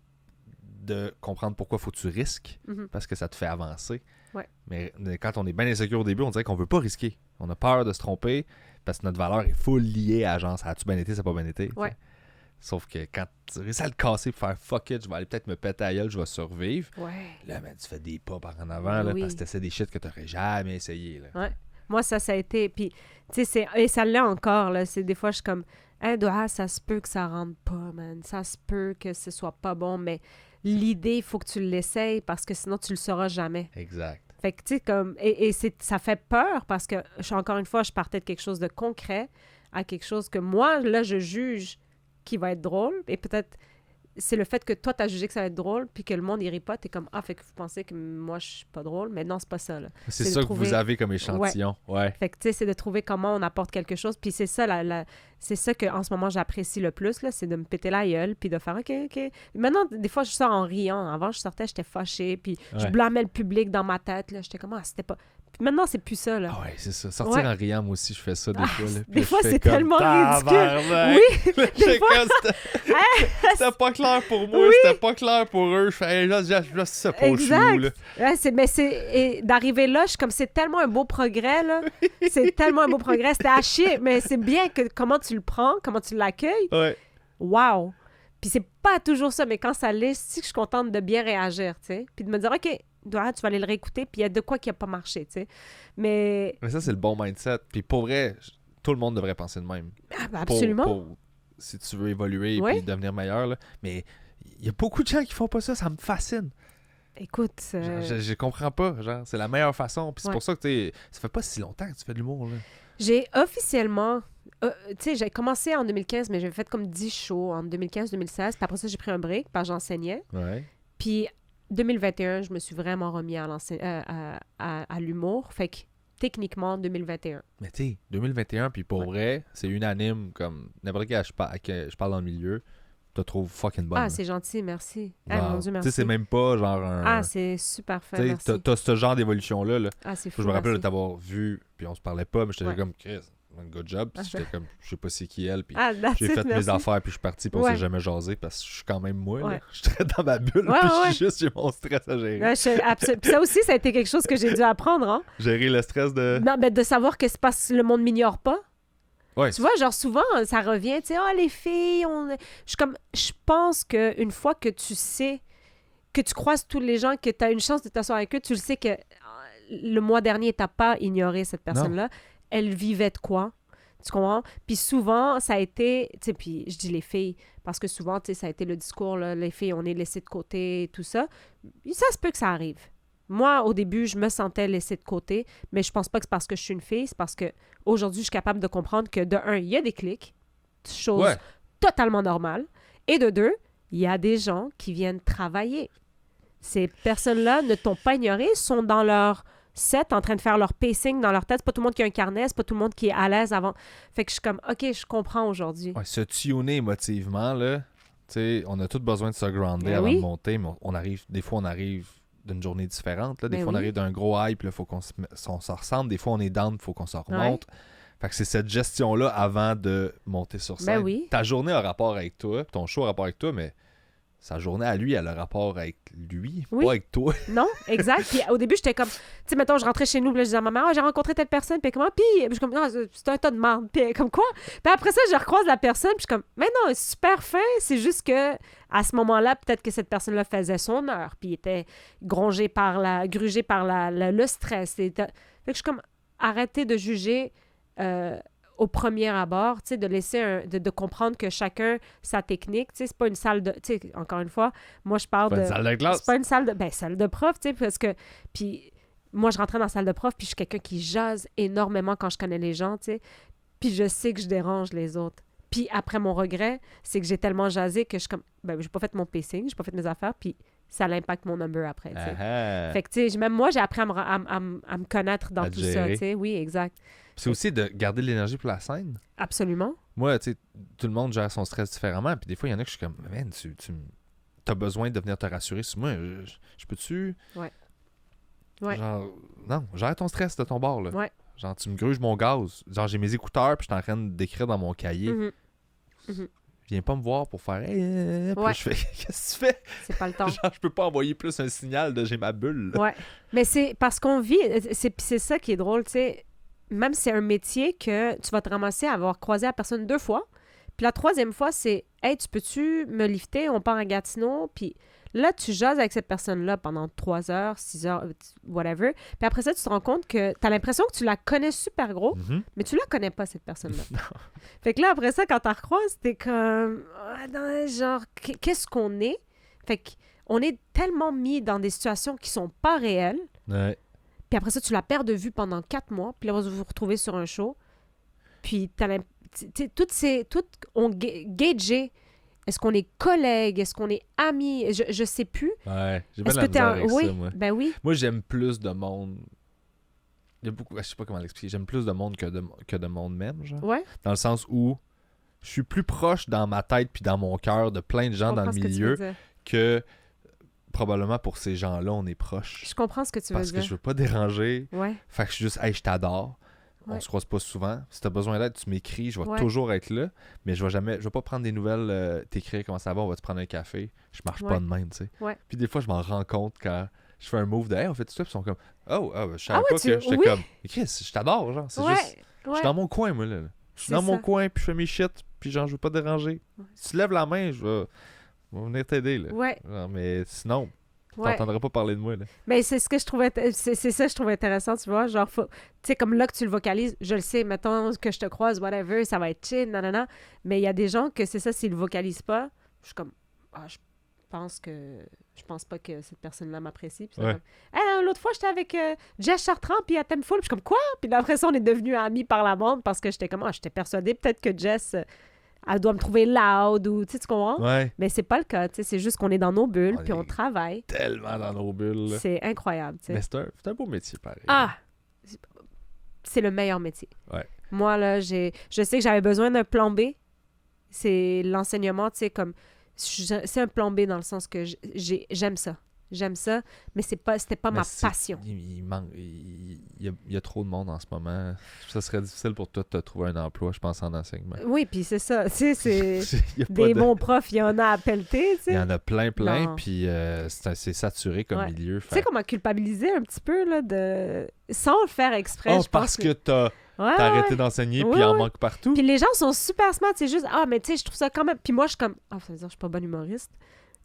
de comprendre pourquoi faut que tu risques, mhm. parce que ça te fait avancer. Ouais. Mais quand on est bien insécure au début, on dirait qu'on veut pas risquer. On a peur de se tromper parce que notre valeur est full liée à genre, ça a-tu bien été, ça a pas bien été. tu sais. Ouais. Sauf que quand tu réussis à le casser pour faire fuck it, je vais aller peut-être me péter à gueule, je vais survivre. Ouais. Là, ben, tu fais des pas par en avant là, Oui. parce que tu essaies des shit que tu n'aurais jamais essayé. Là. Ouais. Moi, ça a été. Puis, tu sais, et ça l'est encore, là. C'est des fois, je suis comme, hey, Doha, ça se peut que ça rentre pas, man. Ça se peut que ce soit pas bon, mais l'idée, il faut que tu l'essayes parce que sinon, tu le sauras jamais. Exact. Fait que, tu sais, comme. Ça fait peur parce que, encore une fois, je partais de quelque chose de concret à quelque chose que moi, là, je juge qui va être drôle. Et peut-être, c'est le fait que toi, t'as jugé que ça va être drôle, puis que le monde y rit pas. T'es comme, ah, fait que vous pensez que moi, je suis pas drôle. Mais non, c'est pas ça, là. C'est de ça que trouver- vous avez comme échantillon. Ouais. Fait que, tu sais, c'est de trouver comment on apporte quelque chose. Puis c'est ça, c'est ça qu'en ce moment, j'apprécie le plus, là, c'est de me péter la gueule, puis de faire OK, OK. Maintenant, des fois, je sors en riant. Avant, je sortais, j'étais fâchée, puis je Ouais. blâmais le public dans ma tête, là. J'étais comme, ah, c'était pas... Puis maintenant, c'est plus ça, là. Ah ouais, c'est ça. Sortir Ouais. en riant, moi aussi, je fais ça des fois. Là. Puis Des là, fois, je fais c'est comme, tellement ridicule. tabarnak! Oui, des fois. C'était pas clair pour moi, Oui. c'était pas clair pour eux. Je fais, hey, là, c'est pas Exact. chou, là. Ouais, et d'arriver là, je suis comme, c'est tellement un beau progrès, là. C'est tellement un beau progrès. C'était à chier, mais c'est bien que comment tu le prends, comment tu l'accueilles. Ouais. Wow! Puis c'est pas toujours ça, mais quand ça l'est, c'est que je suis contente de bien réagir, tu sais. Puis de me dire, OK, tu vas aller le réécouter, puis il y a de quoi qui a pas marché, tu sais. Mais Mais ça, c'est le bon mindset. Puis pour vrai, tout le monde devrait penser de même. absolument. Si tu veux évoluer et Ouais. puis devenir meilleur, là. Mais il y a beaucoup de gens qui font pas ça, ça me fascine. Écoute, Je comprends pas, genre, c'est la meilleure façon. Puis c'est Ouais. pour ça que ça fait pas si longtemps que tu fais de l'humour, là. j'ai officiellement... tu sais, j'ai commencé en 2015, mais j'ai fait comme 10 shows en 2015-2016. Puis après ça, j'ai pris un break parce que j'enseignais. Ouais. Puis 2021, je me suis vraiment remis à l'humour. Fait que techniquement, 2021. Mais tu sais, 2021, puis pour vrai, c'est unanime, comme n'importe qui à qui je parle dans le milieu, te trouve fucking bonne. Ah, là. c'est gentil, merci. Ah, Genre, mon Dieu, tu merci. sais, c'est même pas genre un... Ah, c'est super fin, Tu sais, merci. t'as ce genre d'évolution-là, là. Ah, c'est fou, Je me rappelle de merci. t'avoir vu, puis on se parlait pas, mais j'étais Ouais. comme, Chris, un good job. Puis Ah, j'étais comme, je sais pas c'est qui elle, puis Ah, that's j'ai it, fait merci. mes affaires, puis je suis parti, puis on Ouais. s'est jamais jasé, parce que je suis quand même moi, là. Ouais. Je suis très dans ma bulle, Ouais, puis ouais, je suis juste, j'ai mon stress à gérer. Ouais, puis ça aussi, ça a été quelque chose que j'ai dû apprendre, hein. Gérer le stress de... Non, mais de savoir que c'est parce que le monde m'ignore pas. Ouais, Tu vois, genre souvent, ça revient, tu sais, ah, les filles, je pense qu'une fois que tu sais, que tu croises tous les gens, que tu as une chance de t'asseoir avec eux, tu le sais que le mois dernier, t'as pas ignoré cette personne-là. Elle vivait de quoi? Tu comprends? Puis souvent, ça a été, tu sais, puis je dis les filles, parce que souvent, tu sais, ça a été le discours, là, les filles, on est laissées de côté, tout ça. Puis ça se peut que ça arrive. Moi, au début, je me sentais laissée de côté, mais je pense pas que c'est parce que je suis une fille, c'est parce que aujourd'hui, je suis capable de comprendre que de un, il y a des clics, chose Ouais. totalement normale, et de deux, il y a des gens qui viennent travailler. Ces personnes-là ne t'ont pas ignoré, sont dans leur set, en train de faire leur pacing dans leur tête. C'est pas tout le monde qui a un carnet, c'est pas tout le monde qui est à l'aise avant. Fait que je suis comme, OK, je comprends aujourd'hui. Ouais, se tuner émotivement, là, tu sais, on a tous besoin de se grounder Ben avant oui. de monter, mais des fois, on arrive d'une journée différente, là. Des Ben fois, on oui. arrive d'un gros hype, il faut qu'on se ressemble. Des fois, on est down, il faut qu'on se remonte. Fait que c'est cette gestion-là avant de monter sur scène. Ben oui. Ta journée a rapport avec toi, ton show a rapport avec toi, mais sa journée à lui, elle a rapport avec lui, Oui. pas avec toi. Non, exact. Puis au début, j'étais comme, tu sais, mettons, je rentrais chez nous, puis là, je disais à ma mère, ah, j'ai rencontré telle personne, puis comment? Puis je suis comme, non, c'est un tas de merde. Puis comme quoi? Puis après ça, je recroise la personne, puis je suis comme, mais non, c'est super fin. C'est juste que à ce moment-là, peut-être que cette personne-là faisait son heure, puis était grugé par le stress. Fait que je suis comme, arrêtez de juger au premier abord, tu sais, de laisser de comprendre que chacun sa technique, tu sais, c'est pas une salle de, tu sais, encore une fois, moi je parle Pas de, une salle de classe. c'est pas une salle de, salle de prof, tu sais, parce que, puis moi je rentrais dans la salle de prof, puis je suis quelqu'un qui jase énormément quand je connais les gens, tu sais, puis je sais que je dérange les autres. Puis après, mon regret, c'est que j'ai tellement jasé que je suis comme, j'ai pas fait mon pacing, j'ai pas fait mes affaires, puis ça l'impacte mon number après, tu sais. Ah ah. Fait que, tu sais, même moi, j'ai appris à me connaître dans À te tout ça, gérer. tu sais. Oui, exact. C'est aussi de garder de l'énergie pour la scène. Absolument. Moi, tu sais, tout le monde gère son stress différemment. Puis des fois, il y en a que je suis comme, man, tu as besoin de venir te rassurer sur moi. Je peux-tu. Ouais. Genre, non, gère ton stress de ton bord, là. Ouais. Genre, tu me gruges mon gaz. Genre, j'ai mes écouteurs, puis je suis en train d'écrire dans mon cahier. Mhm. Mhm. Viens pas me voir pour faire. Hey, puis Ouais. je fais, qu'est-ce que tu fais? C'est pas le temps. Genre, je peux pas envoyer plus un signal de j'ai ma bulle. là. Ouais. Mais c'est parce qu'on vit, c'est ça qui est drôle, tu sais. Même si c'est un métier que tu vas te ramasser à avoir croisé la personne 2 fois. Puis la 3e fois, c'est hey, tu peux-tu me lifter? On part à Gatineau. Puis là, tu jases avec cette personne-là pendant 3 heures, 6 heures, whatever. Puis après ça, tu te rends compte que tu as l'impression que tu la connais super gros, Mhm. mais tu la connais pas, cette personne-là. Fait que là, après ça, quand tu la recroises, t'es comme ah, non, genre, qu'est-ce qu'on est? Fait qu'on est tellement mis dans des situations qui sont pas réelles. Ouais. Puis après ça, tu la perds de vue pendant 4 mois. Puis là, vous vous retrouvez sur un show. Puis on gagé. Est-ce qu'on est collègues? Est-ce qu'on est amis? Je sais plus. Ouais. J'ai bien Est-ce de la que t'es misère un... avec Oui, ça, moi. ben oui. Moi, j'aime plus de monde. Il y a beaucoup. Je sais pas comment l'expliquer. J'aime plus de monde que de monde même, genre. Ouais. Dans le sens où je suis plus proche dans ma tête puis dans mon cœur de plein de gens Je dans le comprends ce que tu milieu veux dire. que probablement pour ces gens-là, on est proches. Je comprends ce que tu veux Parce que dire. je veux pas déranger. Ouais. Fait que je suis juste, hey, je t'adore. On Ouais. se croise pas souvent. Si t'as besoin d'aide, tu m'écris. Je vais Ouais. toujours être là. Mais je vais pas prendre des nouvelles, t'écrire comment ça va, on va te prendre un café. Je marche Ouais. pas de même, tu sais. Ouais. Puis des fois, je m'en rends compte quand je fais un move de, hey, on fait tout ça. Puis ils sont comme, je savais Ah ouais, pas que j'étais oui. comme, Chris, je t'adore, genre. C'est Ouais. juste, je Ouais. suis dans mon coin, moi, là. Je suis C'est dans mon ça. coin, puis je fais mes shit. Puis genre, je veux pas te déranger. Ouais. Si tu lèves la main, je vais venir t'aider, là. Ouais. Genre, mais sinon, Ouais. t'entendras pas parler de moi, là. Mais c'est ce que je trouvais c'est ça que je trouvais intéressant, tu vois, genre tu sais comme là que tu le vocalises, je le sais, mettons que je te croise whatever, ça va être chill, nanana, mais il y a des gens que c'est ça, s'ils le vocalisent pas, je suis comme je pense pas que cette personne-là m'apprécie. Puis c'est Ouais. comme, hey, l'autre fois, j'étais avec Jess Chartrand, puis elle t'aime full. Puis je suis comme, quoi? Puis là, après ça, on est devenus amis par la bande parce que j'étais comme, j'étais persuadée peut-être que Jess, elle doit me trouver loud ou, tu comprends? Ouais. Mais c'est pas le cas, tu sais, c'est juste qu'on est dans nos bulles, On puis on est travaille. Tellement dans nos bulles, là. C'est incroyable, tu sais. Mais c'est un beau métier, pareil. Ah! C'est le meilleur métier. Ouais. Moi, là, je sais que j'avais besoin d'un plan B. C'est l'enseignement, tu sais, comme... C'est un plan B dans le sens que j'aime ça. J'aime ça, mais c'était pas Mais ma passion. Il manque. Il y a trop de monde en ce moment. Ça serait difficile pour toi de te trouver un emploi, je pense, en enseignement. Oui, puis c'est ça. Tu sais, c'est... Il y a pas Des de- bons profs, il y en a à pelleter, tu Il y sais. en a plein, Non. puis c'est saturé comme Ouais. milieu. Tu sais qu'on m'a culpabilisé un petit peu, là, sans le faire exprès, Oh, je pense. parce que t'as Ouais, arrêté ouais. d'enseigner, Ouais, puis il en ouais. manque partout. Puis les gens sont super smart, c'est juste, mais tu sais, je trouve ça quand même... Puis moi, je suis comme, ça veut dire que je suis pas bonne humoriste.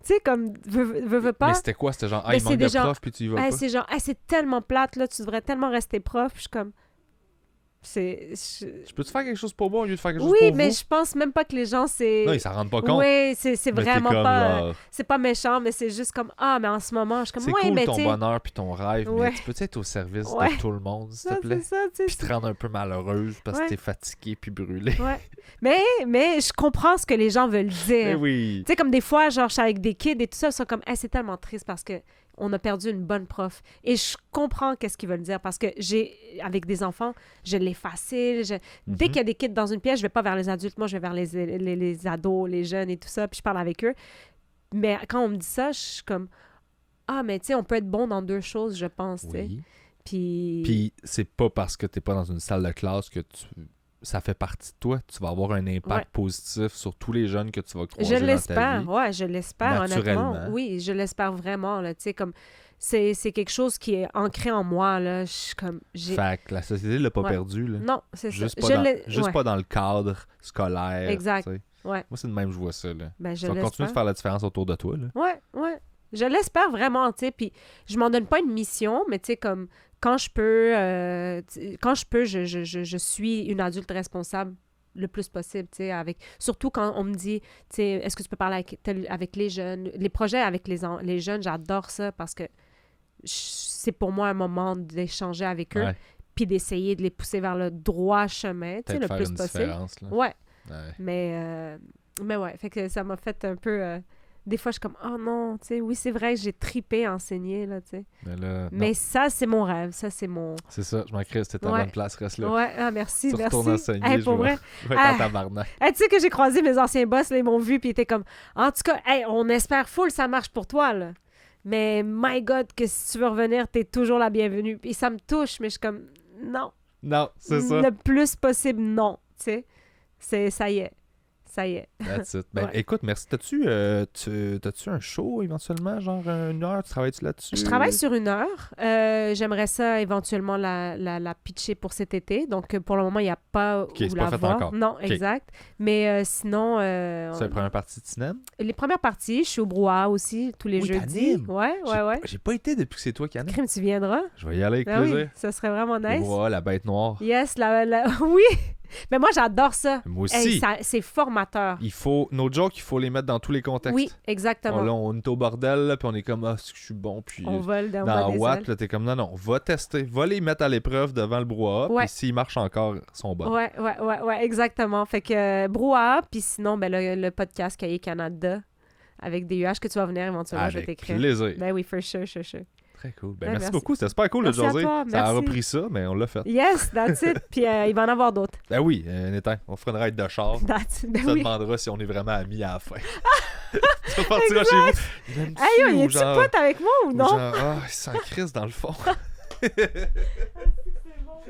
Tu sais, comme, veux pas... Mais c'était quoi? C'était genre, Mais il c'est manque des de gens- profs, puis tu y vas pas. C'est genre, c'est tellement plate, là, tu devrais tellement rester prof. Puis je suis comme... Je peux-tu faire quelque chose pour moi au lieu de faire quelque chose Oui, pour mais vous? je pense même pas que les gens, c'est... Non, ils s'en rendent pas compte. Oui, c'est Mais t'es vraiment comme, pas... genre, c'est pas méchant, mais c'est juste comme, mais en ce moment, je suis comme, c'est ouais, cool mais ton tu sais... bonheur puis ton rêve, Ouais. mais tu peux être au service Ouais. de tout le monde, s'il Ça, te plaît? c'est ça, tu Puis sais. te rendre un peu malheureuse parce Ouais. que t'es fatiguée puis brûlée. Ouais. Mais je comprends ce que les gens veulent dire. Mais oui. Tu sais, comme des fois, genre, je suis avec des kids et tout ça, ils sont comme, c'est tellement triste parce que on a perdu une bonne prof. Et je comprends qu'est-ce qu'ils veulent dire parce que avec des enfants, je l'ai facile. Dès Mhm. qu'il y a des kids dans une pièce, je vais pas vers les adultes, moi, je vais vers les ados, les jeunes et tout ça, puis je parle avec eux. Mais quand on me dit ça, je suis comme, mais tu sais, on peut être bon dans deux choses, je pense, tu sais. Oui. Puis... Puis c'est pas parce que t'es pas dans une salle de classe que ça fait partie de toi. Tu vas avoir un impact Ouais. positif sur tous les jeunes que tu vas croiser Je dans ta l'espère, vie. ouais, je l'espère, honnêtement. Naturellement. Oui, je l'espère vraiment, là, tu sais, comme, c'est quelque chose qui est ancré en moi, là, je suis comme, Fait que la société l'a pas Ouais. perdu, là. Non, c'est ça. Juste, Je pas dans, l'ai- juste ouais. pas dans le cadre scolaire. Exact. tu sais. Ouais. Moi, c'est de même que je vois ça, là. Ben, je Tu vas continuer l'espère. de faire la différence autour de toi, là. Ouais. Je l'espère vraiment, tu sais, puis je m'en donne pas une mission, mais tu sais, comme, quand je peux, je suis une adulte responsable le plus possible, tu sais, surtout quand on me dit, tu sais, est-ce que tu peux parler avec les jeunes, les projets avec les jeunes, j'adore ça parce que c'est pour moi un moment d'échanger avec eux, Ouais. puis d'essayer de les pousser vers le droit chemin, tu sais, Peut-être le faire plus une possible. différence, là. Ouais, Ouais. mais ouais, fait que ça m'a fait un peu... des fois, je suis comme, oh non, tu sais, oui, c'est vrai que j'ai tripé à enseigner, là, tu sais. Mais là, non. Mais ça, c'est mon rêve, ça, c'est mon... C'est ça, je m'en crée, c'était ta Ouais. bonne place, reste là. Ouais, merci, Tu merci. retournes enseigner, Hey, je pour vais- vrai. je vais être Ah. en tabarnak. Hey, tu sais que j'ai croisé mes anciens boss, là, ils m'ont vu, puis ils étaient comme, en tout cas, hey, on espère full, ça marche pour toi, là. Mais, my God, que si tu veux revenir, t'es toujours la bienvenue. Puis ça me touche, mais je suis comme, non. Non, c'est ça. Le plus possible, non, tu sais. Ça y est. That's it. Ben, Ouais. écoute, merci. T'as-tu un show éventuellement, genre une heure? Tu travailles-tu là-dessus? Je travaille sur 1 heure. J'aimerais ça éventuellement la pitcher pour cet été. Donc, pour le moment, il n'y a pas Ok, où c'est la pas fait voir. encore. Non, exact. Mais sinon... C'est la première partie de cinéma? les premières parties, je suis au brouhaha aussi, tous les Oui, jeudis. t'animes. Ouais. J'ai pas été depuis que c'est toi qui en as. Crime, tu viendras? Je vais y aller avec Ah oui, plaisir. ça serait vraiment nice. Voilà, la bête noire. Yes, oui! Mais moi, j'adore ça. Moi aussi. Hey, c'est formateur. Nos jokes, il faut les mettre dans tous les contextes. Oui, exactement. Là, on est au bordel, là, puis on est comme, c'est que je suis bon, puis On vole dans dans des Watt, ailes. là, t'es comme, non, va tester, va les mettre à l'épreuve devant le brouhaha, Ouais. puis s'ils marchent encore, ils sont bons. Ouais, exactement. Fait que brouhaha, puis sinon, ben, le podcast Cahier Canada avec des UH que tu vas venir éventuellement, je vais Avec t'écrire. plaisir. Ben oui, for sure. Très cool. Ben, Ouais, merci merci. beaucoup, c'était super cool Merci de à jaser. toi, Ça a merci. repris ça, mais on l'a fait. Yes, that's it. Puis il va en avoir d'autres. Ben oui, on fera une ride de char. That's it. Ben Ça oui. demandera si on est vraiment amis à la fin. Tu repartiras chez vous. Il aime-tu Hey, yo, ou il est-tu genre... pote avec moi ou ou non? genre, ah, il s'en crisse dans le fond. C'est bon.